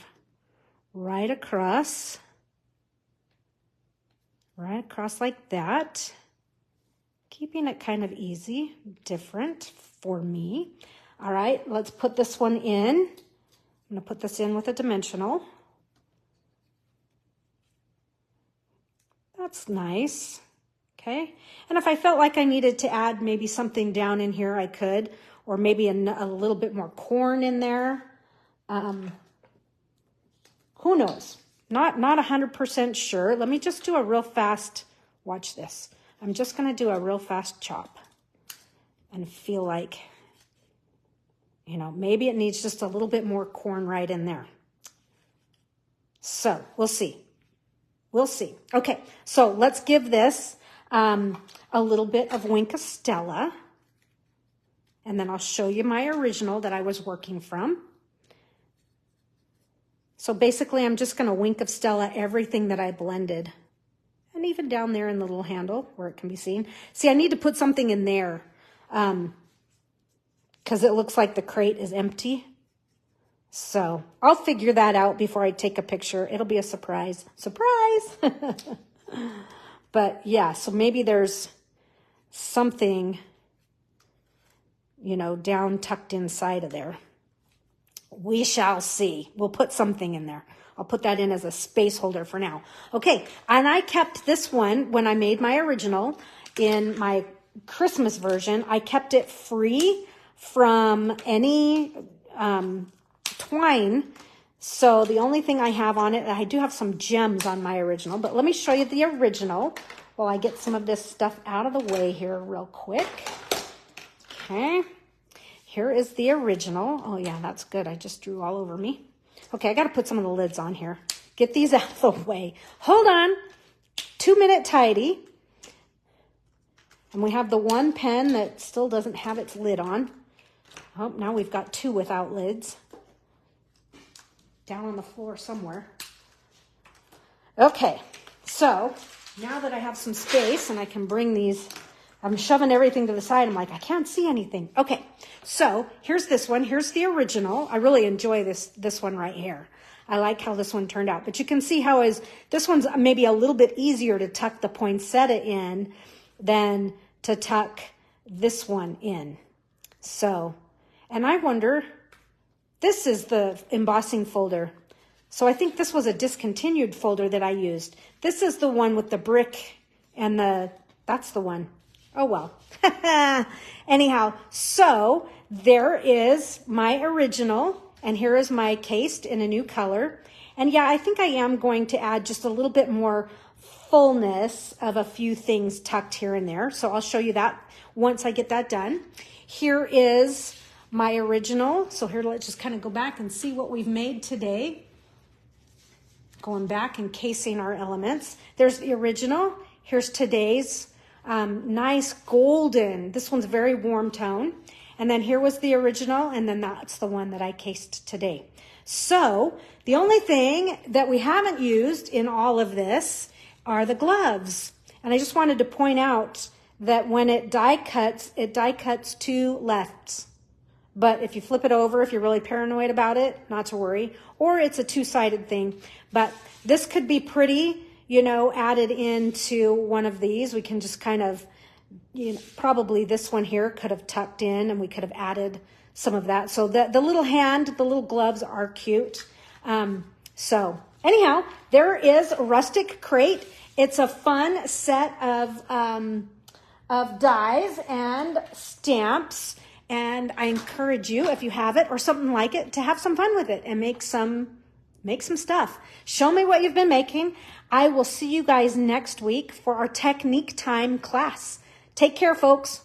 right across. Right across like that. Keeping it kind of easy, different for me. All right, let's put this one in. I'm going to put this in with a dimensional. That's nice. Okay, and if I felt like I needed to add maybe something down in here, I could, or maybe a little bit more corn in there. Who knows? Not 100% sure. Let me just do a real fast, watch this. I'm just going to do a real fast chop and feel like, you know, maybe it needs just a little bit more corn right in there. So we'll see. We'll see. Okay, so let's give this a little bit of Wink of Stella. And then I'll show you my original that I was working from. So basically, I'm just going to Wink of Stella everything that I blended. And even down there in the little handle where it can be seen. See, I need to put something in there because it looks like the crate is empty. So I'll figure that out before I take a picture. It'll be a surprise. Surprise! But yeah, so maybe there's something, you know, down tucked inside of there. We shall see. We'll put something in there. I'll put that in as a space holder for now. Okay, and I kept this one when I made my original in my Christmas version. I kept it free from any twine. So the only thing I have on it, I do have some gems on my original, but let me show you the original while I get some of this stuff out of the way here real quick. Okay. Here is the original. Oh yeah, that's good. I just drew all over me. Okay, I got to put some of the lids on here. Get these out of the way. Hold on. 2-minute tidy. And we have the one pen that still doesn't have its lid on. Oh, now we've got 2 without lids. Down on the floor somewhere. Okay, so now that I have some space and I can bring these, I'm shoving everything to the side. I'm like, I can't see anything. Okay, so here's this one. Here's the original. I really enjoy this one right here. I like how this one turned out. But you can see how this one's maybe a little bit easier to tuck the poinsettia in than to tuck this one in. So, and I wonder, this is the embossing folder. So I think this was a discontinued folder that I used. This is the one with the brick and that's the one. Oh, well. Anyhow, so there is my original, and here is my cased in a new color. And yeah, I think I am going to add just a little bit more fullness of a few things tucked here and there. So I'll show you that once I get that done. Here is my original. So here, let's just kind of go back and see what we've made today. Going back and casing our elements. There's the original. Here's today's nice golden. This one's very warm tone. And then here was the original, and then that's the one that I cased today. So the only thing that we haven't used in all of this are the gloves. And I just wanted to point out that when it die cuts 2 lefts. But if you flip it over, if you're really paranoid about it, not to worry. Or it's a 2-sided thing. But this could be pretty, you know, added into one of these. We can just kind of, you know, probably this one here could have tucked in and we could have added some of that. So the little hand, the little gloves are cute. So anyhow, there is Rustic Crate. It's a fun set of dies and stamps. And I encourage you, if you have it or something like it, to have some fun with it and make some stuff. Show me what you've been making. I will see you guys next week for our technique time class. Take care, folks.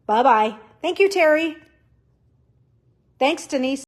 Bye-bye. Thank you, Terry. Thanks, Denise.